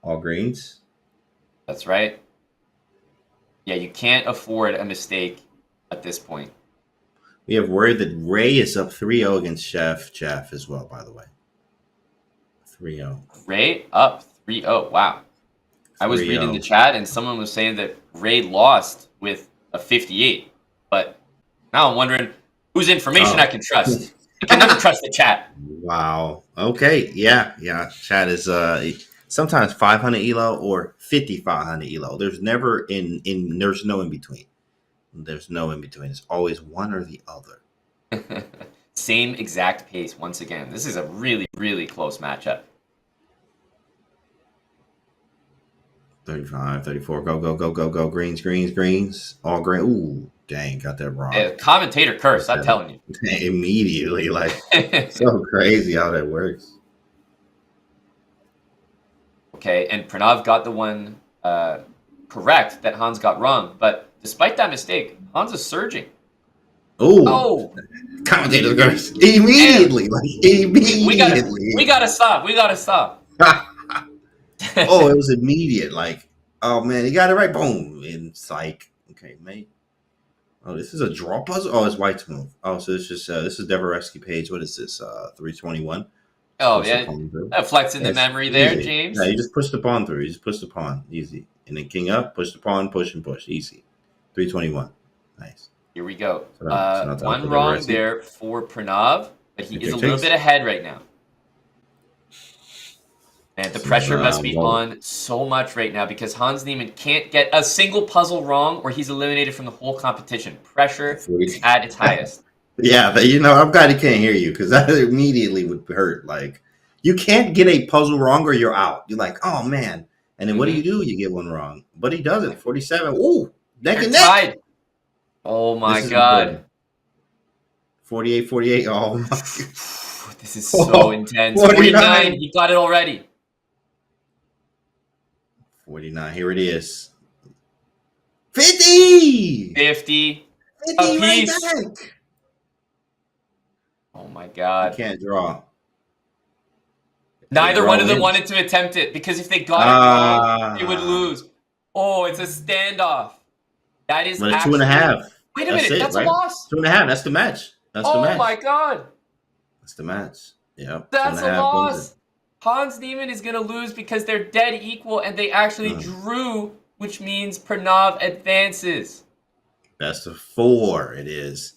Speaker 2: All greens.
Speaker 1: That's right. Yeah, you can't afford a mistake at this point.
Speaker 2: We have word that Ray is up 3-0 against Chef Jeff as well, by the way. 3-0.
Speaker 1: Ray up 3-0. Wow. I was
Speaker 2: 3-0.
Speaker 1: reading the chat and someone was saying that Ray lost with a 58. But now I'm wondering whose information I can trust. You can never trust the chat.
Speaker 2: Wow. Okay. Yeah. Chat is sometimes 500 elo or 5500 elo. There's never there's no in between. There's no in between. It's always one or the other.
Speaker 1: Same exact pace once again. This is a really, really close matchup.
Speaker 2: 35, 34. Go. Greens. All green. Ooh, dang. Got that wrong.
Speaker 1: Commentator curse, I'm telling you.
Speaker 2: Immediately. Like, so crazy how that works.
Speaker 1: Okay, and Pranav got the one correct that Hans got wrong. But despite that mistake, Hans is surging.
Speaker 2: Ooh.
Speaker 1: Oh!
Speaker 2: Commentator curse. Immediately. Immediately.
Speaker 1: We gotta stop.
Speaker 2: Oh, it was immediate. Like, oh man, he got it right. Boom. And it's like, okay, mate. Oh, this is a draw puzzle. Oh, it's White's move. Oh, so it's just this is Devorevsky page. What is this? 321.
Speaker 1: Oh yeah, that flexing the memory there,
Speaker 2: easy.
Speaker 1: James.
Speaker 2: Yeah, you just push the pawn through. You just push the pawn, easy. And then king up, push the pawn, push and push, easy. 321. Nice.
Speaker 1: Here we go.
Speaker 2: So
Speaker 1: one wrong there for Pranav, but he is a little bit ahead right now. And the pressure must be on so much right now because Hans Niemann can't get a single puzzle wrong or he's eliminated from the whole competition. Pressure is at its highest.
Speaker 2: Yeah, but I'm glad he can't hear you because that immediately would hurt. Like, you can't get a puzzle wrong or you're out. You're like, oh man. And then what do? You get one wrong. But he doesn't. 47. Ooh, neck and neck.
Speaker 1: Tied. Oh my God.
Speaker 2: 48. Oh my God.
Speaker 1: This is so intense. 49. He got it already.
Speaker 2: 49. Here it is. 50.
Speaker 1: 50.
Speaker 2: 50
Speaker 1: a
Speaker 2: right
Speaker 1: piece.
Speaker 2: back.
Speaker 1: Oh my God.
Speaker 2: You can't draw.
Speaker 1: Neither one of them wanted to attempt it because if they got it wrong, they would lose. Oh, it's a standoff. That is
Speaker 2: but actually 2.5.
Speaker 1: Wait a minute, that's a loss.
Speaker 2: 2.5. That's the match.
Speaker 1: Oh my God.
Speaker 2: That's the match. Yep.
Speaker 1: That's a loss. Hans Niemann is going to lose because they're dead equal and they actually drew, which means Pranav advances.
Speaker 2: Best of 4 it is.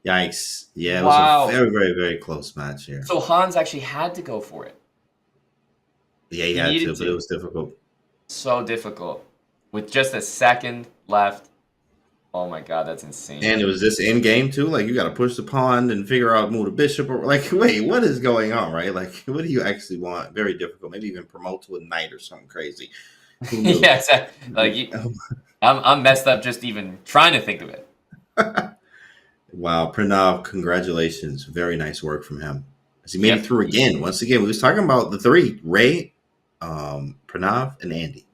Speaker 2: Yikes. Yeah, it
Speaker 1: was
Speaker 2: a very, very, very close match here.
Speaker 1: So Hans actually had to go for it.
Speaker 2: Yeah, he had to, but it was difficult.
Speaker 1: So difficult. With just a second left. Oh my God, that's insane.
Speaker 2: And it was this end game too. Like, you got to push the pawn and figure out move the bishop. Or like, wait, what is going on, right? Like, what do you actually want? Very difficult. Maybe even promote to a knight or something crazy.
Speaker 1: Yeah, exactly. Like, I'm messed up just even trying to think of it.
Speaker 2: Wow, Pranav, congratulations. Very nice work from him. As he made it through again. Once again, we was talking about the 3, Ray, Pranav, and Andy.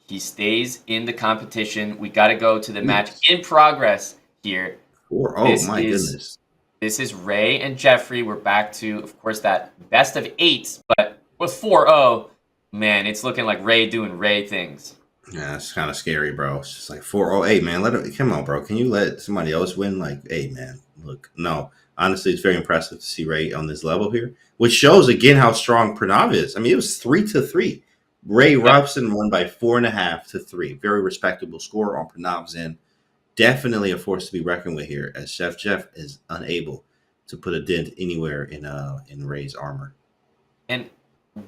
Speaker 1: He stays in the competition. We got to go to the match in progress here.
Speaker 2: Oh, my goodness.
Speaker 1: This is Ray and Jeffrey. We're back to, of course, that best of 8, but with 4-0, man, it's looking like Ray doing Ray things.
Speaker 2: Yeah, it's kind of scary, bro. It's just like 4-0. Man, come on, bro. Can you let somebody else win? Like, hey, man, look, no. Honestly, it's very impressive to see Ray on this level here, which shows again how strong Pranav is. I mean, it was 3-3. Ray Robson won by 4.5-3. Very respectable score on Pranav's end. Definitely a force to be reckoned with here, as Chef Jeff is unable to put a dent anywhere in Ray's armor.
Speaker 1: And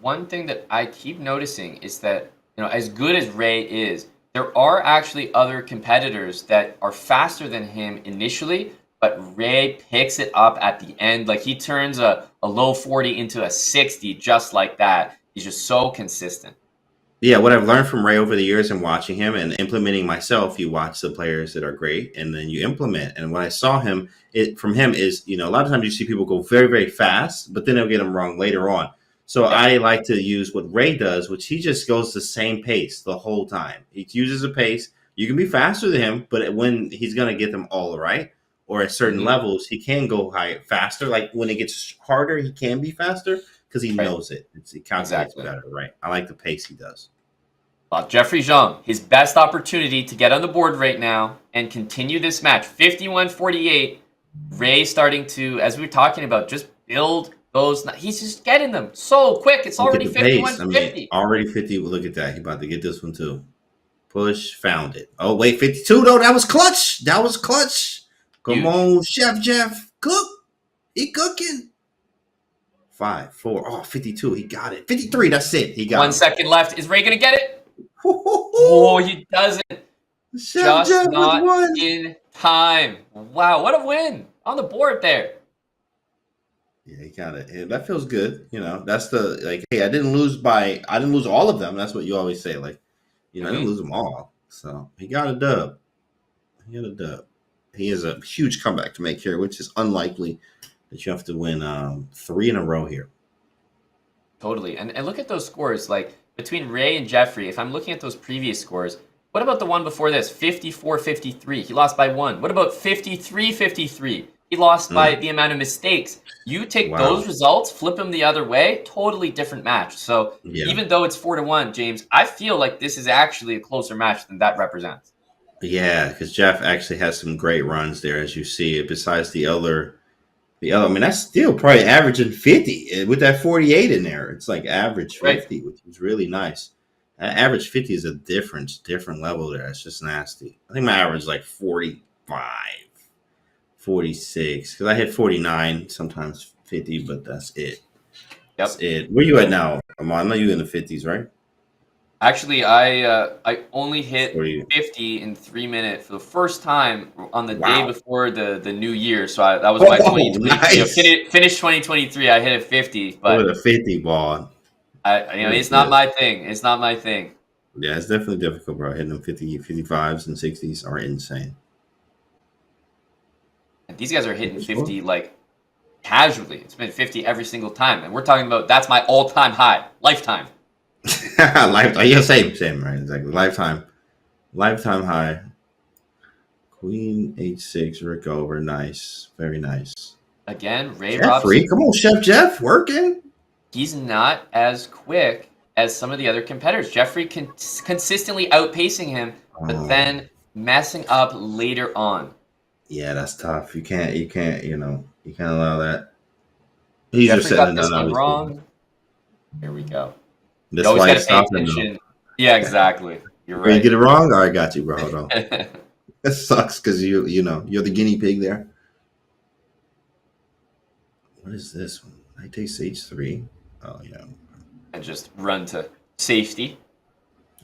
Speaker 1: one thing that I keep noticing is that, as good as Ray is, there are actually other competitors that are faster than him initially, but Ray picks it up at the end. Like, he turns a low 40 into a 60 just like that. He's just so consistent.
Speaker 2: Yeah, what I've learned from Ray over the years and watching him and implementing myself, you watch the players that are great and then you implement. And what I saw from him is, a lot of times you see people go very, very fast, but then they'll get them wrong later on. So I like to use what Ray does, which he just goes the same pace the whole time. He uses a pace. You can be faster than him, but when he's going to get them all right, or at certain levels, he can go faster. Like when it gets harder, he can be faster. Because he knows it. He calculates better, right? I like the pace he does.
Speaker 1: Well, Jeffrey Xiong, his best opportunity to get on the board right now and continue this match. 51-48. Ray starting to, as we were talking about, just build those. He's just getting them so quick. It's already 51-50.
Speaker 2: Already 50. Look at that. He's about to get this one too. Push, found it. Oh, wait, 52 though. That was clutch. Come on, Chef Jeff. Cook. He cooking. 5, 4, 52. He got it. 53. That's it. He got it.
Speaker 1: 1 second left. Is Ray going to get it? Oh, he doesn't. Just not in time. Wow, what a win on the board there.
Speaker 2: Yeah, he got it. Yeah, that feels good. That's hey, I didn't lose all of them. That's what you always say. Like, I didn't lose them all. So he got a dub. He has a huge comeback to make here, which is unlikely that you have to win 3 in a row here.
Speaker 1: Totally. And look at those scores. Like, between Ray and Jeffrey, if I'm looking at those previous scores, what about the one before this? 54-53. He lost by 1. What about 53-53? He lost by the amount of mistakes. You take those results, flip them the other way, totally different match. So even though it's 4-1, James, I feel like this is actually a closer match than that represents.
Speaker 2: Yeah, because Jeff actually has some great runs there, as you see. Besides the other, I mean, that's still probably averaging 50 with that 48 in there. It's like average 50, which is really nice. Average 50 is a different level there. It's just nasty. I think my average is like 45, 46, because I hit 49, sometimes 50, but that's it. That's it. Where you at now? I know you're in the 50s, right?
Speaker 1: Actually, I only hit 50 in 3 minutes for the first time on the day before the new year. So that was my 2023. Nice. Finished 2023. I hit a 50, but
Speaker 2: with a 50 ball.
Speaker 1: It's not my thing. It's not my thing.
Speaker 2: Yeah, it's definitely difficult, bro. Hitting them 50, 55s and 60s are insane.
Speaker 1: And these guys are hitting 50 like casually. It's been 50 every single time, and we're talking about that's my all-time high, lifetime.
Speaker 2: Lifetime, yeah, same, right? Exactly. Lifetime high. Queen H6, Rick over, nice, very nice.
Speaker 1: Again, Ray
Speaker 2: Robson. Come on, Chef Jeff, working.
Speaker 1: He's not as quick as some of the other competitors. Jeffrey consistently outpacing him, but then messing up later on.
Speaker 2: Yeah, that's tough. You can't allow that. He's
Speaker 1: Jeffrey
Speaker 2: just setting
Speaker 1: got this one wrong. Here we go.
Speaker 2: That's why
Speaker 1: you gotta pay attention. Yeah, exactly. You're right.
Speaker 2: You get it wrong? All right, got you, bro. Hold on. That sucks because you're the guinea pig there. What is this one? I take H3. Oh yeah.
Speaker 1: And just run to safety.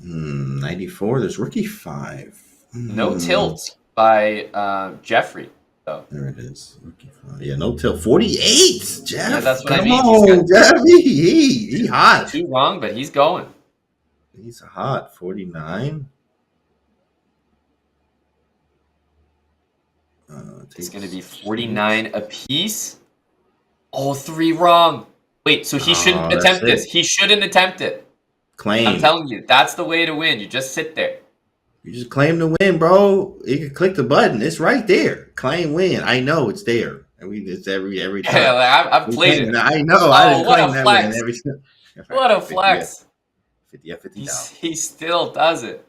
Speaker 2: 94. There's rookie 5.
Speaker 1: No tilts by Jeffrey. So.
Speaker 2: There it is. Rookie 5. Yeah, no tilt. 48. Jeff.
Speaker 1: Yeah, that's what I
Speaker 2: Come
Speaker 1: mean.
Speaker 2: on, Jeff. He hot.
Speaker 1: 2 wrong, but he's going.
Speaker 2: He's hot. 49.
Speaker 1: It's going to be 49 apiece. Oh, 3 wrong. Wait, so he shouldn't attempt this. He shouldn't attempt it.
Speaker 2: Claim.
Speaker 1: I'm telling you, that's the way to win. You just sit there.
Speaker 2: You just claim to win, bro. You can click the button. It's right there. Claim win. I know it's there. It's every time.
Speaker 1: Yeah, like, I've played it.
Speaker 2: I know.
Speaker 1: Oh, what a flex. What a
Speaker 2: 50,
Speaker 1: flex.
Speaker 2: 50 down.
Speaker 1: He still does it.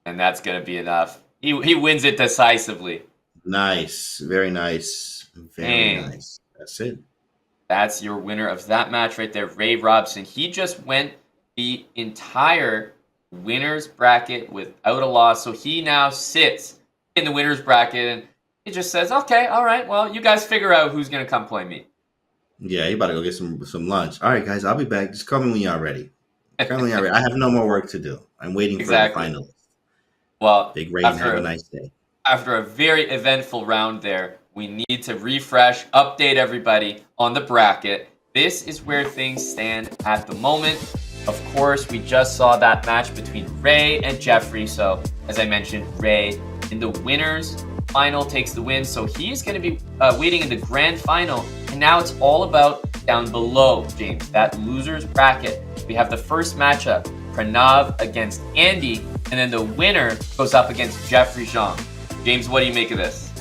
Speaker 1: And that's going to be enough. He wins it decisively.
Speaker 2: Nice. Very nice. Very nice. That's it.
Speaker 1: That's your winner of that match right there, Ray Robson. He just went the entire winner's bracket without a loss. So he now sits in the winner's bracket and he just says, okay, all right, well, you guys figure out who's going to come play me.
Speaker 2: Yeah, you about to go get some lunch. All right, guys, I'll be back. Just call me when y'all ready. Call me when y'all ready. I have no more work to do. I'm waiting for the finalists.
Speaker 1: Well,
Speaker 2: Big Ray, have a nice day.
Speaker 1: After a very eventful round there, we need to refresh, update everybody on the bracket. This is where things stand at the moment. Of course, we just saw that match between Ray and Jeffrey. So, as I mentioned, Ray in the winners final takes the win. So he's going to be waiting in the grand final. And now it's all about down below, James, that loser's bracket. We have the first matchup, Pranav against Andy. And then the winner goes up against Jeffrey Xiong. James, what do you make of this?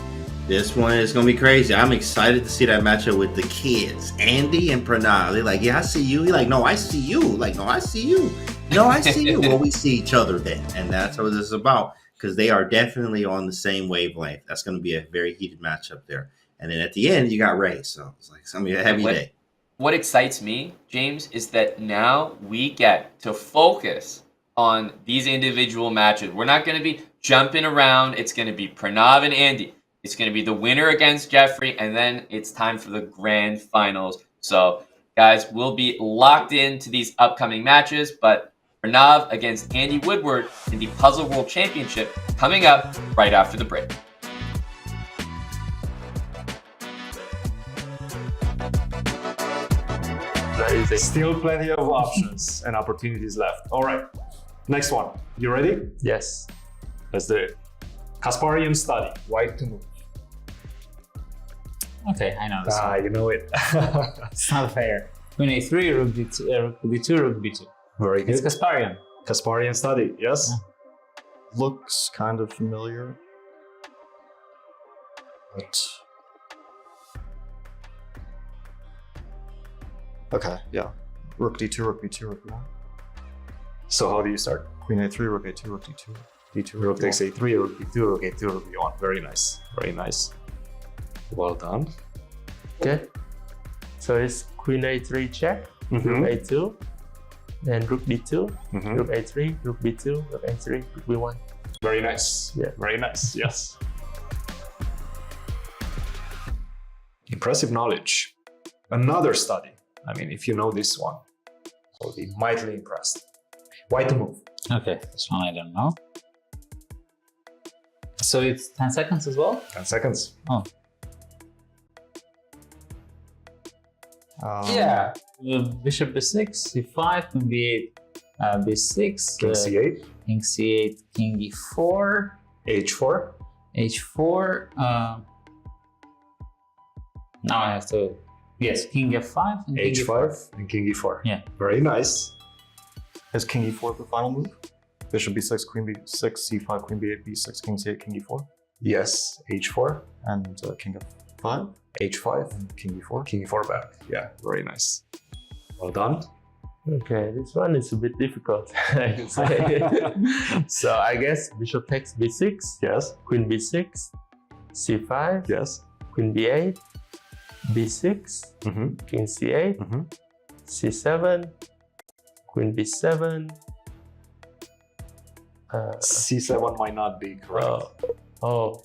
Speaker 2: This one is going to be crazy. I'm excited to see that matchup with the kids, Andy and Pranav. They're like, yeah, I see you. He's like, no, I see you. Like, no, I see you. No, I see you. Well, we see each other then. And that's what this is about, because they are definitely on the same wavelength. That's going to be a very heated matchup there. And then at the end, you got Ray. So it's like, it's going to be a heavy day.
Speaker 1: What excites me, James, is that now we get to focus on these individual matches. We're not going to be jumping around. It's going to be Pranav and Andy. It's going to be the winner against Jeffrey, and then it's time for the grand finals. So, guys, we'll be locked into these upcoming matches, but Pranav against Andy Woodward in the Puzzle World Championship coming up right after the break.
Speaker 8: Still plenty of options and opportunities left. All right, next one. You ready?
Speaker 9: Yes.
Speaker 8: Let's do it. Kasparian study. White to move.
Speaker 9: Okay, I know this one.
Speaker 8: You know it.
Speaker 9: It's not fair. Queen a3, rook d2, rook b2, rook b2.
Speaker 8: Very good.
Speaker 9: It's Kasparian.
Speaker 8: Kasparian study. Yes.
Speaker 9: Yeah.
Speaker 10: Looks kind of familiar. But... Okay, yeah. Rook d2, rook b2, rook b1.
Speaker 8: So how do you start?
Speaker 10: Queen a3, rook a2, rook d2. D2,
Speaker 8: rook takes a3, rook b2, rook a2, rook b1. Very nice. Very nice. Well done.
Speaker 11: Okay. So it's queen a3 check, rook a2, then rook d2, rook a3, rook b2, rook a3, rook b1.
Speaker 8: Very nice.
Speaker 11: Yeah.
Speaker 8: Very nice. Yes. Impressive knowledge. Another study. I mean, if you know this one, I'll be mightily impressed. White to move.
Speaker 9: Okay, this one I don't know. So it's 10 seconds as well?
Speaker 8: 10 seconds.
Speaker 9: Oh.
Speaker 11: Yeah.
Speaker 9: Bishop b6, c5, queen b8, b6.
Speaker 8: King c8.
Speaker 9: King c8, king e4.
Speaker 8: h4.
Speaker 9: h4. Now I have to... Yes, king f5 and king
Speaker 8: h5
Speaker 9: e4.
Speaker 8: and king e4.
Speaker 9: Yeah.
Speaker 8: Very nice.
Speaker 10: Is king e4 the final move? Bishop b6, queen b6, c5, queen b8, b6, king c8, king e4.
Speaker 8: Yes, h4.
Speaker 10: And king f5.
Speaker 8: h5.
Speaker 10: And king e4.
Speaker 8: King e4 back. Yeah, very nice. Well done.
Speaker 11: Okay, this one is a bit difficult, I can say. So I guess bishop takes b6.
Speaker 8: Yes.
Speaker 11: Queen b6, c5.
Speaker 8: Yes.
Speaker 11: Queen b8, b6, king c8, c7, queen b7.
Speaker 8: c7 might not be correct.
Speaker 11: Oh,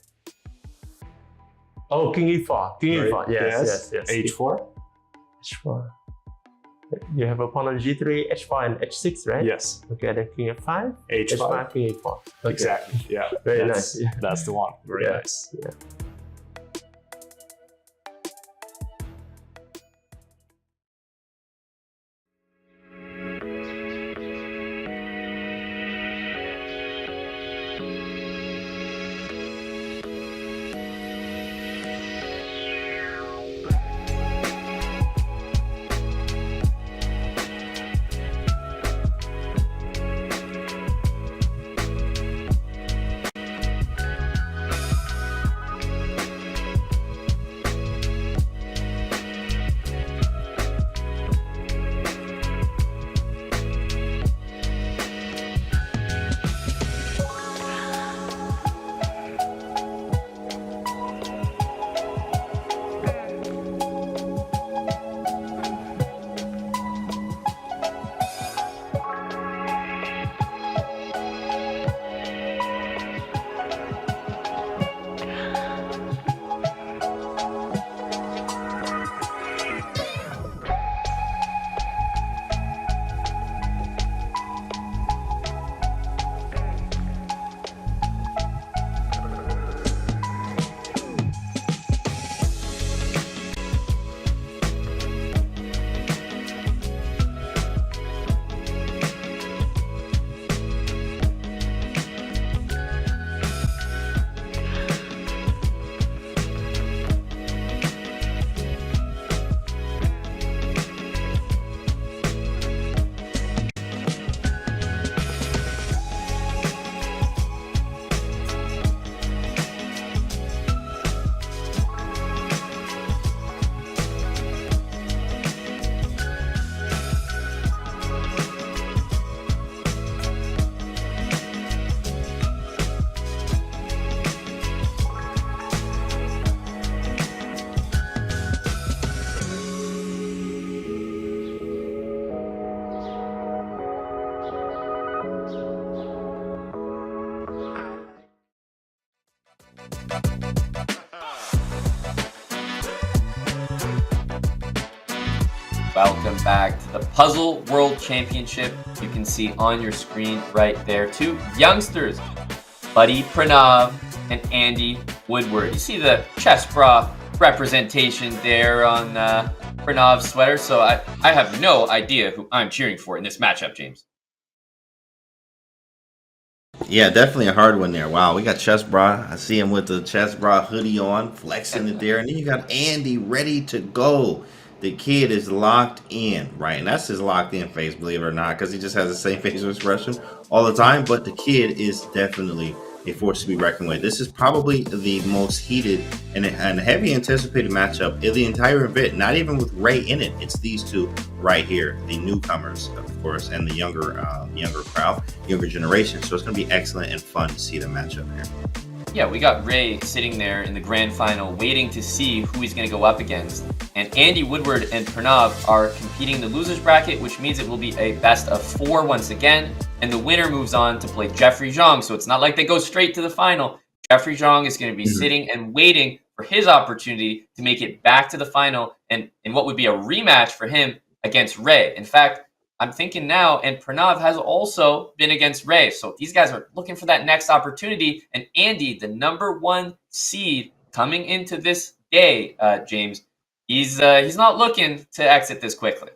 Speaker 11: king e4. King e4. Yes.
Speaker 8: h4.
Speaker 11: h4. You have opponent g3, h4, and h6, right?
Speaker 8: Yes.
Speaker 11: Okay, then king f5,
Speaker 8: h5,
Speaker 11: king e4. Okay.
Speaker 8: Exactly. Yeah.
Speaker 11: Very nice. Yeah.
Speaker 8: That's the one. Very nice.
Speaker 11: Yeah.
Speaker 1: Welcome back to the Puzzle World Championship. You can see on your screen right there 2 youngsters, Buddy Pranav and Andy Woodward. You see the chess bra representation there on Pranav's sweater, so I have no idea who I'm cheering for in this matchup, James.
Speaker 2: Yeah, definitely a hard one there. Wow, we got Chess Bra. I see him with the Chess Bra hoodie on, flexing it there. And then you got Andy ready to go. The kid is locked in, right? And that's his locked in face, believe it or not, because he just has the same facial expression all the time. But the kid is definitely a force to be reckoned with. This is probably the most heated and heavy anticipated matchup of the entire event, not even with Ray in it. It's these two right here, the newcomers, of course, and the younger crowd, younger generation. So it's going to be excellent and fun to see the matchup here.
Speaker 1: Yeah, we got Ray sitting there in the grand final waiting to see who he's going to go up against. And Andy Woodward and Pranav are competing in the losers bracket, which means it will be a best of 4 once again. And the winner moves on to play Jeffrey Xiong. So it's not like they go straight to the final. Jeffrey Xiong is going to be sitting and waiting for his opportunity to make it back to the final and in what would be a rematch for him against Ray. In fact, I'm thinking now, and Pranav has also been against Ray. So these guys are looking for that next opportunity. And Andy, the #1 seed coming into this day, James, he's not looking to exit this quickly.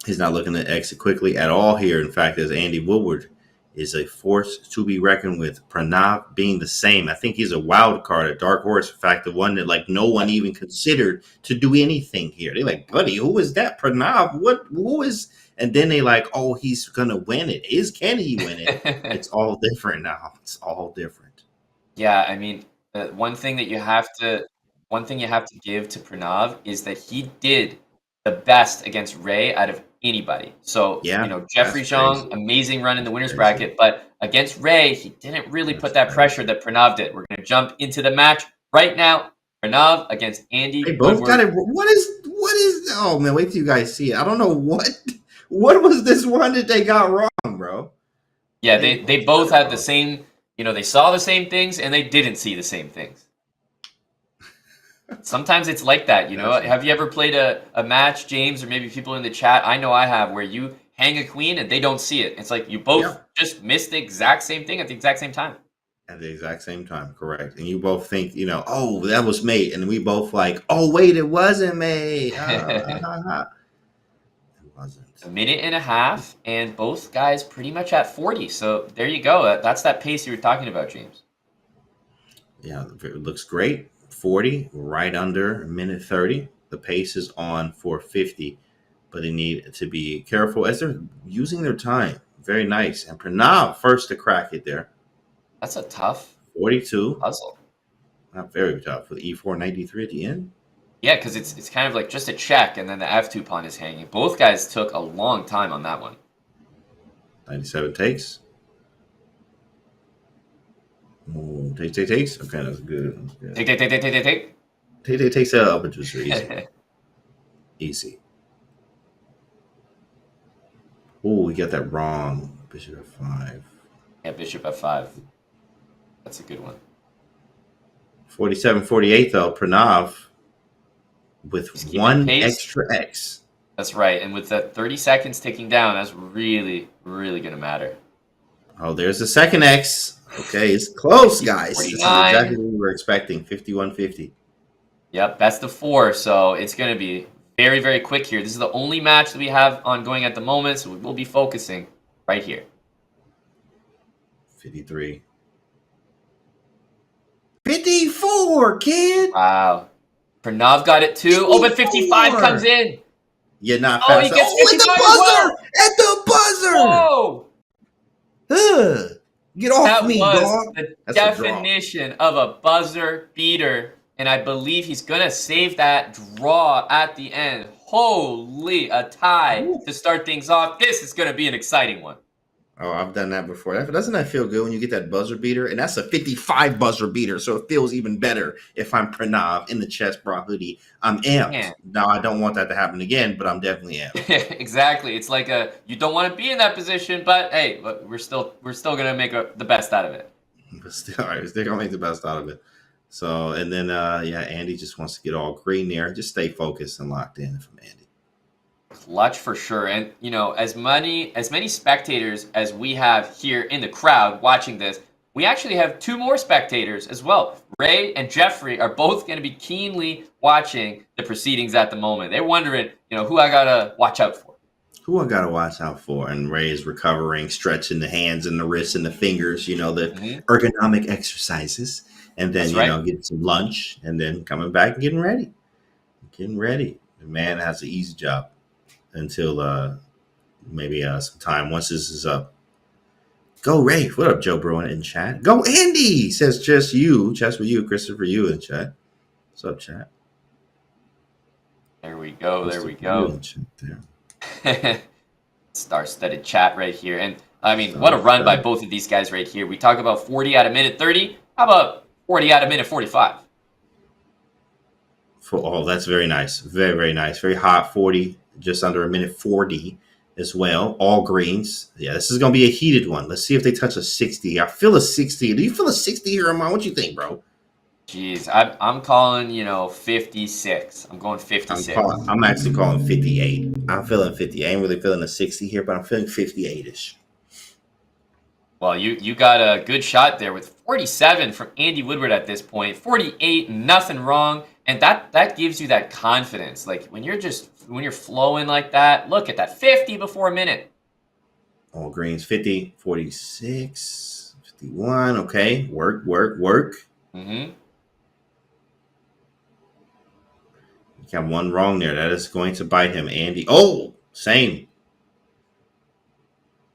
Speaker 2: He's not looking to exit quickly at all here. In fact, as Andy Woodward is a force to be reckoned with. Pranav being the same. I think he's a wild card, a dark horse. In fact, the one that like no one even considered to do anything here. They're like, buddy, who is that? Pranav? Who is? And then they like, oh, he's gonna win it. Can he win it? It's all different now. It's all different.
Speaker 1: Yeah, I mean, one thing you have to give to Pranav is that he did the best against Ray out of anybody. So,
Speaker 2: yeah,
Speaker 1: Jeffrey Xiong, amazing run in the winners bracket, but against Ray, he didn't really put that pressure that Pranav did. We're going to jump into the match right now. Pranav against Andy.
Speaker 2: They both got it. What is? Oh man, wait till you guys see it. I don't know what was this one that they got wrong, bro.
Speaker 1: Yeah, they both had the same. They saw the same things and they didn't see the same things. Sometimes it's like that, Have you ever played a match, James, or maybe people in the chat? I know I have, where you hang a queen and they don't see it. It's like you both just missed the exact same thing at the exact same time.
Speaker 2: At the exact same time, correct. And you both think, oh, that was mate. And we both like, oh, wait, it wasn't mate. It wasn't.
Speaker 1: A minute and a half, and both guys pretty much at 40. So there you go. That's that pace you were talking about, James.
Speaker 2: Yeah, it looks great. 40, right under a minute 30. The pace is on for 50, but they need to be careful as they're using their time. Very nice. And Pranav first to crack it there.
Speaker 1: That's a tough
Speaker 2: 42
Speaker 1: puzzle.
Speaker 2: Not very tough with E4 93 at the end.
Speaker 1: Yeah, because it's kind of like just a check, and then the F2 pawn is hanging. Both guys took a long time on that one.
Speaker 2: 97 takes. Oh, takes. Okay, that's good.
Speaker 1: Take.
Speaker 2: Take takes that up into easy. Easy. Oh, we got that wrong. Bishop F5.
Speaker 1: Yeah, Bishop F5. That's a good one.
Speaker 2: 47-48 though. Pranav with one extra X.
Speaker 1: That's right, and with that 30 seconds ticking down, that's really, really going to matter.
Speaker 2: Oh, there's the second X. Okay, it's close, guys. This is
Speaker 1: 49.
Speaker 2: exactly what we were expecting. 51-50.
Speaker 1: Yep, best of 4, so it's going to be very, very quick here. This is the only match that we have ongoing at the moment, so we will be focusing right here.
Speaker 2: 53. 54, kid!
Speaker 1: Wow. Pranav got it too. 54. Oh, but 55 comes in.
Speaker 2: Yeah, not fast.
Speaker 1: He gets 55
Speaker 2: at the buzzer!
Speaker 1: Whoa!
Speaker 2: Get off
Speaker 1: That
Speaker 2: me,
Speaker 1: was
Speaker 2: dog.
Speaker 1: the
Speaker 2: That's
Speaker 1: definition of a buzzer beater. And I believe he's going to save that draw at the end. Holy, a tie to start things off. This is going to be an exciting one.
Speaker 2: Oh, I've done that before. Doesn't that feel good when you get that buzzer beater? And that's a 55 buzzer beater, so it feels even better if I'm Pranav in the chess bra hoodie. I'm amped.
Speaker 1: Man.
Speaker 2: Now, I don't want that to happen again, but I'm definitely amped.
Speaker 1: Exactly. It's like you don't want to be in that position, but hey, we're still going to make the best out of it.
Speaker 2: But still, all right, we're still going to make the best out of it. So, and then, Andy just wants to get all green there. Just stay focused and locked in from Andy.
Speaker 1: Clutch for sure. And, as many spectators as we have here in the crowd watching this, we actually have 2 more spectators as well. Ray and Jeffrey are both going to be keenly watching the proceedings at the moment. They're wondering, who I got to watch out for.
Speaker 2: Who I got to watch out for. And Ray is recovering, stretching the hands and the wrists and the fingers, the ergonomic exercises. And then, getting some lunch and then coming back and getting ready. The man has an easy job until maybe some time once this is up. Go Ray. What up, Joe Bruin in chat? Go Andy, says just you. Chess for you, Christopher, you in chat. What's up, chat?
Speaker 1: There we go. Star-studded chat right here. And, what a run by both of these guys right here. We talk about 40 out of minute 30. How about 40 out of minute 45?
Speaker 2: That's very nice. Very, very nice. Very hot 40, just under a minute 40 as well. All greens. Yeah, this is going to be a heated one. Let's see if they touch a 60. I feel a 60. Do you feel a 60 here, Amon? What you think, bro?
Speaker 1: Jeez, I'm calling, 56. I'm going 56.
Speaker 2: I'm actually calling 58. I'm feeling 50. I ain't really feeling a 60 here, but I'm feeling 58-ish.
Speaker 1: Well, you got a good shot there with 47 from Andy Woodward at this point. 48, nothing wrong. And that gives you that confidence. Like when you're flowing like that, look at that 50 before a minute.
Speaker 2: All greens 50, 46, 51. Okay. Work. Mm-hmm. You got one wrong there. That is going to bite him, Andy. Oh, same.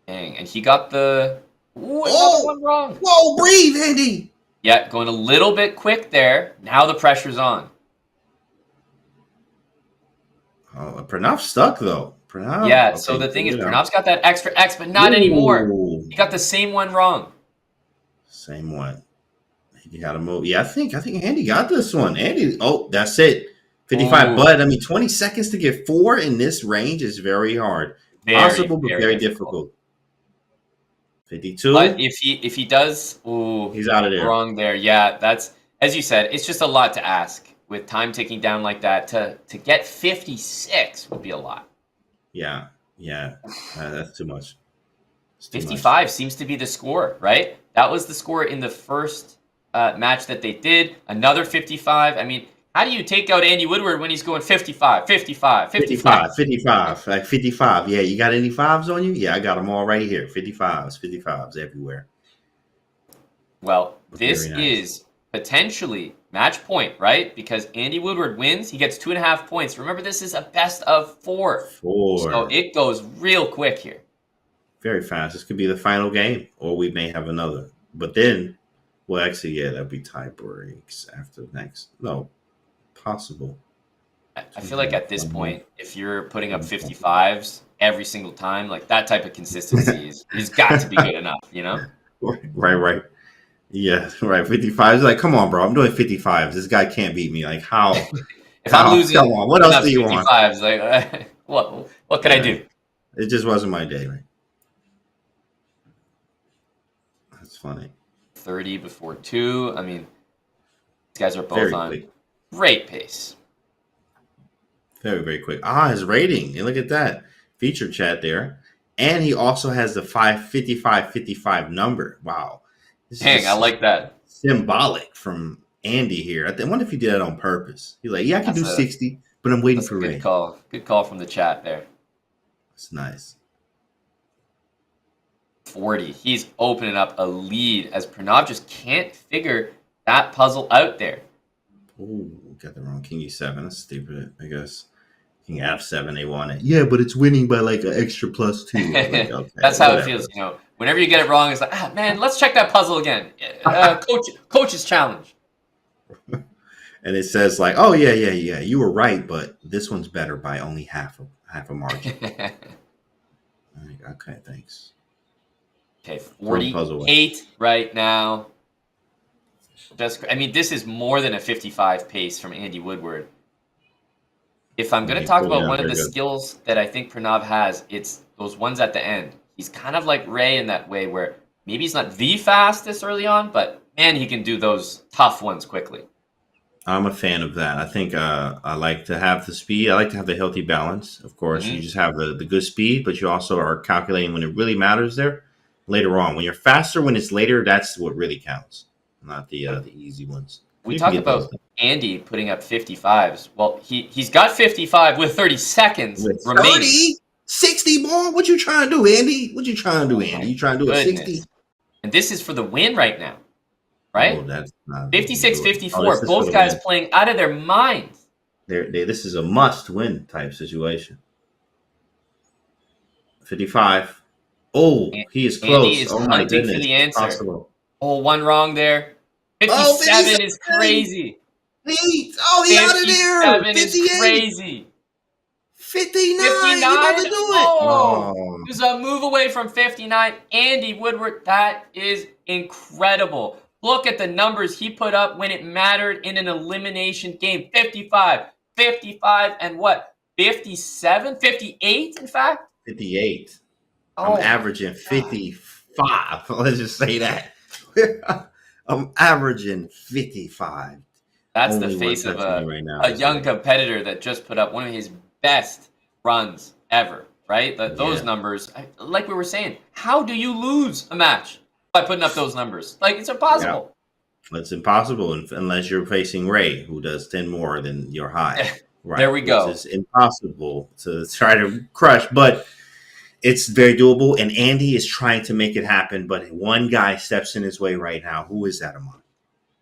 Speaker 1: Dang, and he got the one wrong.
Speaker 2: Whoa, breathe, Andy.
Speaker 1: Yeah, going a little bit quick there. Now the pressure's on.
Speaker 2: Oh, Pranav's stuck though. Pranav.
Speaker 1: Yeah,
Speaker 2: okay,
Speaker 1: so the thing is, Pranav's got that extra X, but not anymore. He got the same one wrong.
Speaker 2: Same one. He got to move. Yeah, I think Andy got this one. Andy. Oh, that's it. 55. Ooh. But 20 seconds to get 4 in this range is very hard. Possible, but very difficult. 52.
Speaker 1: But if he does,
Speaker 2: he's out of there.
Speaker 1: Wrong there. Yeah, that's, as you said, it's just a lot to ask. With time ticking down like that, to get 56 would be a lot.
Speaker 2: Yeah, that's too much.
Speaker 1: 55 seems to be the score, right? That was the score in the first match that they did. Another 55. How do you take out Andy Woodward when he's going 55, 55, 55?
Speaker 2: 55, like 55. Yeah, you got any fives on you? Yeah, I got them all right here. 55s everywhere.
Speaker 1: Well, this is potentially match point, right? Because Andy Woodward wins, he gets 2.5 points. Remember, this is a best of 4. So it goes real quick here.
Speaker 2: Very fast. This could be the final game, or we may have another. But then, well, actually, yeah, that'd be tie breaks after next. No, possible.
Speaker 1: I feel like at this point, if you're putting up 55s every single time, like that type of consistency is got to be good enough,
Speaker 2: Right. Yeah, right. 55s. Like, come on, bro. I'm doing 55s. This guy can't beat me. Like, how?
Speaker 1: If I'm losing,
Speaker 2: come on. What else do you
Speaker 1: 55s, want? Like, what can I do?
Speaker 2: It just wasn't my day, right? That's funny.
Speaker 1: 30 before 2. These guys are both on great pace.
Speaker 2: Very, very quick. His rating. And look at that. Feature chat there. And he also has the 555 number. Wow.
Speaker 1: Dang, I like that.
Speaker 2: Symbolic from Andy here. I wonder if he did that on purpose. He's like, yeah, I can do 60, but I'm waiting for Ray.
Speaker 1: Good call from the chat there.
Speaker 2: That's nice.
Speaker 1: 40. He's opening up a lead as Pranav just can't figure that puzzle out there.
Speaker 2: Oh, got the wrong King E7. That's stupid, I guess. King F7, they want it. Yeah, but it's winning by like an extra +2. Like, okay,
Speaker 1: that's how it feels, Whenever you get it wrong, it's like, man, let's check that puzzle again. Coach's challenge.
Speaker 2: And it says like, oh yeah, you were right, but this one's better by only half a margin. Okay, thanks.
Speaker 1: Okay, 48 right now. This is more than a 55 pace from Andy Woodward. If I'm going to talk about one of the skills that I think Pranav has, it's those ones at the end. He's kind of like Ray in that way where maybe he's not the fastest early on, but man, he can do those tough ones quickly.
Speaker 2: I'm a fan of that. I think I like to have the speed. I like to have the healthy balance. Of course, you just have the good speed, but you also are calculating when it really matters there later on. When you're faster, when it's later, that's what really counts, not the easy ones.
Speaker 1: We talk about Andy putting up 55s. Well, he's got 55 with 30 seconds remaining.
Speaker 2: 30? 60 more? What you trying to do, Andy? What you trying to do, Andy? You trying to do a 60?
Speaker 1: And this is for the win right now. Right?
Speaker 2: Oh, that's not
Speaker 1: 56-54. Both guys playing out of their minds.
Speaker 2: This is a must-win type situation. 55. Oh, he is close.
Speaker 1: Andy is
Speaker 2: my goodness.
Speaker 1: For the answer.
Speaker 2: Possible.
Speaker 1: Oh, one wrong there. 57 is crazy.
Speaker 2: He out of there. 58
Speaker 1: is crazy.
Speaker 2: 59. About to do it.
Speaker 1: Oh, there's a move away from 59. Andy Woodward, that is incredible. Look at the numbers he put up when it mattered in an elimination game. 55, and what? 57? 58, in fact?
Speaker 2: 58. I'm averaging 55. Let's just say that. I'm averaging 55.
Speaker 1: That's the face of a young competitor that just put up one of his best runs ever, right? Those numbers, like we were saying, how do you lose a match by putting up those numbers? Like, it's impossible.
Speaker 2: Yeah. It's impossible unless you're facing Ray, who does 10 more than your high. Right.
Speaker 1: There we go.
Speaker 2: It's impossible to try to crush, but it's very doable. And Andy is trying to make it happen, but one guy steps in his way right now. Who is that, Amon?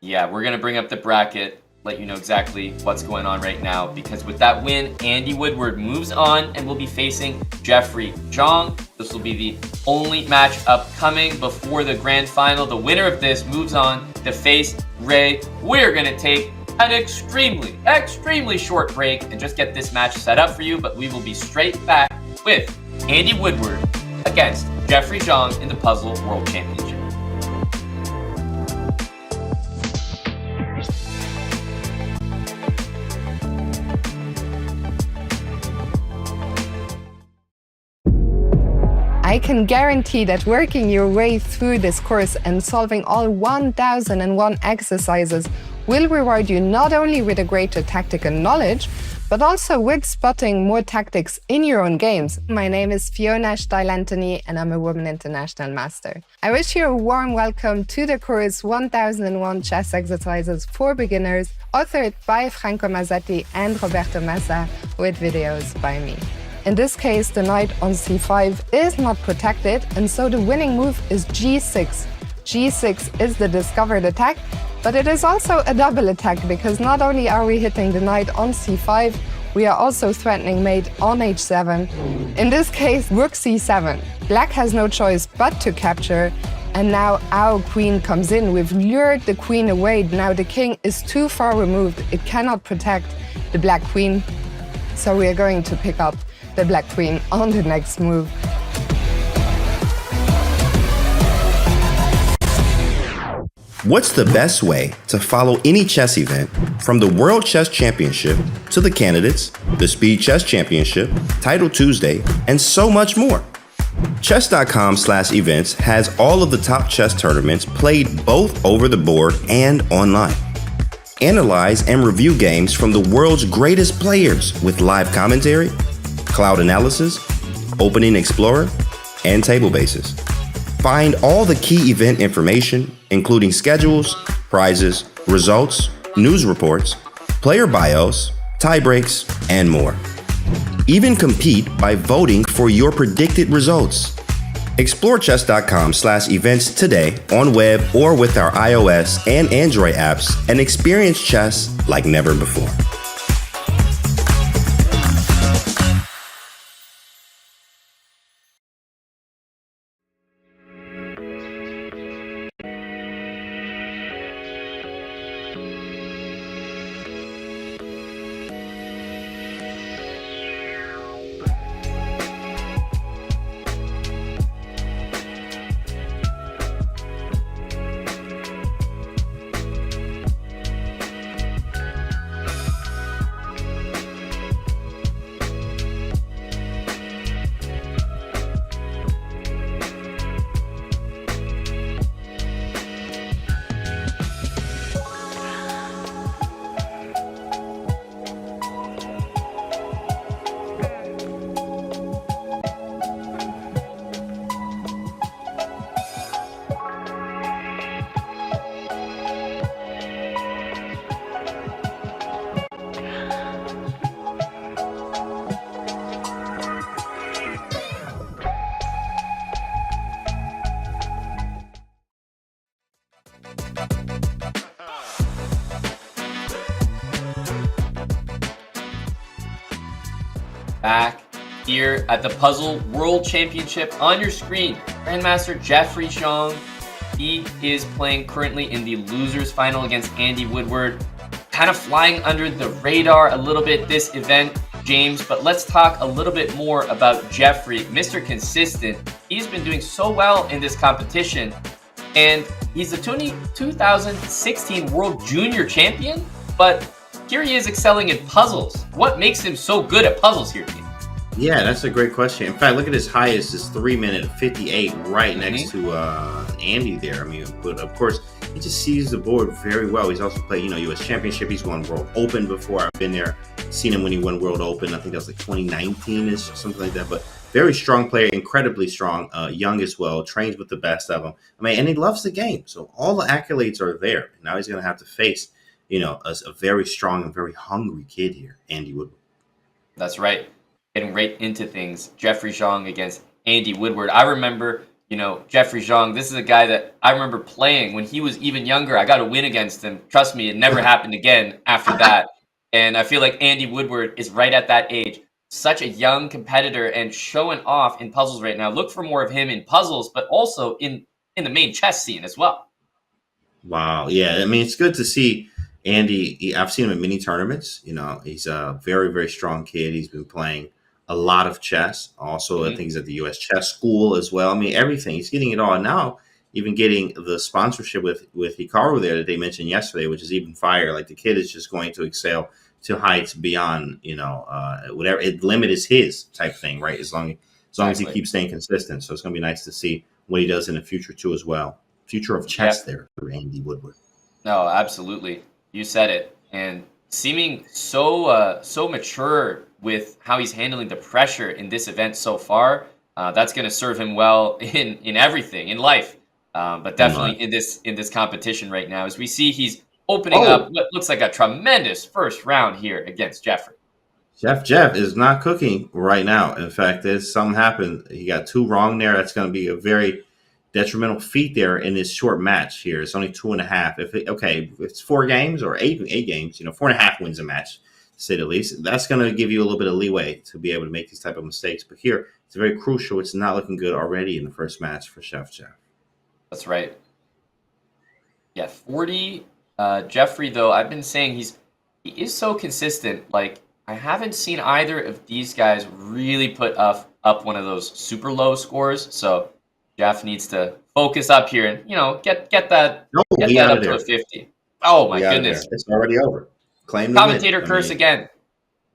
Speaker 1: Yeah, we're going to bring up the bracket, let you know exactly what's going on right now, because with that win, Andy Woodward moves on and will be facing Jeffrey Xiong. This will be the only match upcoming before the grand final. The winner of this moves on to face Ray. We're going to take an extremely short break and just get this match set up for you, but we will be straight back with Andy Woodward against Jeffrey Xiong in the Puzzle World Championship.
Speaker 12: I can guarantee that working your way through this course and solving all 1001 exercises will reward you not only with a greater tactical knowledge, but also with spotting more tactics in your own games. My name is Fiona Steil-Anthony and I'm a Women International Master. I wish you a warm welcome to the course 1001 Chess Exercises for Beginners, authored by Franco Mazzetti and Roberto Massa, with videos by me. In this case, the knight on c5 is not protected, and so the winning move is g6. g6 is the discovered attack, but it is also a double attack, because not only are we hitting the knight on c5, we are also threatening mate on h7. In this case, rook c7. Black has no choice but to capture, and now our queen comes in. We've lured the queen away. Now the king is too far removed. It cannot protect the black queen, so we are going to pick up the black queen on the next move.
Speaker 13: What's the best way to follow any chess event, from the World Chess Championship to the candidates, the Speed Chess Championship, Title Tuesday, and so much more? Chess.com/events has all of the top chess tournaments played both over the board and online. Analyze and review games from the world's greatest players with live commentary, cloud analysis, opening explorer, and table bases. Find all the key event information, including schedules, prizes, results, news reports, player bios, tiebreaks, and more. Even compete by voting for your predicted results. Explore chess.com/events today on web or with our iOS and Android apps and experience chess like never before.
Speaker 1: here at the Puzzle World Championship. On your screen, Grandmaster Jeffrey Xiong. He is playing currently in the losers final against Andy Woodward. Kind of flying under the radar a little bit this event, James, but let's talk a little bit more about Jeffrey, Mr. Consistent. He's been doing so well in this competition, and he's the 2016 World Junior Champion, but here he is excelling in puzzles. What makes him so good at puzzles here, team?
Speaker 2: Yeah, that's a great question. In fact, look at his highest is 3 minute 58 right next to Andy there. I mean, but of course, he just sees the board very well. He's also played, U.S. Championship. He's won World Open before. I've been there, seen him when he won World Open. I think that was like 2019-ish, something like that. But very strong player, incredibly strong, young as well, trains with the best of them. I mean, and he loves the game. So all the accolades are there. Now he's going to have to face, a very strong and very hungry kid here, Andy Woodward.
Speaker 1: That's right. Getting right into things. Jeffrey Xiong against Andy Woodward. I remember, Jeffrey Xiong, this is a guy that I remember playing when he was even younger. I got a win against him. Trust me, it never happened again after that. And I feel like Andy Woodward is right at that age. Such a young competitor and showing off in puzzles right now. Look for more of him in puzzles, but also in the main chess scene as well.
Speaker 2: Wow. Yeah. I mean, it's good to see Andy. I've seen him in mini tournaments. He's a very, very strong kid. He's been playing a lot of chess. Also, I think he's at the U.S. Chess School as well. I mean, everything. He's getting it all. And now, even getting the sponsorship with Hikaru there that they mentioned yesterday, which is even fire. Like, the kid is just going to excel to heights beyond, whatever. Limit is his type thing, right? As long as he keeps staying consistent. So it's going to be nice to see what he does in the future, too, as well. Future of chess there for Andy Woodward.
Speaker 1: No, absolutely. You said it. And seeming so mature with how he's handling the pressure in this event so far, that's going to serve him well in everything in life, but definitely in this competition right now, as we see he's opening up what looks like a tremendous first round here against Jeffrey.
Speaker 2: Jeff is not cooking right now. In fact, there's something happened. He got 2 wrong there. That's going to be a very detrimental feat there in this short match here. It's only 2.5. If it's 4 games or 8 games, 4.5 wins a match, to say the least. That's going to give you a little bit of leeway to be able to make these type of mistakes. But here, it's very crucial. It's not looking good already in the first match for Chef Jeff.
Speaker 1: That's right. Yeah, 40. Jeffrey, though, I've been saying he is so consistent. Like, I haven't seen either of these guys really put up one of those super low scores. So Jeff needs to focus up here and get that up to a 50. Oh my goodness,
Speaker 2: it's already over. Claim
Speaker 1: commentator curse again.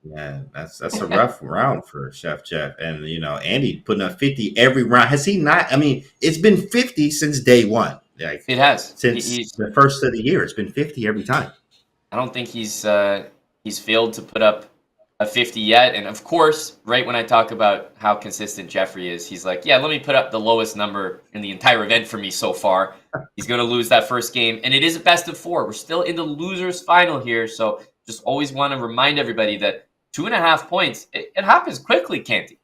Speaker 2: Yeah, that's a rough round for Chef Jeff, and Andy putting up 50 every round. Has he not? I mean, it's been 50 since day one. Like,
Speaker 1: it has
Speaker 2: since the first of the year. It's been 50 every time.
Speaker 1: I don't think he's failed to put up a 50 yet. And of course, right when I talk about how consistent Jeffrey is, he's like, yeah, let me put up the lowest number in the entire event for me so far. He's going to lose that first game. And it is a best of 4. We're still in the losers final here. So just always want to remind everybody that 2.5 points, it happens quickly, can't it?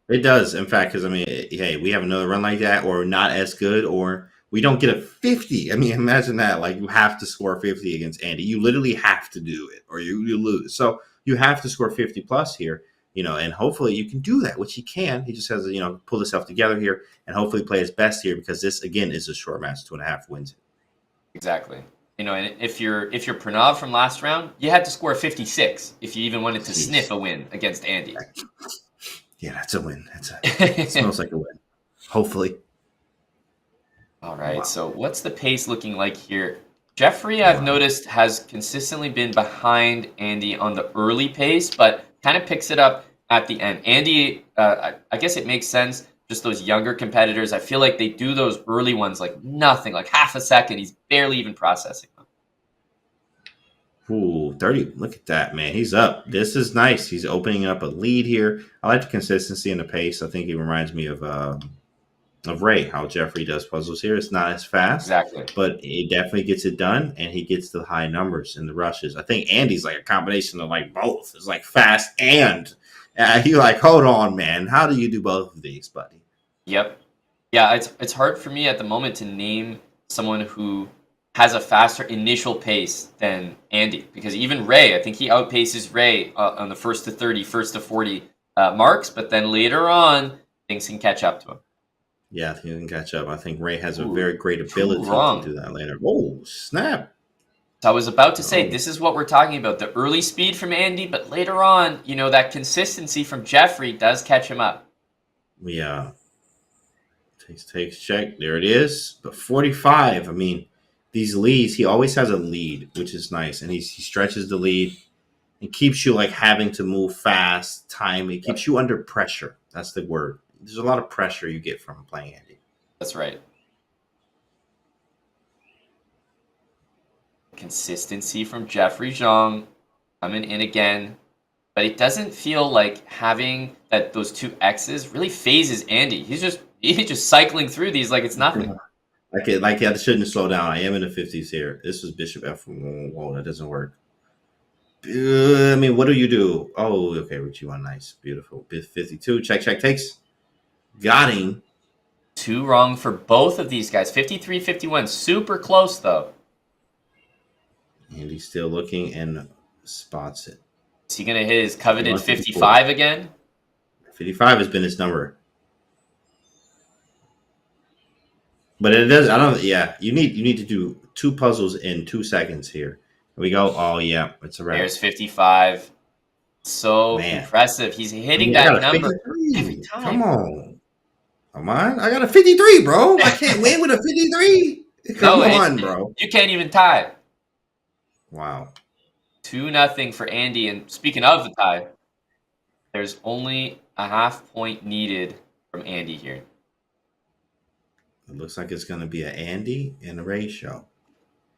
Speaker 2: It does, in fact, because, I mean, hey, we have another run like that, or not as good, or we don't get a 50. I mean, imagine that. Like, you have to score 50 against Andy. You literally have to do it, or you lose. So you have to score 50 plus here, and hopefully you can do that, which he can. He just has to, pull himself together here and hopefully play his best here, because this, again, is a short match. 2.5 wins.
Speaker 1: Exactly. And if you're Pranav from last round, you had to score 56 if you even wanted to sniff a win against Andy.
Speaker 2: Yeah, that's a win. It smells like a win. Hopefully.
Speaker 1: All right. Wow. So what's the pace looking like here? Jeffrey, I've noticed, has consistently been behind Andy on the early pace, but kind of picks it up at the end. Andy, I guess it makes sense. Just those younger competitors, I feel like they do those early ones like nothing, like half a second. He's barely even processing them.
Speaker 2: Ooh, 30. Look at that, man. He's up. This is nice. He's opening up a lead here. I like the consistency and the pace. I think he reminds me of Ray, how Jeffrey does puzzles here. It's not as fast,
Speaker 1: exactly,
Speaker 2: but he definitely gets it done, and he gets the high numbers in the rushes. I think Andy's like a combination of like both. It's like fast and he like, hold on, man. How do you do both of these, buddy?
Speaker 1: Yep. Yeah, it's hard for me at the moment to name someone who has a faster initial pace than Andy, because even Ray, I think he outpaces Ray on the first to 30, first to 40 marks, but then later on, things can catch up to him.
Speaker 2: Yeah, he can catch up. I think Ray has a very great ability to do that later. Oh, snap.
Speaker 1: So I was about to say, this is what we're talking about. The early speed from Andy, but later on, that consistency from Jeffrey does catch him up.
Speaker 2: Yeah. Takes, check. There it is. But 45, I mean, these leads, he always has a lead, which is nice. And he stretches the lead and keeps you like having to move fast, time. It keeps you under pressure. That's the word. There's a lot of pressure you get from playing Andy.
Speaker 1: That's right. Consistency from Jeffrey Xiong coming in again. But it doesn't feel like having those two X's really phases Andy. He's just cycling through these like it's nothing.
Speaker 2: Like I shouldn't slow down. I am in the 50s here. This was Bishop F1. Whoa, that doesn't work. I mean, what do you do? Oh, okay, Richie won. Nice. Beautiful. 52. Check, takes. Got him.
Speaker 1: 2 wrong for both of these guys. 53, 51. Super close, though.
Speaker 2: Andy's still looking and spots it.
Speaker 1: Is he going to hit his coveted 55 again?
Speaker 2: 55 has been his number. But it does. You need to do 2 puzzles in 2 seconds here. Here we go. Oh, yeah. It's a wrap.
Speaker 1: There's 55. So impressive. He's hitting that number every time.
Speaker 2: Come on. I got a 53, bro. I can't win with a 53. Come on, bro.
Speaker 1: You can't even tie.
Speaker 2: Wow.
Speaker 1: 2-0 for Andy. And speaking of the tie, there's only a half point needed from Andy here.
Speaker 2: It looks like it's going to be an Andy and a Ray show.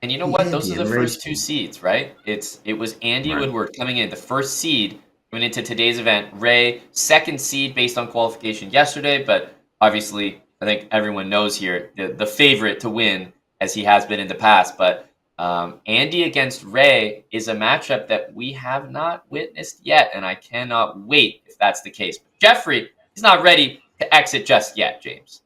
Speaker 1: And you know what? Those are the first 2 seeds, right? It was Andy Woodward coming in, the first seed going into today's event. Ray, second seed based on qualification yesterday, but obviously I think everyone knows here the favorite to win, as he has been in the past. But Andy against Ray is a matchup that we have not witnessed yet, and I cannot wait if that's the case. But Jeffrey is not ready to exit just yet, James.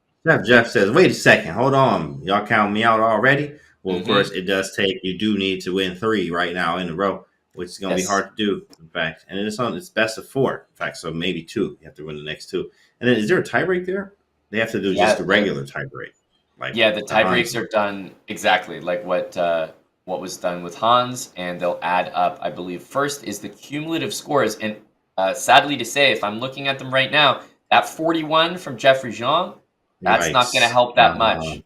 Speaker 2: Jeff says, wait a second, hold on. Y'all count me out already? Well, of course, it does you do need to win 3 right now in a row, which is going to be hard to do, in fact. And it's best of 4, in fact, so maybe 2. You have to win the next 2. And then is there a tiebreak there? They have to do just a regular tiebreak.
Speaker 1: The tiebreaks are done exactly like what was done with Hans, and they'll add up, I believe. First is the cumulative scores, and sadly to say, if I'm looking at them right now, that 41 from Jeffrey Xiong, that's not going to help that much.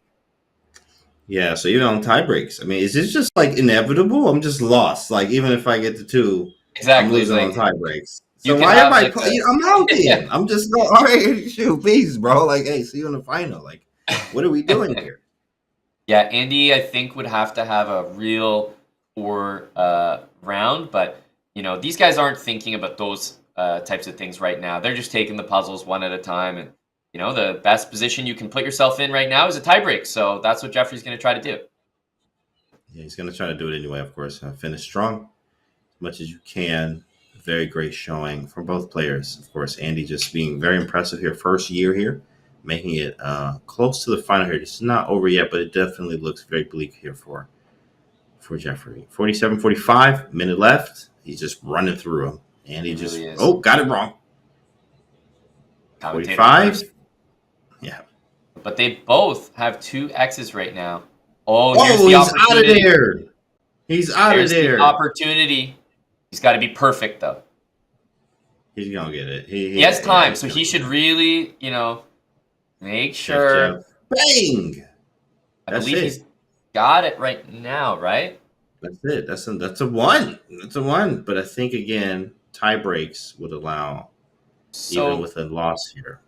Speaker 2: Yeah, so even on tie breaks, I mean, is this just like inevitable? I'm just lost. Like, even if I get to 2, I'm losing on tie breaks. So why am I playing? I'm out then. I'm just going, all right, shoot, peace, bro. Like, hey, see you in the final. Like, what are we doing here?
Speaker 1: Yeah, Andy, I think, would have to have a real poor round, but, these guys aren't thinking about those types of things right now. They're just taking the puzzles one at a time, and the best position you can put yourself in right now is a tiebreak. So that's what Jeffrey's going to try to do.
Speaker 2: Yeah, he's going to try to do it anyway, of course. Finish strong as much as you can. Very great showing from both players. Of course, Andy just being very impressive here. First year here, making it close to the final here. This is not over yet, but it definitely looks very bleak here for Jeffrey. 47-45, minute left. He's just running through him. And he just, got it wrong. 45. Yeah.
Speaker 1: But they both have 2 X's right now. Oh,
Speaker 2: here's the opportunity. Out of there. He's out of there.
Speaker 1: The opportunity. He's got to be perfect, though.
Speaker 2: He's going to get it.
Speaker 1: He has time, so he should really, make sure.
Speaker 2: Bang!
Speaker 1: I believe he's got it right now, right?
Speaker 2: That's it. That's a 1. That's a 1. But I think, again, tie breaks would allow, even with a loss here.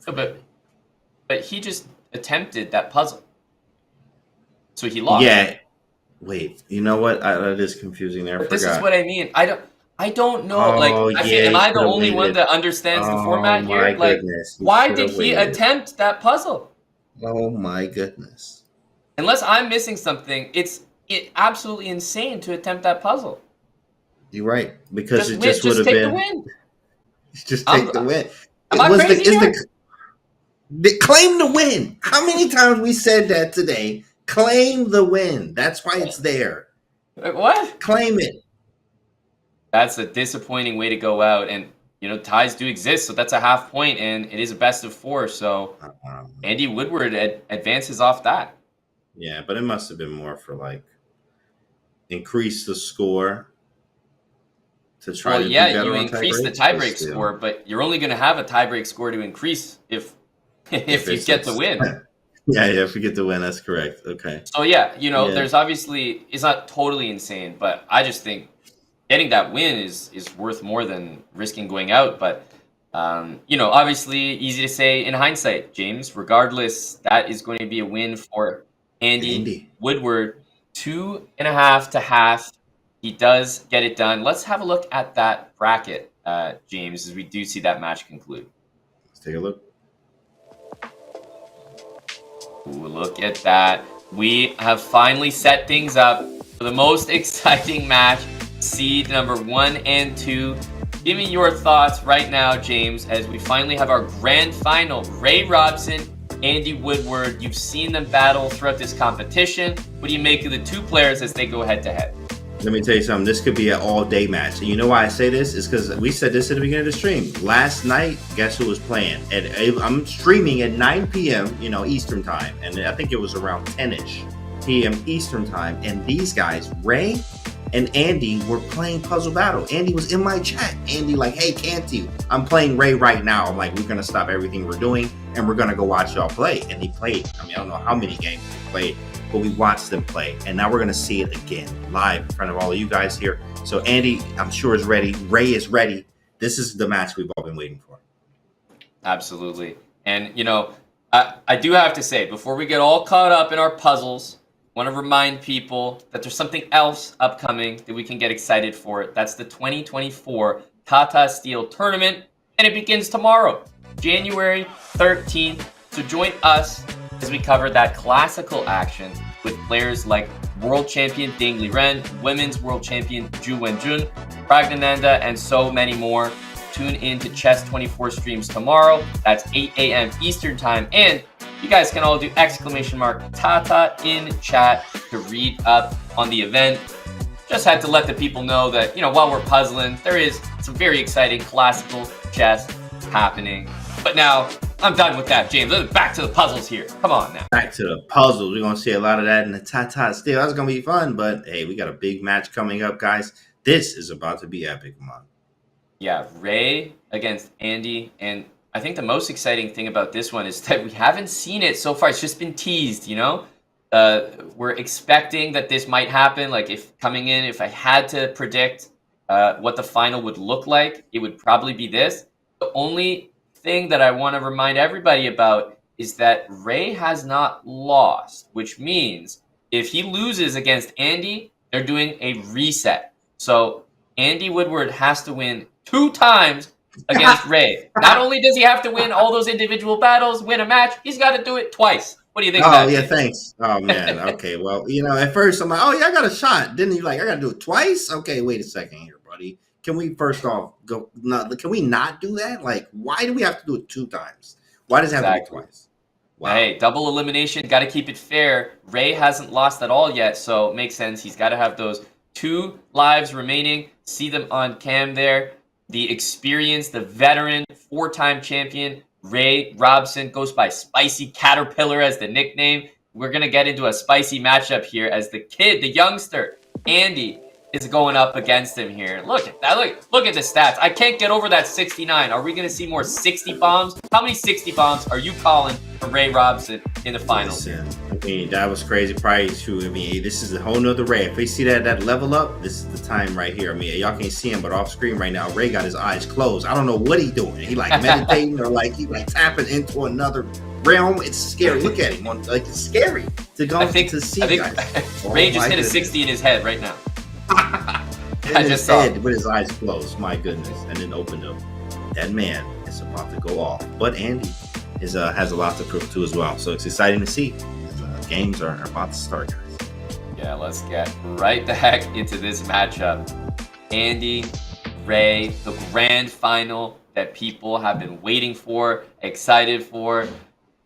Speaker 1: But he just attempted that puzzle. So he lost.
Speaker 2: Yeah. Wait, you know what? That is confusing there.
Speaker 1: But this is what I mean. I don't know. Am I the only one that understands the format here? Like, why did he attempt that puzzle?
Speaker 2: Oh my goodness.
Speaker 1: Unless I'm missing something, it's absolutely insane to attempt that puzzle.
Speaker 2: You're right. Because it just would have been. Just take the win.
Speaker 1: Am I crazy here?
Speaker 2: Claim the win. How many times we said that today? Claim the win. That's why it's there.
Speaker 1: What?
Speaker 2: Claim it.
Speaker 1: That's a disappointing way to go out. And, ties do exist, so that's a half point, and it is a best of 4. So Andy Woodward advances off that.
Speaker 2: Yeah, but it must have been more for like increase the score to try to do better
Speaker 1: you
Speaker 2: on
Speaker 1: increase the
Speaker 2: tie-breaks,
Speaker 1: tiebreak score, but you're only going to have a tiebreak score to increase if you get the win.
Speaker 2: Yeah, if you get the win, that's correct. Okay.
Speaker 1: So there's obviously, it's not totally insane, but I just think getting that win is worth more than risking going out. But obviously easy to say in hindsight, James. Regardless, that is going to be a win for Andy Woodward. 2.5 to half. He does get it done. Let's have a look at that bracket, James, as we do see that match conclude.
Speaker 2: Let's take a look.
Speaker 1: Ooh, look at that. We have finally set things up for the most exciting match, seed number 1 and 2. Give me your thoughts right now, James, as we finally have our grand final. Ray Robson, Andy Woodward. You've seen them battle throughout this competition. What do you make of the two players as they go head-to-head?
Speaker 2: Let me tell you something. This could be an all-day match. And you know why I say this? Is because we said this at the beginning of the stream. Last night, guess who was playing? I'm streaming at 9 p.m., Eastern time. And I think it was around 10-ish p.m. Eastern time. And these guys, Ray and Andy, were playing Puzzle Battle. Andy was in my chat. Andy like, hey, can't you? I'm playing Ray right now. I'm like, we're going to stop everything we're doing, and we're going to go watch y'all play. And he played. I don't know how many games he played, but we watched them play. And now we're going to see it again live in front of all of you guys here. So Andy, I'm sure, is ready. Ray is ready. This is the match we've all been waiting for.
Speaker 1: Absolutely. And, I do have to say, before we get all caught up in our puzzles, I want to remind people that there's something else upcoming that we can get excited for. That's the 2024 Tata Steel Tournament, and it begins tomorrow, January 13th. So join us as we cover that classical action with players like World Champion Ding Liren, Women's World Champion Ju Wenjun, Pragnananda, and so many more. Tune in to Chess24 streams tomorrow. That's 8 a.m. Eastern Time. And you guys can all do !Tata in chat to read up on the event. Just had to let the people know that, while we're puzzling, there is some very exciting classical chess happening. But now, I'm done with that, James. Let's back to the puzzles here. Come on now.
Speaker 2: Back to the puzzles. We're going to see a lot of that in the Tata Steel. That's going to be fun. But, hey, we got a big match coming up, guys. This is about to be epic, man.
Speaker 1: Yeah, Ray against Andy. And I think the most exciting thing about this one is that we haven't seen it so far. It's just been teased, We're expecting that this might happen. Like, if I had to predict what the final would look like, it would probably be this. The only thing that I want to remind everybody about is that Ray has not lost, which means if he loses against Andy, they're doing a reset. So Andy Woodward has to win 2 times against Ray. Not only does he have to win all those individual battles, win a match, he's got to do it twice. What do you think about
Speaker 2: it? Oh, yeah,
Speaker 1: it?
Speaker 2: thanks. Oh, man. Okay, well, at first I'm like, oh, yeah, I got a shot. Then you're like, I got to do it twice? Okay, wait a second here, buddy. Can we first off can we not do that? Like, why do we have to do it 2 times? Why does it have to be twice?
Speaker 1: Wow. Hey, double elimination, got to keep it fair. Ray hasn't lost at all yet, so it makes sense. He's got to have those 2 lives remaining. See them on cam there. The experienced, the veteran, 4-time champion, Ray Robson, goes by Spicy Caterpillar as the nickname. We're going to get into a spicy matchup here as the kid, the youngster, Andy, is going up against him here. Look at that. Look at the stats. I can't get over that 69. Are we going to see more 60 bombs? How many 60 bombs are you calling for Ray Robson in the finals?
Speaker 2: That was crazy. Probably true. This is a whole nother Ray. If we see that level up, this is the time right here. Y'all can't see him, but off screen right now, Ray got his eyes closed. I don't know what he's doing. He like meditating or like he like tapping into another realm. It's scary. Look at him. Like, it's scary to go to see.
Speaker 1: I think Ray just hit a 60 in his head right now.
Speaker 2: I just saw it with his eyes closed. My goodness, and then opened up. That man is about to go off. But Andy has a lot to prove too as well. So it's exciting to see. Games are about to start, guys.
Speaker 1: Yeah, let's get right the heck into this matchup. Andy, Ray, the grand final that people have been waiting for, excited for.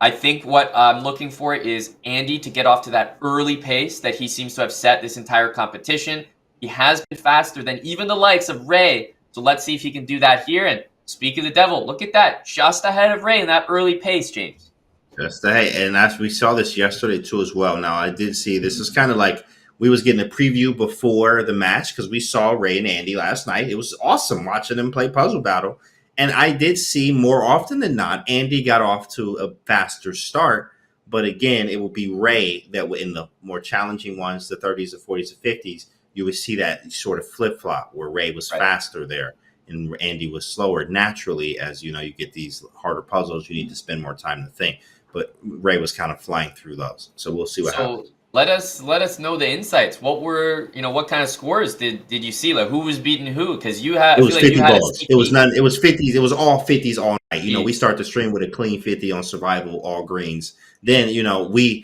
Speaker 1: I think what I'm looking for is Andy to get off to that early pace that he seems to have set this entire competition. He has been faster than even the likes of Ray. So let's see if he can do that here. And speak of the devil, look at that. Just ahead of Ray in that early pace, James.
Speaker 2: Just and as we saw this yesterday too as well. Now I did see this is kind of like we was getting a preview before the match because we saw Ray and Andy last night. It was awesome watching them play Puzzle Battle. And I did see more often than not, Andy got off to a faster start. But again, it will be Ray that in the more challenging ones, the 30s, the 40s, the 50s, you would see that sort of flip-flop where Ray was faster there and Andy was slower. Naturally, as you know, you get these harder puzzles, you need to spend more time to think. But Ray was kind of flying through those. So we'll see what happens.
Speaker 1: Let us know the insights. What were what kind of scores did you see? Like who was beating who? Because you had
Speaker 2: it was 50 balls. It was none. It was 50s. It was all 50s all night. We start the stream with a clean 50 on survival, all greens. Then we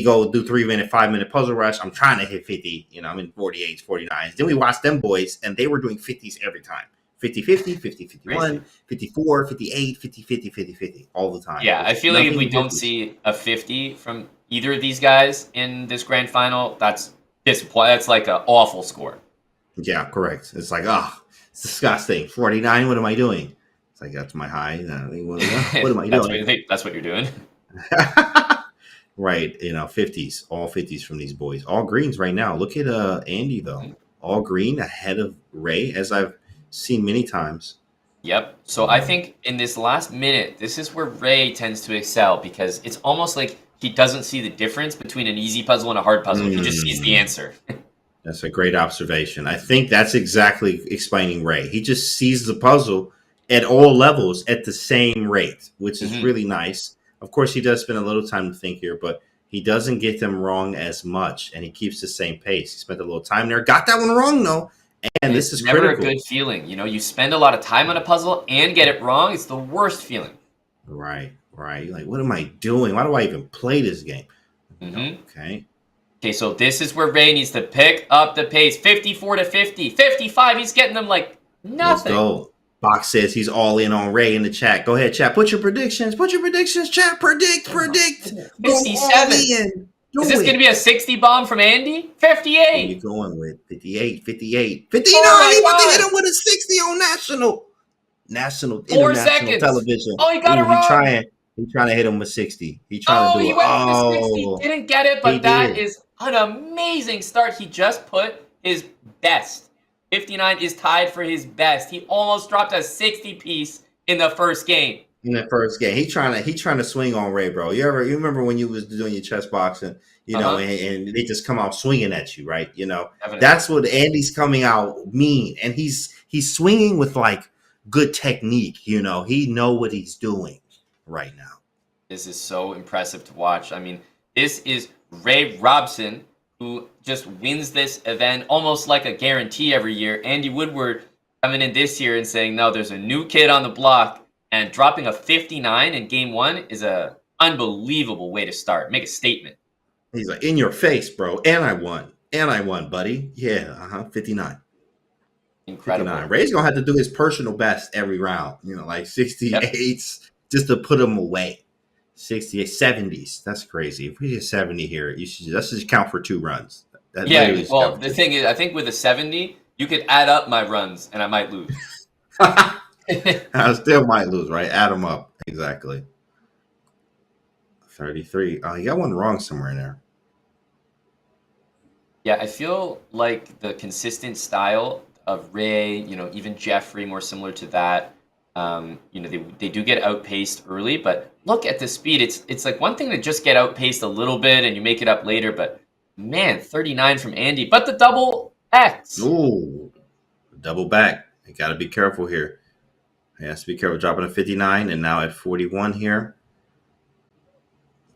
Speaker 2: go do 3-minute, 5-minute puzzle rush. I'm trying to hit 50. I'm in 48s, 49s. Then we watch them boys, and they were doing 50s every time. 50-50, 50-51, 54, 58, 50-50, 50-50 all the time.
Speaker 1: Yeah, I feel like if we don't see a 50 from either of these guys in this grand final, that's disappointing. That's like an awful score.
Speaker 2: Yeah, correct. It's like, it's disgusting. 49, what am I doing? It's like, that's my high. What am I doing?
Speaker 1: That's what you're doing.
Speaker 2: Right, 50s, all 50s from these boys. All greens right now. Look at Andy, though. All green ahead of Ray, as I've seen many times.
Speaker 1: Yep. So I think in this last minute, this is where Ray tends to excel because it's almost like he doesn't see the difference between an easy puzzle and a hard puzzle. He just sees the answer.
Speaker 2: That's a great observation. I think that's exactly explaining Ray. He just sees the puzzle at all levels at the same rate, which is really nice. Of course, he does spend a little time to think here, but he doesn't get them wrong as much, and he keeps the same pace. He spent a little time there. Got that one wrong, though. And this is
Speaker 1: never
Speaker 2: critical.
Speaker 1: A good feeling. You spend a lot of time on a puzzle and get it wrong. It's the worst feeling.
Speaker 2: Right. You're like, what am I doing? Why do I even play this game? Okay,
Speaker 1: so this is where Ray needs to pick up the pace. 54-50. 55, he's getting them like nothing.
Speaker 2: Let's go. Box says he's all in on Ray in the chat. Go ahead, chat. Put your predictions, chat. Predict.
Speaker 1: 57. Is this going to be a 60 bomb from Andy? 58.
Speaker 2: What are you going with? 58. 59. He want to hit him with a 60 on national
Speaker 1: 4
Speaker 2: international
Speaker 1: seconds.
Speaker 2: Television.
Speaker 1: Oh, he got it wrong.
Speaker 2: He's trying to hit him with 60. He's trying to do
Speaker 1: he
Speaker 2: it.
Speaker 1: went with 60. Didn't get it, but that is an amazing start. He just put his best. 59 is tied for his best. He almost dropped a 60 piece in the first game.
Speaker 2: He's trying to swing on Ray, bro. You remember when you was doing your chess boxing, and they just come out swinging at you, right?
Speaker 1: Definitely.
Speaker 2: That's what Andy's coming out mean, and he's swinging with like good technique. He know what he's doing right now.
Speaker 1: This is so impressive to watch. I mean, this is Ray Robson, who just wins this event almost like a guarantee every year. Andy Woodward coming in this year and saying, no, there's a new kid on the block, and dropping a 59 in game one is a unbelievable way to start. Make a statement.
Speaker 2: He's like, in your face, bro. And I won, buddy. Yeah, 59.
Speaker 1: Incredible.
Speaker 2: 59. Ray's going to have to do his personal best every round, like 68s just to put him away. 68, 70s. That's crazy. If we get 70 here, let's just count for 2 runs.
Speaker 1: The thing is, I think with a 70, you could add up my runs and I might lose.
Speaker 2: I still might lose, right? Add them up. Exactly. 33. Oh, you got one wrong somewhere in there.
Speaker 1: Yeah, I feel like the consistent style of Ray, even Jeffrey, more similar to that. They do get outpaced early, but look at the speed. It's like one thing to just get outpaced a little bit and you make it up later, but man, 39 from Andy. But the double X.
Speaker 2: Ooh, double back. You got to be careful here. He has to be careful dropping a 59 and now at 41 here.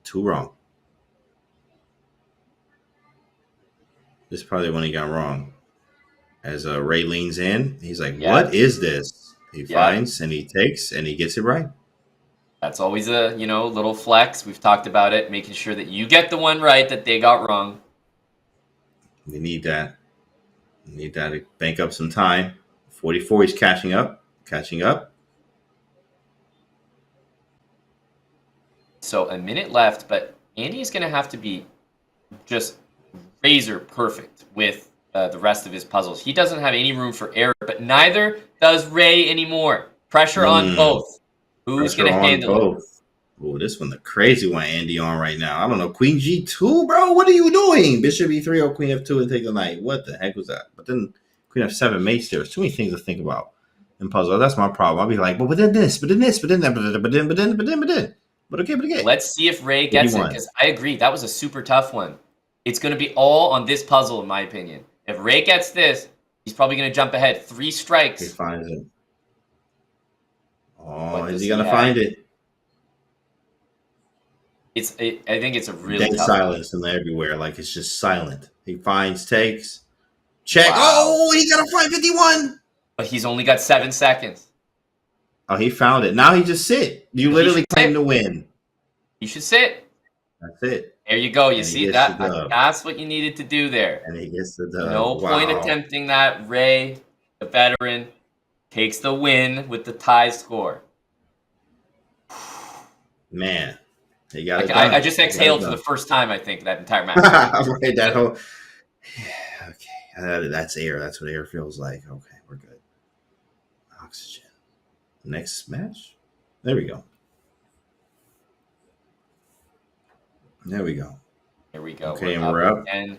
Speaker 2: 2 wrong. This is probably when he got wrong. As Ray leans in, he's like, what is this? He finds and he takes and he gets it right.
Speaker 1: That's always a, little flex. We've talked about it, making sure that you get the one right that they got wrong.
Speaker 2: We need that. We need that to bank up some time. 44, he's catching up.
Speaker 1: So a minute left, but Andy's going to have to be just razor perfect with the rest of his puzzles. He doesn't have any room for error, but neither does Ray anymore. Pressure on both. Who's going to handle it?
Speaker 2: Oh, this one, the crazy one, Andy on right now. I don't know. Queen G2, bro. What are you doing? Bishop E3 or Queen F2 and take the knight. What the heck was that? But then Queen F7 mates. There's too many things to think about in puzzle. That's my problem. I'll be like, but then this, but then this, but then that, but then. But okay.
Speaker 1: Let's see if Ray gets it, because I agree. That was a super tough one. It's going to be all on this puzzle, in my opinion. If Ray gets this, he's probably going to jump ahead. 3 strikes.
Speaker 2: He finds it. Oh, is he going to find it?
Speaker 1: I think it's a really
Speaker 2: dead
Speaker 1: tough
Speaker 2: silence and everywhere. Like, it's just silent. He finds, takes, check.
Speaker 1: Wow.
Speaker 2: Oh, he got a 551.
Speaker 1: But he's only got 7 seconds.
Speaker 2: Oh, he found it. Now he just sit. You literally claim to win.
Speaker 1: You should sit.
Speaker 2: That's it.
Speaker 1: There you go. You see that? That's what you needed to do there.
Speaker 2: And he gets the dub.
Speaker 1: No point attempting that. Ray, the veteran, takes the win with the tie score.
Speaker 2: Man, he got it.
Speaker 1: I just exhaled for the first time, I think, that entire match.
Speaker 2: Right, that whole. Yeah, okay. That's air. That's what air feels like. Okay, we're good. Oxygen. Next match. There we go. There we go. Okay, and we're up.
Speaker 1: And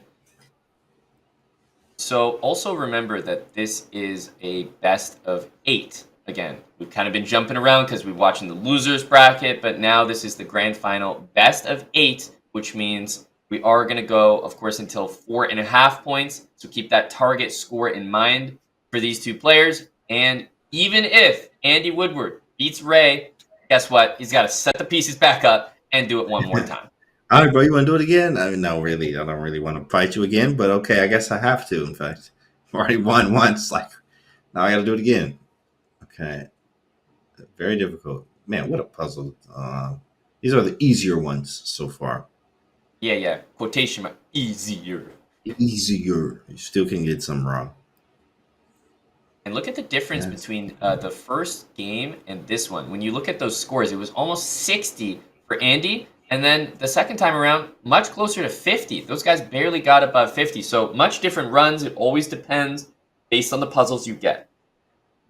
Speaker 1: so also remember that this is a best of 8. Again, we've kind of been jumping around because we're watching the losers bracket, but now this is the grand final best of 8, which means we are going to go, of course, until 4.5 points. So keep that target score in mind for these two players. And even if Andy Woodward beats Ray, guess what? He's got to set the pieces back up and do it one more time.
Speaker 2: All right, bro, you want to do it again? I mean, no, really. I don't really want to fight you again, but okay, I guess I have to, in fact. I've already won once. Like, now I got to do it again. Okay. Very difficult. Man, what a puzzle. These are the easier ones so far.
Speaker 1: Yeah. Quotation mark. Easier.
Speaker 2: Easier. You still can get some wrong.
Speaker 1: And look at the difference between the first game and this one. When you look at those scores, it was almost 60 for Andy. And then the second time around, much closer to 50. Those guys barely got above 50. So much different runs. It always depends based on the puzzles you get.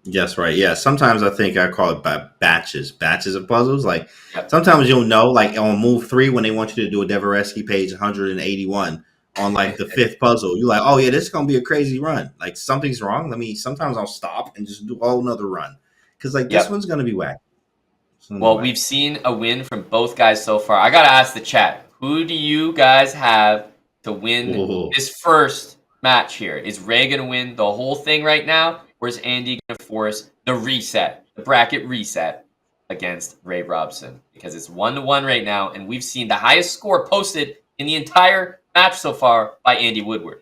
Speaker 2: Yes, right. Yeah. Sometimes I think I call it by batches of puzzles. Like sometimes you'll know, like on move 3, when they want you to do a Devereski page 181 on like the 5th puzzle, you're like, oh yeah, this is going to be a crazy run. Like something's wrong. Sometimes I'll stop and just do a whole nother run. Cause like this one's going to be whack.
Speaker 1: Well, we've seen a win from both guys so far. I got to ask the chat, who do you guys have to win this first match here? Is Ray going to win the whole thing right now? Or is Andy going to force the reset, the bracket reset against Ray Robson? Because it's 1-1 right now, and we've seen the highest score posted in the entire match so far by Andy Woodward.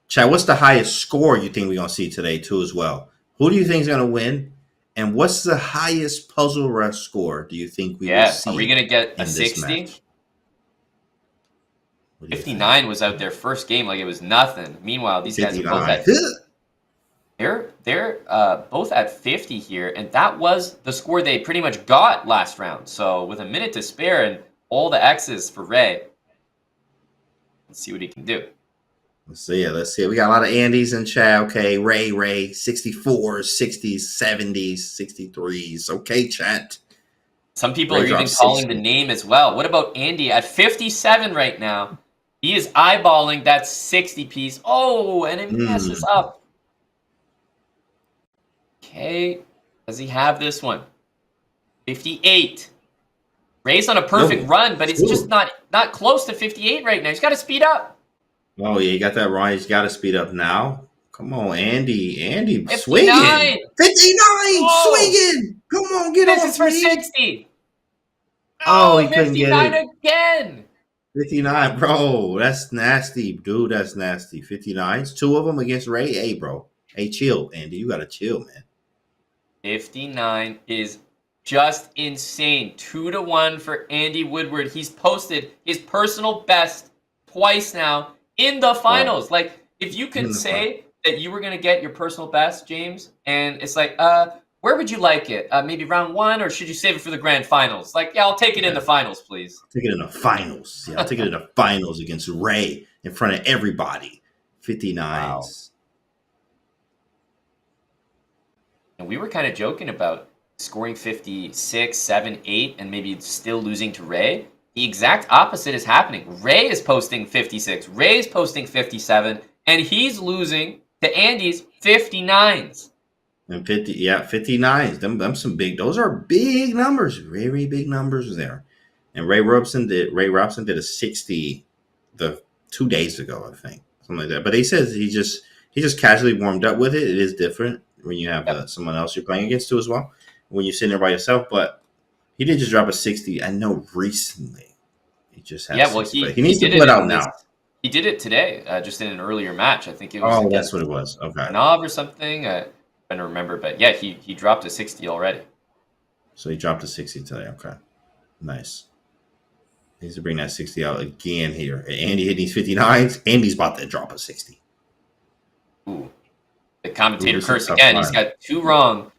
Speaker 2: Chad, what's the highest score you think we're going to see today, too, as well? Who do you think is going to win? And what's the highest Puzzle Rush score do you think we will see?
Speaker 1: Are we going to get a 60? 59 was out their first game like it was nothing. Meanwhile, these guys are both at... They're both at 50 here, and that was the score they pretty much got last round. So with a minute to spare and all the X's for Ray, let's see what he can do.
Speaker 2: Let's see. We got a lot of Andys in chat. Okay, Ray, 64s, 60s, 70s, 63s. Okay, chat.
Speaker 1: Some people are even calling the name as well. What about Andy at 57 right now? He is eyeballing that 60 piece. Oh, and it messes up. Okay, does he have this one? 58. Ray's on a perfect run, but it's just not close to 58 right now. He's got to speed up.
Speaker 2: Oh, yeah, you got that right. He's got to speed up now. Come on, Andy.
Speaker 1: 59.
Speaker 2: Swinging. 59. Swinging. Come on, get
Speaker 1: this
Speaker 2: off.
Speaker 1: This is for 60.
Speaker 2: Oh, he couldn't get it.
Speaker 1: 59 again.
Speaker 2: 59, bro. That's nasty, dude. That's nasty. 59's 2 of them against Ray. Hey, bro. Hey, chill, Andy. You got to chill, man.
Speaker 1: 59 is just insane. 2-1 for Andy Woodward. He's posted his personal best twice now in the finals. Like, if you could say that you were going to get your personal best, James, and it's like, where would you like it? Maybe round 1, or should you save it for the grand finals? Like, yeah, I'll take it in the finals, please.
Speaker 2: Take it in the finals. Yeah, I'll take it in the finals against Ray in front of everybody. 59s.
Speaker 1: And we were kind of joking about scoring 56, 7, 8, and maybe still losing to Ray. The exact opposite is happening. Ray is posting 56, Ray is posting 57, and he's losing to Andy's 59s.
Speaker 2: And 59s. Them some big. Those are big numbers. Very big numbers there. And Ray Robson did a 60 the 2 days ago, I think, something like that. But he says he just casually warmed up with it. It is different when you have someone else you're playing against too as well. When you're sitting there by yourself, but he did just drop a 60. I know recently he just had. He needs to put out now.
Speaker 1: He did it today, just in an earlier match. I think it was.
Speaker 2: Oh, that's what it was. Okay.
Speaker 1: Pranav or something. I don't remember, but yeah, he dropped a 60 already.
Speaker 2: So he dropped a 60 today. Okay, nice. He needs to bring that 60 out again here. Andy hitting these 59s. Andy's about to drop a 60.
Speaker 1: Ooh, the commentator cursed again. He's got 2 wrong.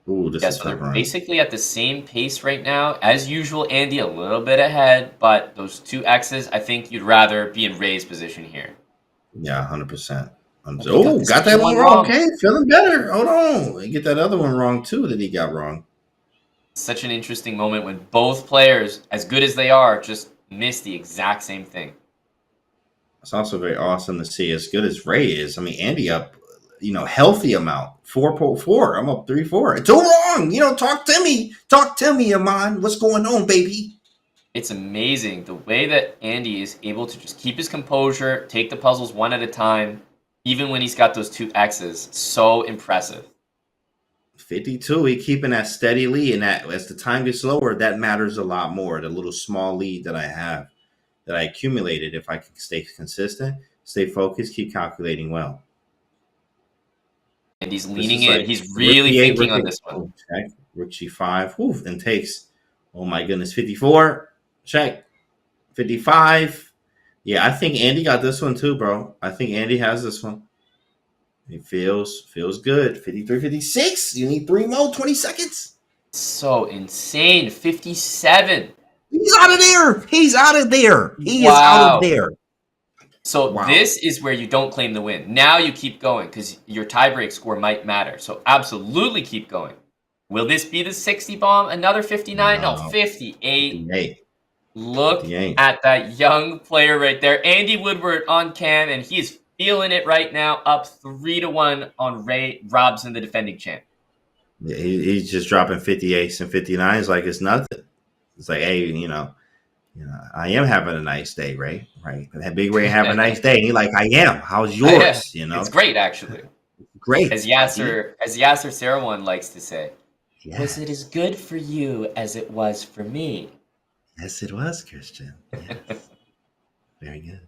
Speaker 2: Ooh, this is
Speaker 1: so they're basically at the same pace right now. As usual, Andy a little bit ahead, but those 2 X's, I think you'd rather be in Ray's position here.
Speaker 2: Yeah, 100%. Got that one wrong. Okay, feeling better. Hold on. You get that other one wrong, too, that he got wrong.
Speaker 1: Such an interesting moment when both players, as good as they are, just miss the exact same thing.
Speaker 2: It's also very awesome to see, as good as Ray is. I mean, Andy up, healthy amount. 4.4. I'm up 3-4. 2 wrong. Talk to me. Talk to me, Amon. What's going on, baby?
Speaker 1: It's amazing the way that Andy is able to just keep his composure, take the puzzles one at a time, even when he's got those 2 X's. So impressive.
Speaker 2: 52, he keeping that steady lead, and that as the time gets lower, that matters a lot more. The little small lead that I have, that I accumulated, if I can stay consistent, stay focused, keep calculating well.
Speaker 1: And he's leaning in. He's really thinking on this one.
Speaker 2: Check. Rook G5. And takes, oh my goodness, 54. Check. 55. Yeah, I think Andy got this one too, bro. I think Andy has this one. It feels good. 53, 56. You need 3 more, 20 seconds.
Speaker 1: So insane. 57.
Speaker 2: He's out of there. He is out of there.
Speaker 1: So this is where you don't claim the win. Now you keep going because your tiebreak score might matter. So absolutely keep going. Will this be the 60 bomb? Another 59? No, 58. Look at that young player right there. Andy Woodward on cam, and he is feeling it right now, up 3-1 on Ray Robson, the defending champ.
Speaker 2: Yeah, he's just dropping 58s and 59s like it's nothing. It's like, hey, I am having a nice day, Ray. Right? That big Ray have a nice day. And he's like, I am. How's yours?
Speaker 1: It's great, actually.
Speaker 2: Great.
Speaker 1: As Yasser Sarawan likes to say, was it as good for you as it was for me?
Speaker 2: Yes, it was, Christian. Yes. Very good.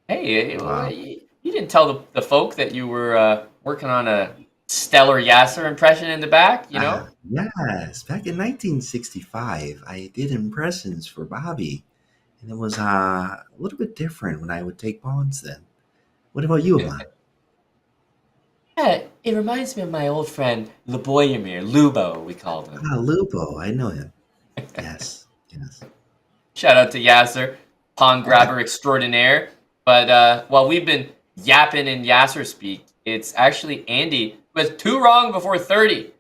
Speaker 1: Hey, you didn't tell the folk that you were working on a stellar Yasser impression in the back,
Speaker 2: Yes, back in 1965, I did impressions for Bobby, and it was a little bit different when I would take pawns then. What about you, Amon?
Speaker 1: Yeah, it reminds me of my old friend Lubo, we called him.
Speaker 2: Lubo, I know him. Yes.
Speaker 1: Shout out to Yasser, pawn grabber extraordinaire. But while we've been yapping in Yasser speak, it's actually Andy with 2 wrong before 30.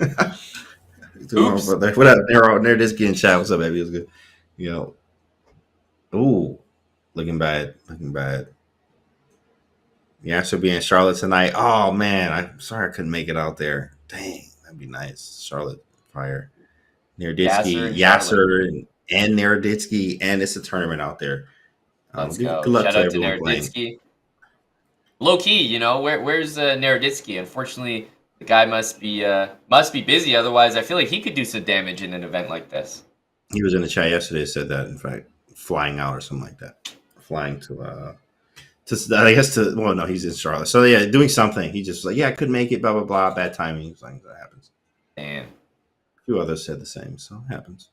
Speaker 2: Oops. What up, Nerdisky in chat? What's up, baby? It was good. Ooh, looking bad. Yasser being Charlotte tonight. Oh man, I'm sorry I couldn't make it out there. Dang, that'd be nice. Charlotte prior. Nerdisky, Yasser, and Nerdisky, and it's a tournament out there.
Speaker 1: Let's go. Good luck Shout out to Nerdisky. Low key, where's Nerdisky? Unfortunately, the guy must be busy. Otherwise, I feel like he could do some damage in an event like this.
Speaker 2: He was in the chat yesterday. Said that, in fact, flying out or something like that. Flying to well, no, he's in Charlotte. So yeah, doing something. He just was like, I couldn't make it. Blah blah blah. Bad timing. That happens.
Speaker 1: Damn.
Speaker 2: A few others said the same. So it happens.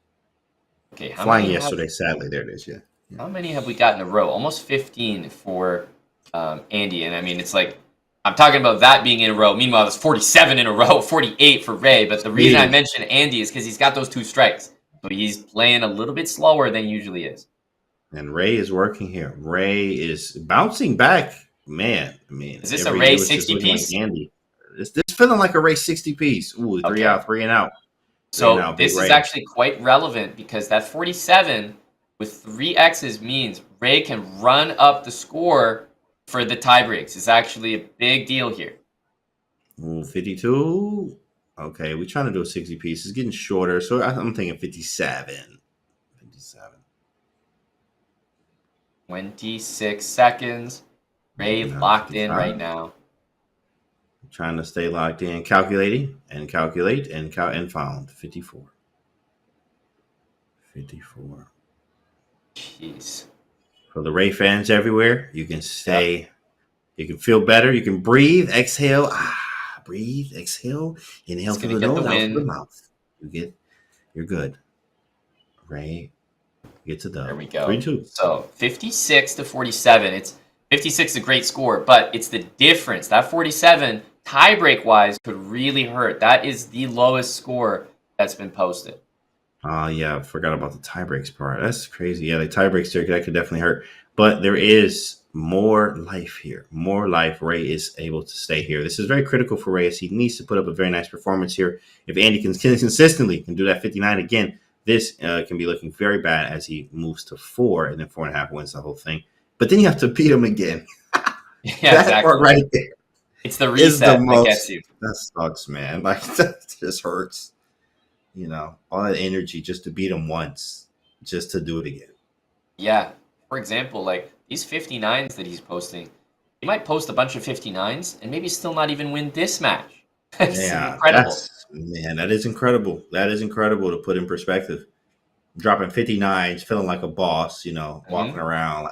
Speaker 1: Okay,
Speaker 2: flying yesterday. Sadly, there it is. Yeah.
Speaker 1: How many have we got in a row? Almost 15 for Andy. And I mean, it's like, I'm talking about that being in a row. Meanwhile, there's 47 in a row, 48 for Ray. But the reason I mentioned Andy is because he's got those 2 strikes. So he's playing a little bit slower than he usually is.
Speaker 2: And Ray is working here. Ray is bouncing back. Man, I mean,
Speaker 1: is this a Ray 60 piece?
Speaker 2: Like Andy. This feeling like a Ray 60 piece. Ooh, three out, three and out.
Speaker 1: So this is actually quite relevant because that 47 with 3 X's means Ray can run up the score for the tie breaks. It's actually a big deal here.
Speaker 2: Ooh, 52. Okay, we're trying to do a 60 piece. It's getting shorter, so I'm thinking 57. 57.
Speaker 1: 26 seconds. Ray locked in right now.
Speaker 2: Trying to stay locked in, calculating and calculate and found 54. 54.
Speaker 1: Jeez.
Speaker 2: For the Ray fans everywhere, you can stay, you can feel better, you can breathe, exhale, breathe, exhale, inhale through the nose, out through the mouth. You're good. Ray gets a dub.
Speaker 1: There we go.
Speaker 2: 3-2.
Speaker 1: So 56 to 47. It's 56 is a great score, but it's the difference. That 47, tiebreak wise, could really hurt. That is the lowest score that's been posted.
Speaker 2: Yeah, I forgot about the tiebreaks part. That's crazy. Yeah, the tiebreaks there, that could definitely hurt. But there is more life here. More life. Ray is able to stay here. This is very critical for Ray as he needs to put up a very nice performance here. If Andy can consistently do that 59 again, this can be looking very bad as he moves to 4 and then 4.5 wins the whole thing. But then you have to beat him again.
Speaker 1: Yeah,
Speaker 2: that part right there.
Speaker 1: It's the reset that gets you.
Speaker 2: That sucks, man. Like, that just hurts. You know, all that energy just to beat him once, just to do it again.
Speaker 1: Yeah. For example, like these 59s that he's posting, he might post a bunch of 59s and maybe still not even win this match.
Speaker 2: Yeah,
Speaker 1: incredible.
Speaker 2: That is incredible. That is incredible to put in perspective. Dropping 59s, feeling like a boss, you know, walking around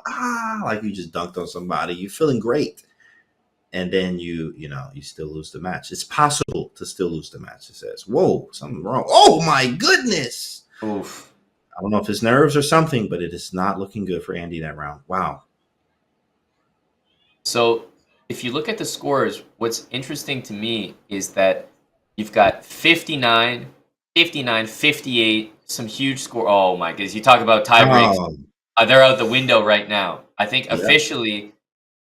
Speaker 2: like you just dunked on somebody. You're feeling great. And then you still lose the match. It's possible to still lose the match. It says, whoa, something wrong. Oh my goodness.
Speaker 1: Oof.
Speaker 2: I don't know if it's nerves or something, but it is not looking good for Andy that round. Wow.
Speaker 1: So if you look at the scores, what's interesting to me is that you've got 59, 59, 58, some huge score. Oh my goodness. You talk about tie breaks. They're out the window right now. I think officially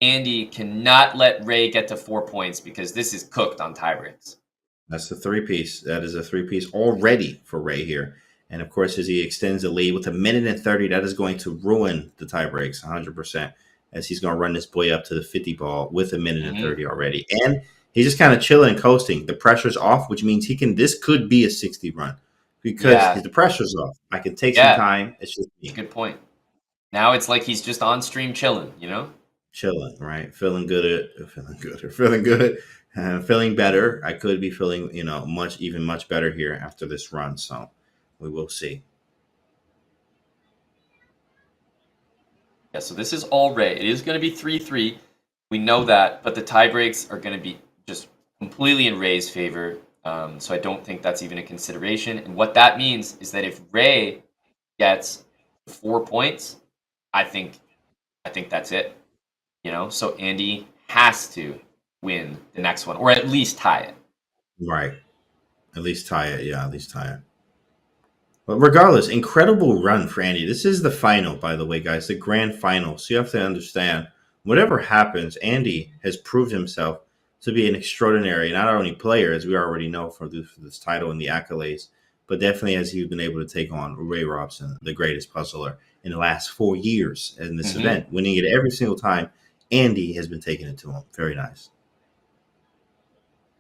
Speaker 1: Andy cannot let Ray get to 4 points because this is cooked on tie breaks.
Speaker 2: That's the 3-piece. That is a 3-piece already for Ray here. And of course, as he extends the lead with 1:30, that is going to ruin the tie breaks 100%, as he's going to run this boy up to the 50 ball with 1:30 already. And he's just kind of chilling, coasting. The pressure's off, which means this could be a 60 run because the pressure's off. I can take some time. It's just me.
Speaker 1: Good point. Now it's like he's just on stream chilling, you know?
Speaker 2: Chilling, right? Feeling good, feeling better. I could be feeling, much better here after this run. So we will see.
Speaker 1: Yeah, so this is all Ray. It is going to be 3-3. We know that, but the tie breaks are going to be just completely in Ray's favor. So I don't think that's even a consideration. And what that means is that if Ray gets 4 points, I think that's it. So Andy has to win the next one, or at least tie it.
Speaker 2: Right. At least tie it. Yeah, at least tie it. But regardless, incredible run for Andy. This is the final, by the way, guys, the grand final. So you have to understand, whatever happens, Andy has proved himself to be an extraordinary, not only player, as we already know for this title and the accolades, but definitely as he's been able to take on Ray Robson, the greatest puzzler in the last 4 years in this event, winning it every single time. Andy has been taking it to him. Very nice.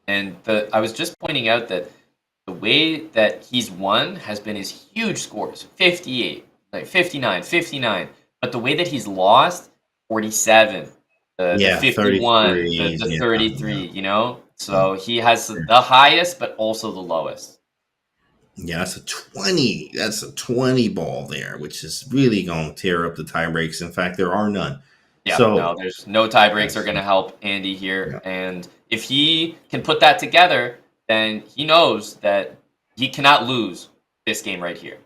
Speaker 1: And I was just pointing out that the way that he's won has been his huge scores, 58, 59, 59. But the way that he's lost, 47, the 51, the 33, So he has the highest, but also the lowest.
Speaker 2: Yeah, that's a 20. That's a 20 ball there, which is really going to tear up the tie breaks. In fact, there are none.
Speaker 1: Yeah, no, there's no tie breaks are going to help Andy here. Yeah. And if he can put that together, then he knows that he cannot lose this game right here.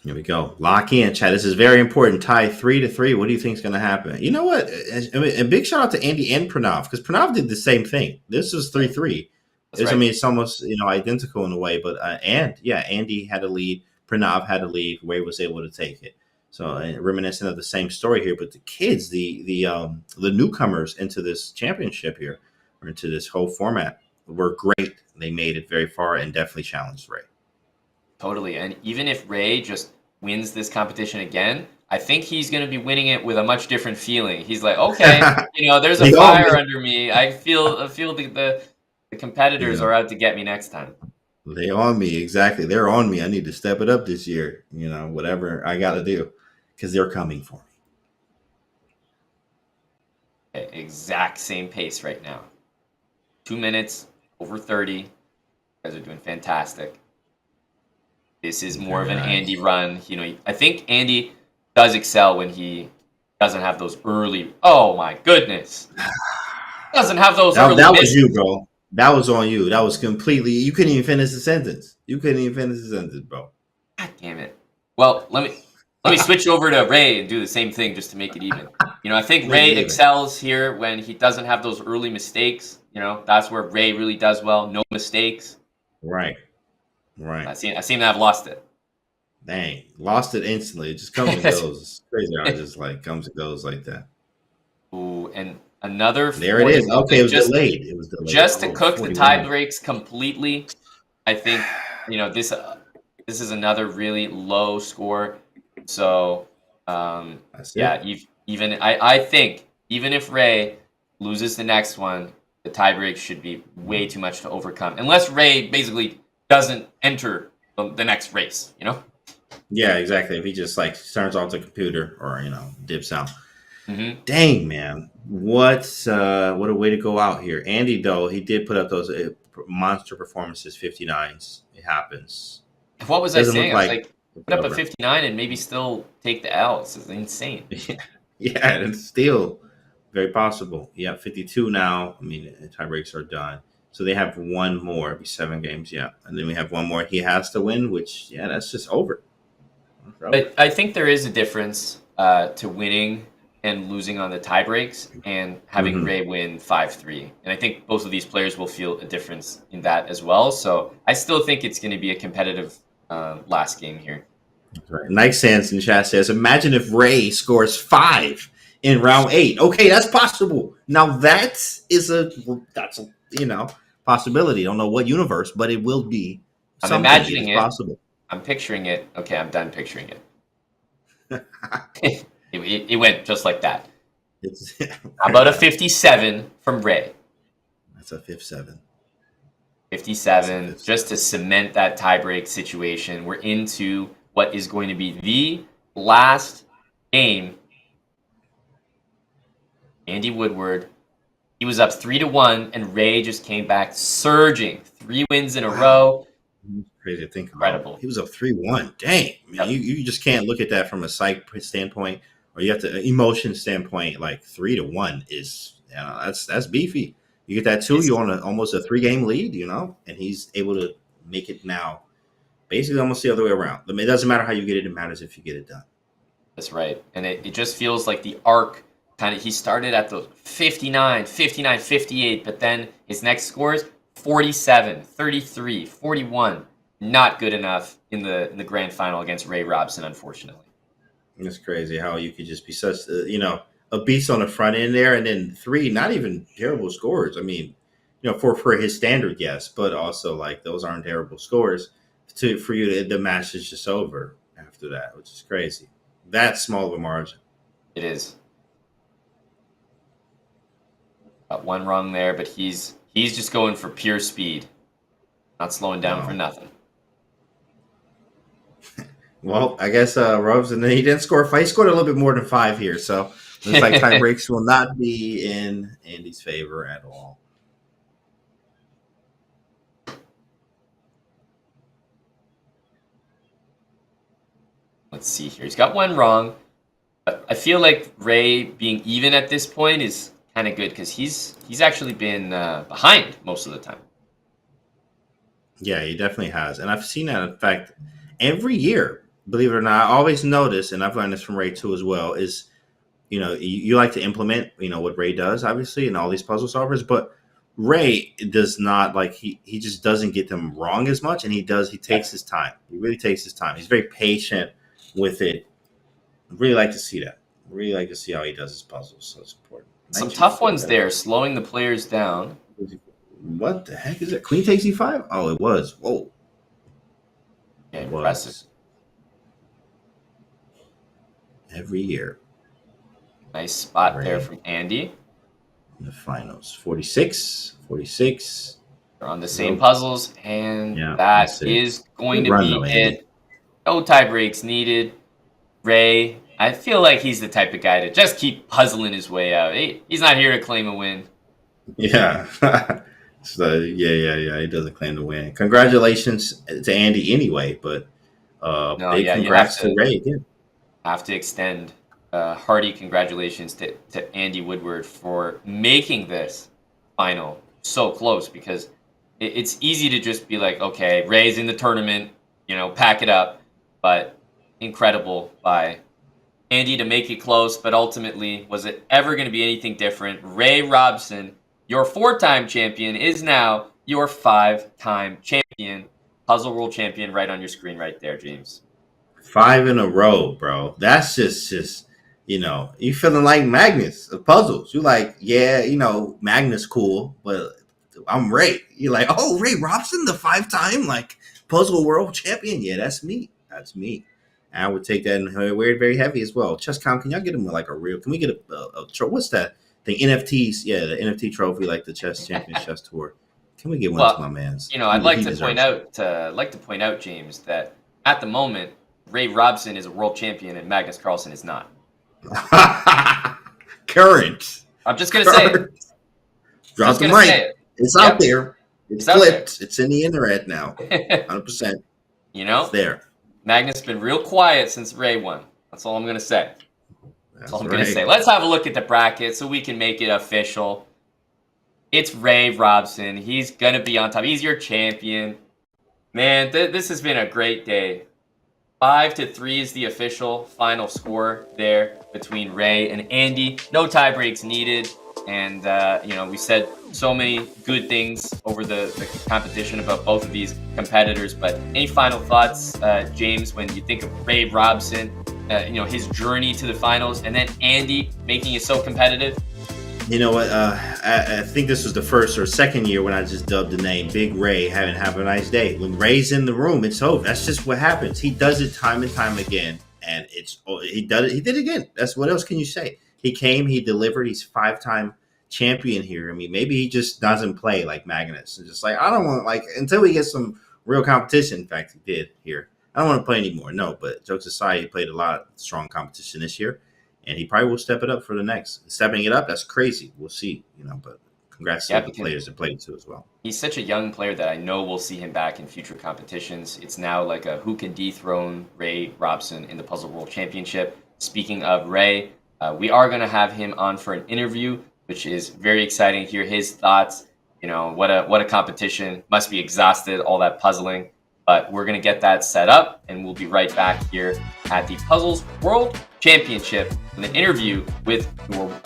Speaker 2: Here we go. Lock in, chat. This is very important. Tie 3-3. What do you think is going to happen? You know what? A big shout out to Andy and Pranav, because Pranav did the same thing. This was 3-3. Right. I mean, it's almost identical in a way, but Andy had a lead. Pranav had a lead. Ray was able to take it. So reminiscent of the same story here, but the kids, the newcomers into this championship here, or into this whole format were great. They made it very far and definitely challenged Ray.
Speaker 1: Totally. And even if Ray just wins this competition again, I think he's going to be winning it with a much different feeling. He's like, okay, there's a fire under me. I feel the competitors are out to get me next time.
Speaker 2: They on me. Exactly. They're on me. I need to step it up this year. Whatever I got to do, because they're coming for me.
Speaker 1: Okay, exact same pace right now. 2 minutes, over 30. You guys are doing fantastic. This is more of an Andy run. I think Andy does excel when he doesn't have those early. Oh my goodness! Doesn't have those early.
Speaker 2: That was you, bro. That was on you. That was completely. You couldn't even finish the sentence. Bro.
Speaker 1: God damn it. Well, let me switch over to Ray and do the same thing just to make it even. I think Ray excels here when he doesn't have those early mistakes. That's where Ray really does well. No mistakes.
Speaker 2: Right.
Speaker 1: I seem to have lost it.
Speaker 2: Dang, lost it instantly. It just comes and goes. It's crazy how it just comes and goes like that.
Speaker 1: Ooh, and another.
Speaker 2: There it is. Okay, it was delayed. It was delayed.
Speaker 1: Just to cook the tie breaks completely, I think this is another really low score. So yeah, I think even if Ray loses the next one, the tie break should be way too much to overcome, unless Ray basically doesn't enter the next race.
Speaker 2: Yeah, exactly. If he just turns off the computer or dips out.
Speaker 1: Mm-hmm.
Speaker 2: Dang, man, what a way to go out here. Andy, though, he did put up those monster performances, 59s. It happens.
Speaker 1: What was I saying? I was like, put up a 59 and maybe still take the L. This is insane.
Speaker 2: Yeah, and it's still very possible. Yeah, 52 now. I mean, the tie breaks are done. So they have one more. It'll be 7 games, yeah. And then we have one more he has to win, which, yeah, that's just over.
Speaker 1: But I think there is a difference to winning and losing on the tie breaks and having Ray win 5-3. And I think both of these players will feel a difference in that as well. So I still think it's going to be a competitive last game here.
Speaker 2: Right. Nike Sands in chat says, imagine if Ray scores 5 in round 8. Okay, that's possible. Now that's a possibility. Don't know what universe, but it will be.
Speaker 1: I'm imagining it. Possible. I'm picturing it. Okay, I'm done picturing it. It went just like that. How about a 57 from Ray?
Speaker 2: That's a 57.
Speaker 1: 57, just to cement that tiebreak situation. We're into what is going to be the last game. Andy Woodward. He was up 3-1, and Ray just came back surging. 3 wins in a row.
Speaker 2: Crazy to think about.
Speaker 1: Incredible.
Speaker 2: He was up 3-1. Dang. Man, you just can't look at that from a psych standpoint, or you have to emotion standpoint. 3-1 is that's beefy. You get that 2, you're on almost a 3-game lead, and he's able to make it now. Basically, almost the other way around. I mean, it doesn't matter how you get it; it matters if you get it done.
Speaker 1: That's right, and it just feels like the arc. He started at the 59, 58, but then his next scores 47, 33, 41. Not good enough in the grand final against Ray Robson, unfortunately.
Speaker 2: It's crazy how you could just be such a beast on the front end there, and then 3 not even terrible scores. I mean, for his standard, yes, but also those aren't terrible scores. For you, the match is just over after that, which is crazy. That small of a margin.
Speaker 1: It is. Got one wrong there, but he's just going for pure speed, not slowing down for nothing.
Speaker 2: Well, I guess Robson, he didn't score 5. He scored a little bit more than 5 here, so looks like tie breaks will not be in Andy's favor at all.
Speaker 1: Let's see here. He's got one wrong. I feel like Ray being even at this point is kind of good because he's actually been behind most of the time.
Speaker 2: Yeah, he definitely has. And I've seen that, in fact, every year, believe it or not. I always notice, and I've learned this from Ray too as well, is, you like to implement, what Ray does, obviously, in all these puzzle solvers, but Ray does not, he just doesn't get them wrong as much, and he takes his time. He really takes his time. He's very patient with it. I really like to see that. Really like to see how he does his puzzles, so it's important.
Speaker 1: Some tough ones there, slowing the players down.
Speaker 2: What the heck is it? Queen takes e5? Oh, it was. Whoa.
Speaker 1: Yeah,
Speaker 2: It
Speaker 1: impressive.
Speaker 2: was. Every year.
Speaker 1: Nice spot
Speaker 2: Ray.
Speaker 1: there from Andy.
Speaker 2: In the finals. 46.
Speaker 1: They're on the same puzzles, and
Speaker 2: Yeah,
Speaker 1: that
Speaker 2: that's it.
Speaker 1: is going
Speaker 2: Good
Speaker 1: to
Speaker 2: run,
Speaker 1: be
Speaker 2: though, Andy.
Speaker 1: it. No tie breaks needed. Ray, I feel like he's the type of guy to just keep puzzling his way out. He's not here to claim a win.
Speaker 2: Yeah. So yeah. He doesn't claim to win. Congratulations to Andy anyway, but big congrats to Ray again.
Speaker 1: Have to extend hearty congratulations to Andy Woodward for making this final so close, because it's easy to just be like, okay, Ray's in the tournament, pack it up, but incredible by Andy to make it close. But ultimately, was it ever going to be anything different? Ray Robson, your 4-time champion, is now your 5-time champion, Puzzle World champion, right on your screen right there, James.
Speaker 2: 5 in a row, bro. That's just you feeling like Magnus of puzzles. You like, Magnus cool, but I'm Ray. You're like, oh, Ray Robson, the 5-time Puzzle World champion. Yeah, that's me. And I would take that and wear it very heavy as well. Chess.com, can y'all get him can we get a what's that? The NFTs, the NFT trophy, like the Chess Champions Chess Tour. Can we get one to my man's?
Speaker 1: I'd like to point out, James, that at the moment, Ray Robson is a world champion and Magnus Carlsen is not.
Speaker 2: Current.
Speaker 1: I'm just gonna say it.
Speaker 2: Drop the mic. It's out there. It's flipped. It's in the internet now. 100%.
Speaker 1: It's
Speaker 2: there.
Speaker 1: Magnus has been real quiet since Ray won. That's all I'm gonna say. That's all I'm going to say. Let's have a look at the bracket so we can make it official. It's Ray Robson. He's going to be on top. He's your champion. Man, this has been a great day. 5-3 is the official final score there between Ray and Andy. No tie breaks needed. And, we said so many good things over the competition about both of these competitors. But any final thoughts, James, when you think of Ray Robson, his journey to the finals, and then Andy making it so competitive?
Speaker 2: You know what? I think this was the first or second year when I just dubbed the name Big Ray. Have a nice day. When Ray's in the room, it's over. That's just what happens. He does it time and time again, and he did it again. That's what else can you say? He came, he delivered. He's 5-time champion here. I mean, maybe he just doesn't play like Magnus. It's just I don't want until we get some real competition. In fact, he did here. I don't want to play anymore. No, but jokes aside, he played a lot of strong competition this year, and he probably will step it up for the next. Stepping it up, that's crazy. We'll see, but congrats to the players that played too as well.
Speaker 1: He's such a young player that I know we'll see him back in future competitions. It's now like a who can dethrone Ray Robson in the Puzzle World Championship. Speaking of Ray, we are going to have him on for an interview, which is very exciting to hear his thoughts. What a competition. Must be exhausted, all that puzzling. But we're going to get that set up, and we'll be right back here at the Puzzles World Championship with an interview with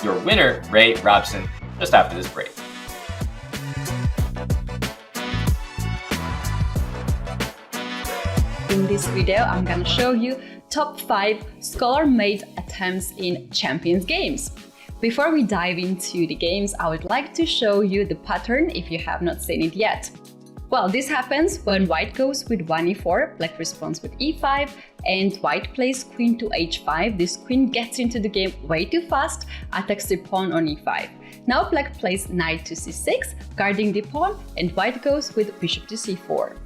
Speaker 1: your winner, Ray Robson, just after this break.
Speaker 14: In this video, I'm going to show you top 5 scholar-made attempts in Champions games. Before we dive into the games, I would like to show you the pattern if you have not seen it yet. Well, this happens when white goes with 1e4, black responds with e5, and white plays queen to h5. This queen gets into the game way too fast, attacks the pawn on e5. Now black plays knight to c6, guarding the pawn, and white goes with bishop to c4.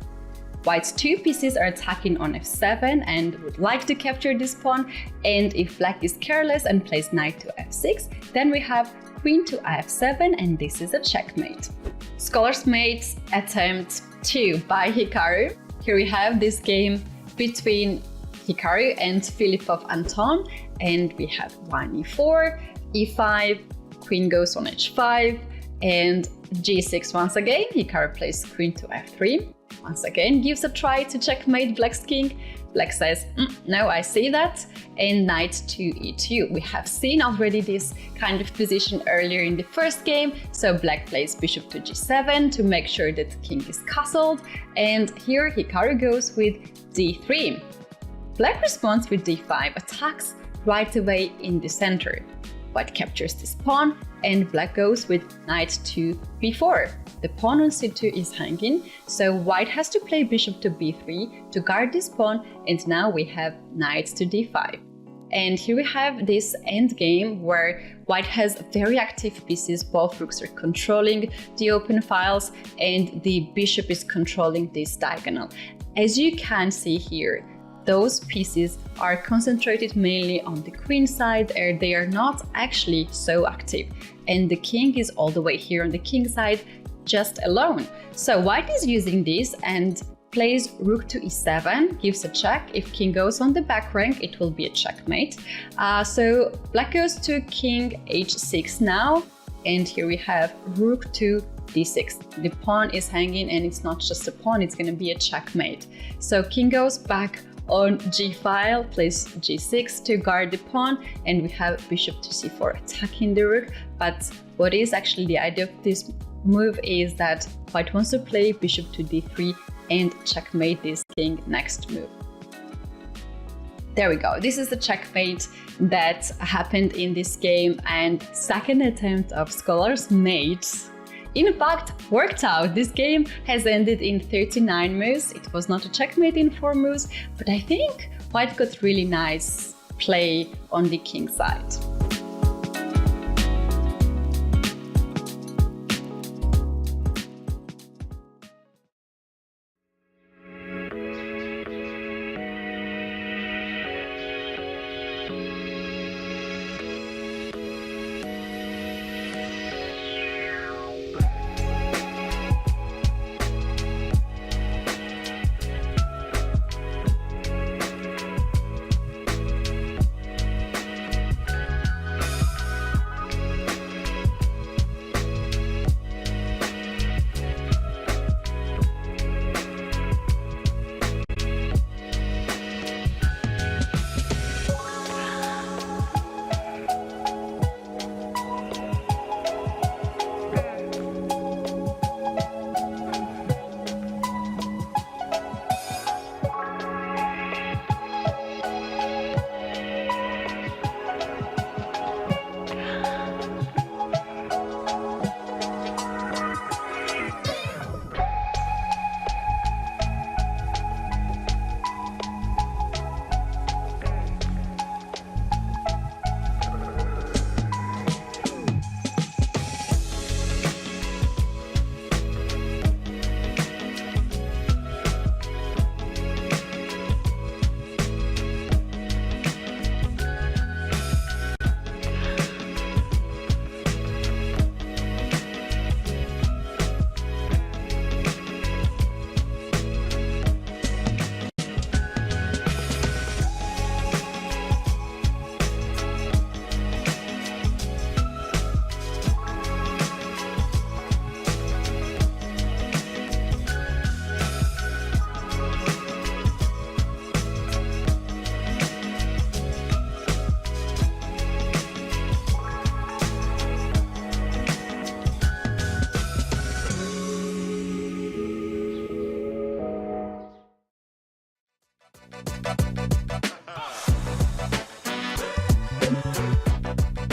Speaker 14: White's 2 pieces are attacking on f7 and would like to capture this pawn, and if black is careless and plays knight to f6, then we have queen to f7, and this is a checkmate. Scholars made attempt 2 by Hikaru. Here we have this game between Hikaru and Filipov Anton, and we have 1e4, e5, queen goes on h5, and g6 once again. Hikaru plays queen to f3. Once again, gives a try to checkmate black's king. Black says, no, I see that, and knight to e2. We have seen already this kind of position earlier in the first game, so black plays bishop to g7 to make sure that the king is castled, and here Hikaru goes with d3. Black responds with d5, attacks right away in the center. white captures this pawn, and black goes with knight to b4. The pawn on c2 is hanging, so white has to play bishop to b3 to guard this pawn, and now we have knight to d5. And here we have this endgame where white has very active pieces. Both rooks are controlling the open files and the bishop is controlling this diagonal. As you can see here, those pieces are concentrated mainly on the queen side, and they are not actually so active. And the king is all the way here on the king side, just alone. So white is using this and plays rook to e7, gives a check. If king goes on the back rank, it will be a checkmate. So black goes to king h6 now, and here we have rook to d6. The pawn is hanging, and it's not just a pawn, it's going to be a checkmate. So king goes back on g-file, plays g6 to guard the pawn, and we have bishop to c4 attacking the rook. But what is actually the idea of this move is that white wants to play bishop to d3 and checkmate this king next move. There we go. This is the checkmate that happened in this game, and second attempt of Scholar's Mate in fact worked out. This game has ended in 39 moves. It was not a checkmate in 4 moves, but I think white got really nice play on the king side.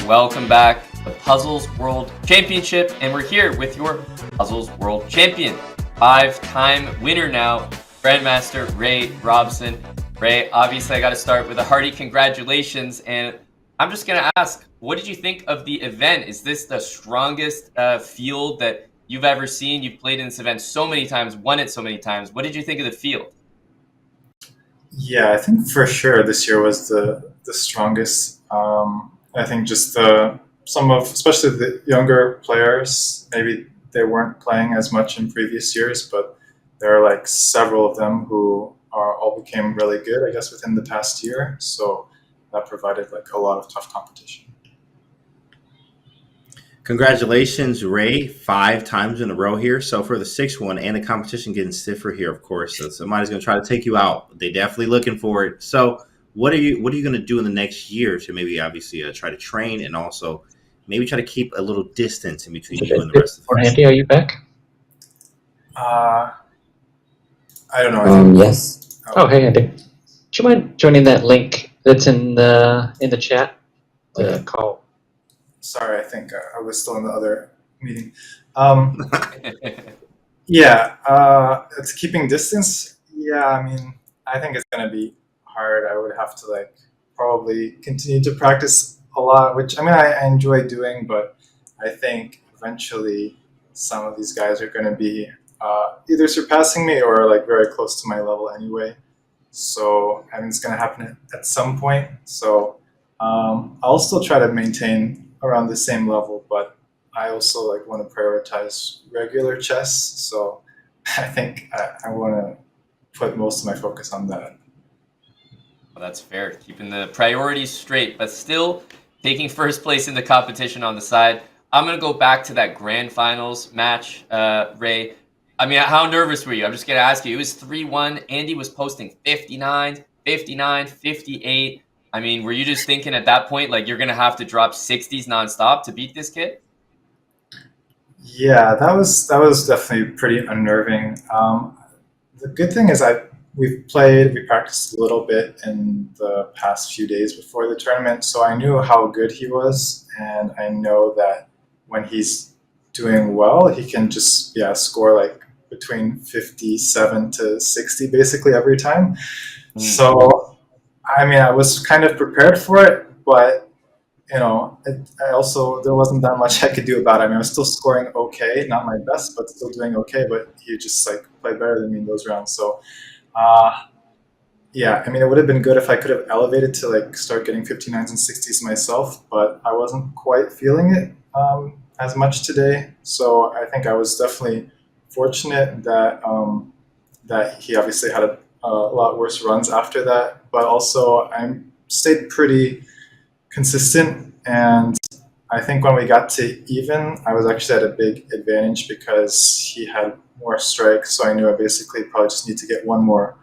Speaker 1: Welcome back to the Puzzles World Championship, and we're here with your Puzzles World Champion, 5-time winner now, Grandmaster Ray Robson. Ray, obviously I got to start with a hearty congratulations, and I'm just going to ask, what did you think of the event? Is this the strongest field that you've ever seen? You've played in this event so many times, won it so many times. What did you think of the field?
Speaker 10: Yeah, I think for sure this year was the strongest. I think just some of, especially the younger players, maybe they weren't playing as much in previous years, but there are like several of them who all became really good, I guess, within the past year. So that provided like a lot of tough competition.
Speaker 2: Congratulations, Ray, 5 times in a row here. So for the 6th one, and the competition getting stiffer here, of course. So somebody's going to try to take you out. They're definitely looking for it. So what are you going to do in the next year to maybe obviously try to train, and also maybe try to keep a little distance in between you and the rest of the
Speaker 15: Andy, are you back?
Speaker 10: I don't know.
Speaker 15: Yes. Oh, hey, Andy. Do you mind joining that link that's in the chat? The call.
Speaker 10: Sorry, I think I was still in the other meeting. It's keeping distance. Yeah, I mean, I think it's gonna be hard. I would have to like probably continue to practice a lot, which I mean I enjoy doing, but I think eventually some of these guys are gonna be either surpassing me or like very close to my level anyway. So I mean it's gonna happen at some point. So I'll still try to maintain around the same level, but I also like want to prioritize regular chess. So I think I want to put most of my focus on that.
Speaker 1: Well, that's fair. Keeping the priorities straight, but still taking first place in the competition on the side. I'm going to go back to that grand finals match, Ray. I mean, how nervous were you? I'm just going to ask you. It was 3-1. Andy was posting 59, 59, 58. I mean, were you just thinking at that point, like, you're going to have to drop 60s nonstop to beat this kid?
Speaker 10: Yeah, that was definitely pretty unnerving. The good thing is we practiced a little bit in the past few days before the tournament, so I knew how good he was, and I know that when he's doing well, he can just score like between 57 to 60 basically every time. So I mean, I was kind of prepared for it, but you know, I also there wasn't that much I could do about it. I mean, I was still scoring okay, not my best, but still doing okay. But he just like played better than me in those rounds. So, yeah, I mean, it would have been good if I could have elevated to like start getting 59s and 60s myself, but I wasn't quite feeling it as much today. So I think I was definitely fortunate that that he obviously had a lot worse runs after that, but also I stayed pretty consistent, and I think when we got to even, I was actually at a big advantage because he had more strikes, so I knew I basically probably just need to get one more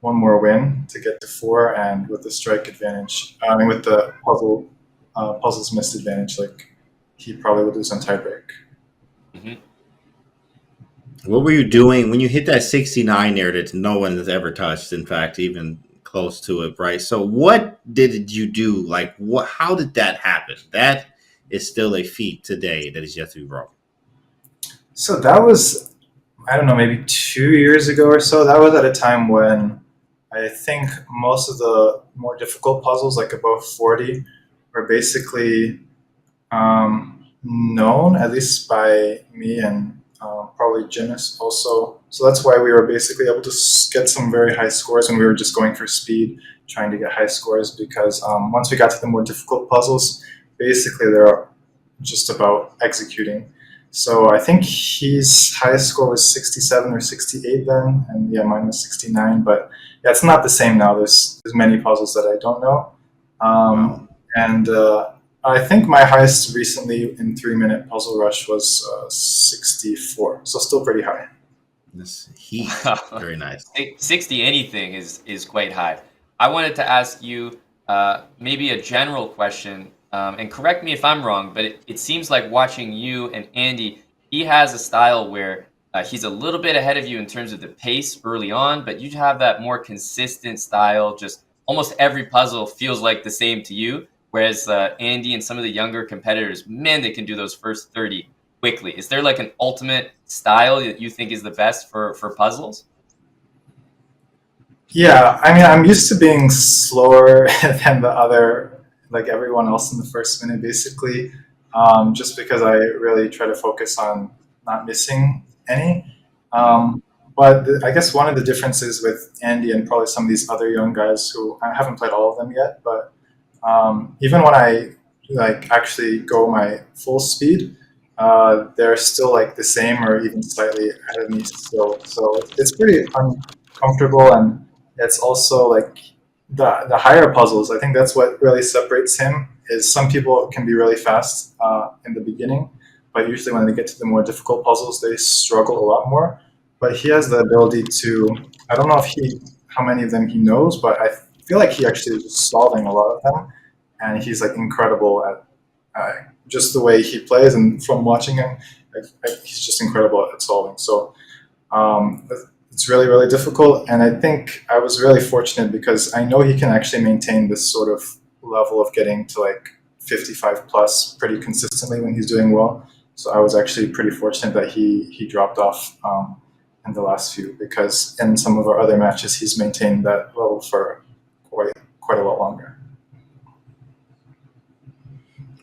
Speaker 10: win to get to 4, and with the strike advantage, I mean with the puzzles missed advantage, like he probably would lose on tiebreak.
Speaker 2: What were you doing when you hit that 69 there that no one has ever touched? In fact, even close to it, right? So what did you do? Like, how did that happen? That is still a feat today that is yet to be broken.
Speaker 10: So that was, I don't know, maybe 2 years ago or so. That was at a time when I think most of the more difficult puzzles, like above 40, were basically known, at least by me and probably Jimis also. So that's why we were basically able to get some very high scores, and we were just going for speed, trying to get high scores, because once we got to the more difficult puzzles, basically they're just about executing. So I think his highest score was 67 or 68 then, and yeah, mine was 69. But yeah, it's not the same now. There's many puzzles that I don't know, and I think my highest recently in 3-minute Puzzle Rush was 64, so still pretty high.
Speaker 2: This heat, very nice.
Speaker 1: 60 anything is quite high. I wanted to ask you maybe a general question, and correct me if I'm wrong, but it seems like watching you and Andy, he has a style where he's a little bit ahead of you in terms of the pace early on, but you have that more consistent style. Just almost every puzzle feels like the same to you. Whereas Andy and some of the younger competitors, man, they can do those first 30 quickly. Is there like an ultimate style that you think is the best for puzzles?
Speaker 10: Yeah, I mean, I'm used to being slower than the other, like everyone else in the first minute, basically, just because I really try to focus on not missing any. But I guess one of the differences with Andy and probably some of these other young guys who I haven't played all of them yet, but even when I like actually go my full speed, they're still like the same or even slightly ahead of me still. So it's pretty uncomfortable, and it's also like the higher puzzles. I think that's what really separates him. Is some people can be really fast in the beginning, but usually when they get to the more difficult puzzles, they struggle a lot more. But he has the ability to. I don't know how many of them he knows, but I feel like he actually is solving a lot of them, and he's like incredible at just the way he plays, and from watching him, he's just incredible at solving. So it's really, really difficult, and I think I was really fortunate because I know he can actually maintain this sort of level of getting to like 55 plus pretty consistently when he's doing well. So I was actually pretty fortunate that he dropped off in the last few, because in some of our other matches he's maintained that level for quite a lot longer.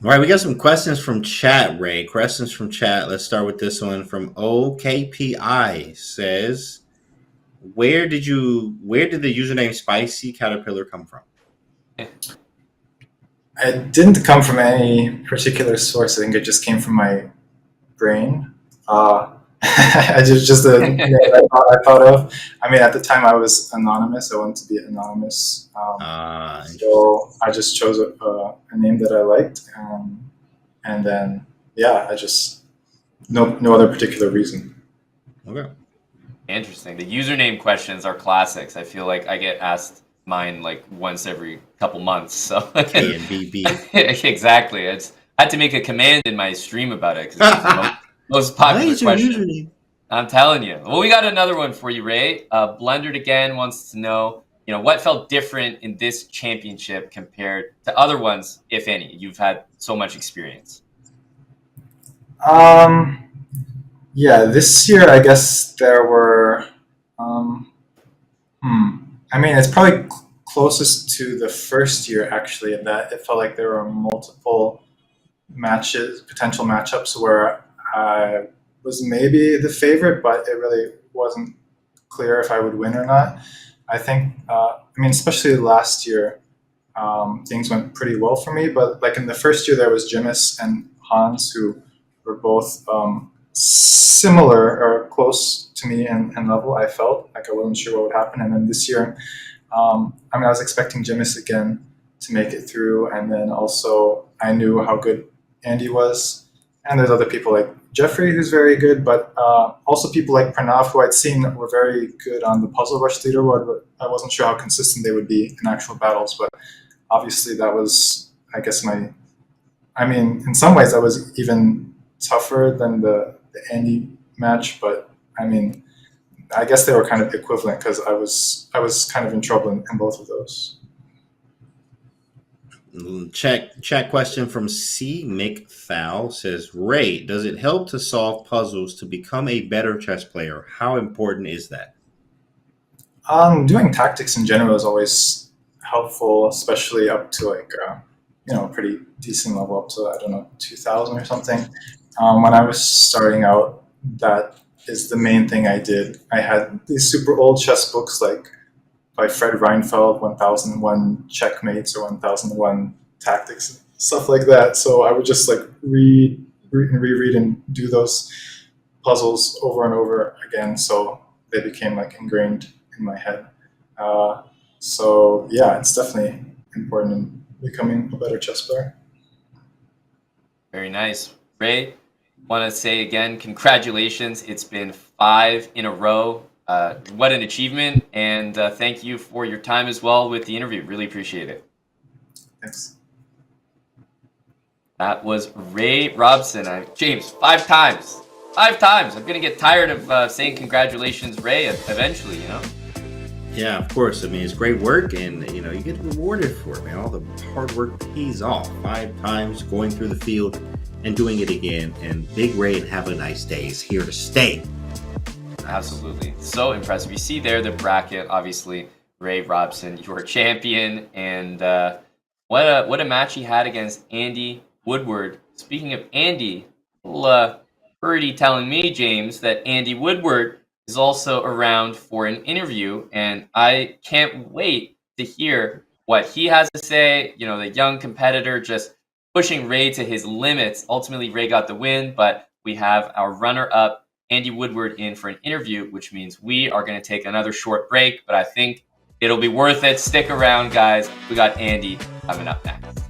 Speaker 2: All right, we got some questions from chat, Ray. Questions from chat. Let's start with this one from OKPI. Says, where did the username Spicy Caterpillar come from?
Speaker 10: It didn't come from any particular source. I think it just came from my brain. I just the I thought of. I mean, at the time I was anonymous. I wanted to be anonymous, so I just chose a name that I liked, and then I just no other particular reason.
Speaker 2: Okay.
Speaker 1: Interesting. The username questions are classics. I feel like I get asked mine like once every couple months. So
Speaker 2: A and B B.
Speaker 1: Exactly. I had to make a command in my stream about it because it's the most popular question. I'm telling you. Well, we got another one for you, Ray. Blundered again wants to know, what felt different in this championship compared to other ones, if any. You've had so much experience.
Speaker 10: This year I guess there were. I mean, it's probably closest to the first year actually, in that it felt like there were multiple potential matchups where I was maybe the favorite, but it really wasn't clear if I would win or not. I think, especially last year, things went pretty well for me, but like in the first year there was Jimis and Hans, who were both similar or close to me in level. I felt like I wasn't sure what would happen. And then this year, I was expecting Jimis again to make it through, and then also I knew how good Andy was, and there's other people like Jeffrey who's very good, but also people like Pranav, who I'd seen were very good on the Puzzle Rush leaderboard, but I wasn't sure how consistent they would be in actual battles. But obviously that was, I guess, in some ways that was even tougher than the Andy match, but I guess they were kind of equivalent because I was kind of in trouble in both of those.
Speaker 2: Chat question from C. McFowl says, Ray, does it help to solve puzzles to become a better chess player? How important is that?
Speaker 10: Doing tactics in general is always helpful, especially up to a pretty decent level, up to 2000 or something. When I was starting out, that is the main thing I did. I had these super old chess books like by Fred Reinfeld, 1001 Checkmates or 1001 Tactics, stuff like that. So I would just read and reread and do those puzzles over and over again. So they became ingrained in my head. It's definitely important in becoming a better chess player.
Speaker 1: Very nice. Ray, want to say again, congratulations. It's been 5 in a row. What an achievement, and thank you for your time as well with the interview. Really appreciate it.
Speaker 10: Thanks.
Speaker 1: That was Ray Robson. James, 5 times. 5 times. I'm going to get tired of saying congratulations, Ray, eventually,
Speaker 2: Yeah, of course. It's great work, and, you get rewarded for it, man. All the hard work pays off. 5 times going through the field and doing it again. And Big Ray and Have a Nice Day is here to stay.
Speaker 1: Absolutely. So impressive. You see there the bracket, obviously, Ray Robson, your champion, and what a match he had against Andy Woodward. Speaking of Andy, Birdie telling me, James, that Andy Woodward is also around for an interview, and I can't wait to hear what he has to say. The young competitor just pushing Ray to his limits. Ultimately, Ray got the win, but we have our runner-up, Andy Woodward, in for an interview, which means we are going to take another short break, but I think it'll be worth it. Stick around, guys. We got Andy coming up next.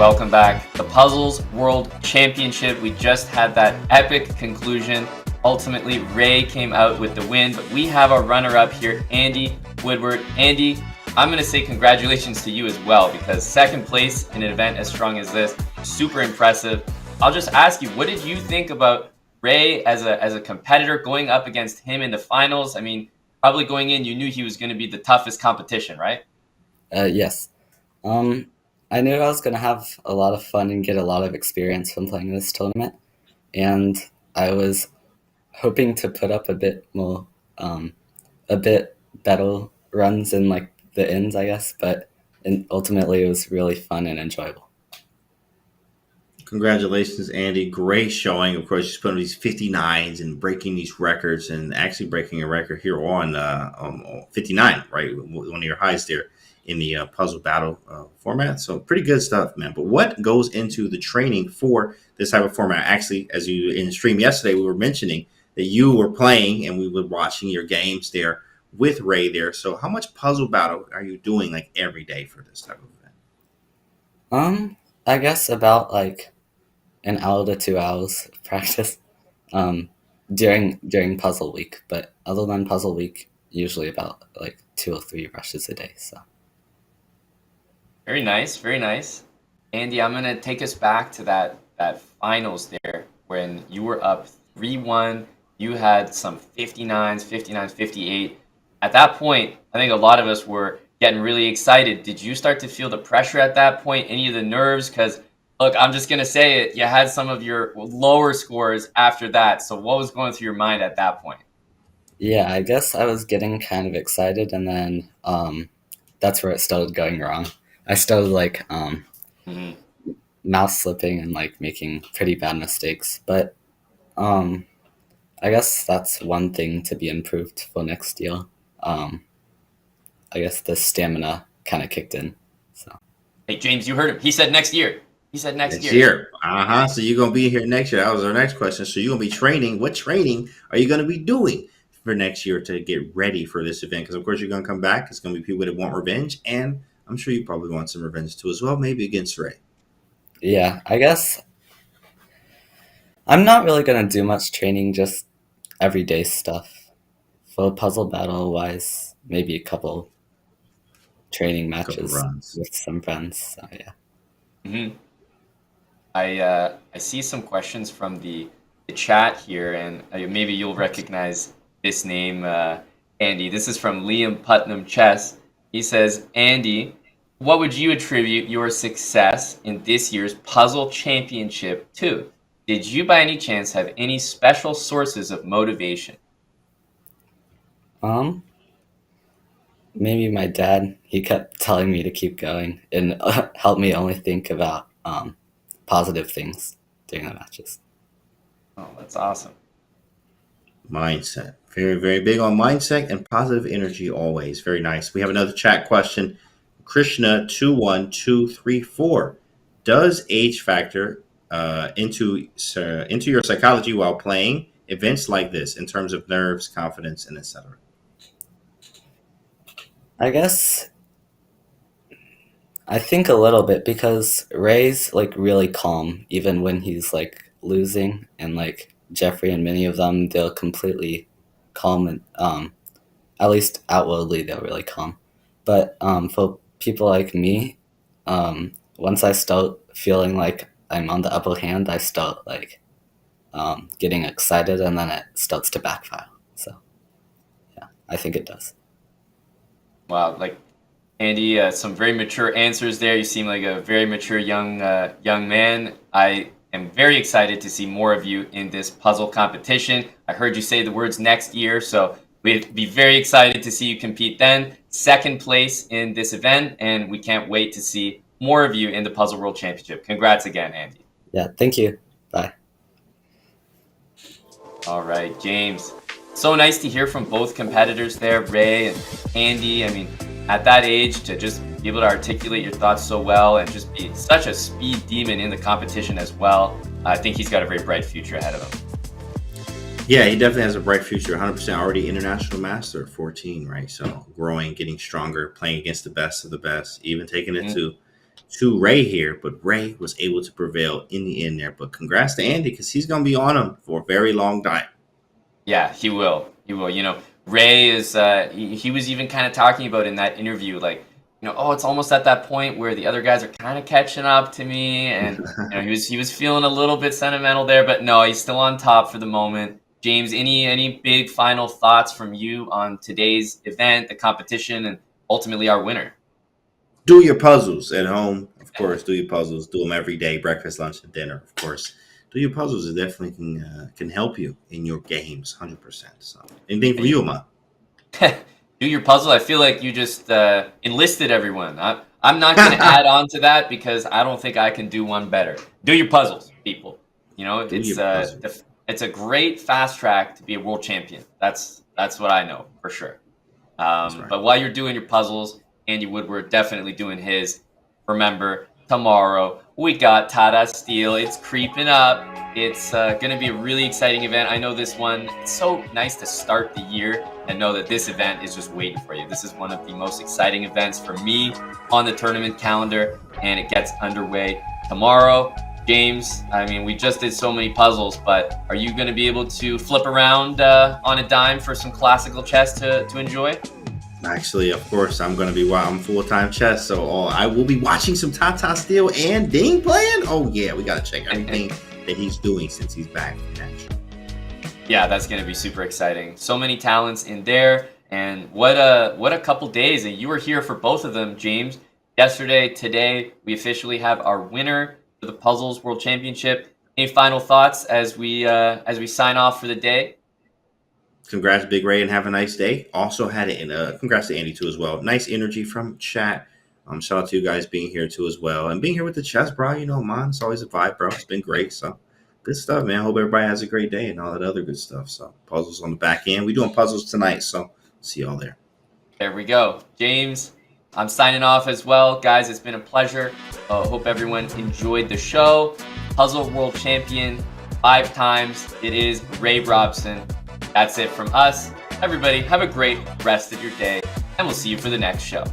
Speaker 1: welcome back. The Puzzles World Championship. We just had that epic conclusion. Ultimately, Ray came out with the win, but we have our runner-up here, Andy Woodward. Andy, I'm going to say congratulations to you as well, because second place in an event as strong as this, super impressive. I'll just ask you, what did you think about Ray as a competitor going up against him in the finals? I mean, probably going in, you knew he was going to be the toughest competition, right?
Speaker 16: Yes. I knew I was going to have a lot of fun and get a lot of experience from playing this tournament. And I was hoping to put up a bit more, a bit better runs in like the ends, I guess. But ultimately, it was really fun and enjoyable.
Speaker 2: Congratulations, Andy. Great showing. Of course, just putting these 59s and breaking these records, and actually breaking a record here on 59, right? One of your highs there in the puzzle battle format. So pretty good stuff, man. But what goes into the training for this type of format? Actually, as you in the stream yesterday, we were mentioning that you were playing and we were watching your games there with Ray there. So how much puzzle battle are you doing like every day for this type of event?
Speaker 16: I guess about like an hour to 2 hours of practice during puzzle week. But other than puzzle week, usually about like 2 or 3 rushes a day. So.
Speaker 1: Very nice, very nice. Andy, I'm going to take us back to that finals there when you were up 3-1. You had some 59s, 58. At that point, I think a lot of us were getting really excited. Did you start to feel the pressure at that point? Any of the nerves? Because, look, I'm just going to say it. You had some of your lower scores after that. So what was going through your mind at that point?
Speaker 16: Yeah, I guess I was getting kind of excited, and then that's where it started going wrong. I started like mouse slipping and like making pretty bad mistakes. But I guess that's one thing to be improved for next year. I guess the stamina kind of kicked in. So.
Speaker 1: Hey, James, you heard him. He said next year. He said next year.
Speaker 2: Year. So you're going to be here next year. That was our next question. So you're going to be training. What training are you going to be doing for next year to get ready for this event? Because, of course, you're going to come back. It's going to be people that want revenge. And I'm sure you probably want some revenge, too, as well. Maybe against Ray.
Speaker 16: Yeah, I guess I'm not really going to do much training, just everyday stuff. For puzzle battle-wise, maybe a couple training matches with some friends. So, yeah.
Speaker 1: Mm-hmm. I see some questions from the chat here, and maybe you'll recognize this name, Andy. This is from Liam Putnam Chess. He says, Andy, what would you attribute your success in this year's Puzzle Championship to? Did you by any chance have any special sources of motivation?
Speaker 16: Maybe my dad. He kept telling me to keep going and helped me only think about positive things during the matches.
Speaker 1: Oh, that's awesome.
Speaker 2: Mindset. Very, very big on mindset and positive energy always. Very nice. We have another chat question. Krishna 21234. Does age factor into your psychology while playing events like this in terms of nerves, confidence, and etc.?
Speaker 16: I guess I think a little bit, because Ray's like really calm even when he's like losing, and like Jeffrey and many of them, they're completely calm, and at least outwardly they're really calm. But for people like me, once I start feeling like I'm on the upper hand, I start like getting excited, and then it starts to backfire. So yeah, I think it does.
Speaker 1: Wow, like Andy, some very mature answers there. You seem like a very mature young man. I am very excited to see more of you in this puzzle competition. I heard you say the words next year, so we'd be very excited to see you compete then. Second place in this event, and we can't wait to see more of you in the Puzzle World Championship. Congrats again, Andy.
Speaker 16: Yeah, thank you. Bye.
Speaker 1: All right, James. So nice to hear from both competitors there, Ray and Andy. I mean, at that age, to just be able to articulate your thoughts so well and just be such a speed demon in the competition as well, I think he's got a very bright future ahead of him.
Speaker 2: Yeah, he definitely has a bright future. 100% already international master at 14, right? So growing, getting stronger, playing against the best of the best, even taking it to to Ray here, but Ray was able to prevail in the end there. But congrats to Andy, because he's going to be on him for a very long time.
Speaker 1: Yeah, he will. He will. Ray is, he was even kind of talking about in that interview, like, it's almost at that point where the other guys are kind of catching up to me. And he was feeling a little bit sentimental there, but no, he's still on top for the moment. James, any big final thoughts from you on today's event, the competition, and ultimately our winner?
Speaker 2: Do your puzzles at home, of course. Do your puzzles. Do them every day, breakfast, lunch, and dinner, of course. Do your puzzles. It definitely can help you in your games, 100%. So, anything for you, Amon?
Speaker 1: Do your puzzle. I feel like you just enlisted everyone. I'm not going to add on to that because I don't think I can do one better. Do your puzzles, people. It's a great fast track to be a world champion. That's what I know for sure. Right. But while you're doing your puzzles, Andy Woodward definitely doing his. Remember, tomorrow we got Tata Steel. It's creeping up. It's going to be a really exciting event. I know this one. It's so nice to start the year and know that this event is just waiting for you. This is one of the most exciting events for me on the tournament calendar, and it gets underway tomorrow. James, we just did so many puzzles, but are you going to be able to flip around on a dime for some classical chess to enjoy?
Speaker 2: Actually, of course, I'm going to be I'm full-time chess, so I will be watching some Tata Steel and Ding playing. Oh, yeah, we got to check everything that he's doing since he's back in action.
Speaker 1: Yeah, that's going to be super exciting. So many talents in there, and what a couple days. And you were here for both of them, James. Yesterday, today, we officially have our winner for the Puzzles World Championship. Any final thoughts as we sign off for the day?
Speaker 2: Congrats, Big Ray, and have a nice day. Also had it congrats to Andy too as well. Nice energy from chat. Shout out to you guys being here too as well, and being here with the chess, bro. Man, it's always a vibe, bro. It's been great. So good stuff, man. Hope everybody has a great day and all that other good stuff. So puzzles on the back end. We're doing puzzles tonight, so see y'all there.
Speaker 1: There we go, James. I'm signing off as well, guys. It's been a pleasure. Hope everyone enjoyed the show. Puzzle World Champion 5 times. It is Ray Robson. That's it from us. Everybody, have a great rest of your day, and we'll see you for the next show.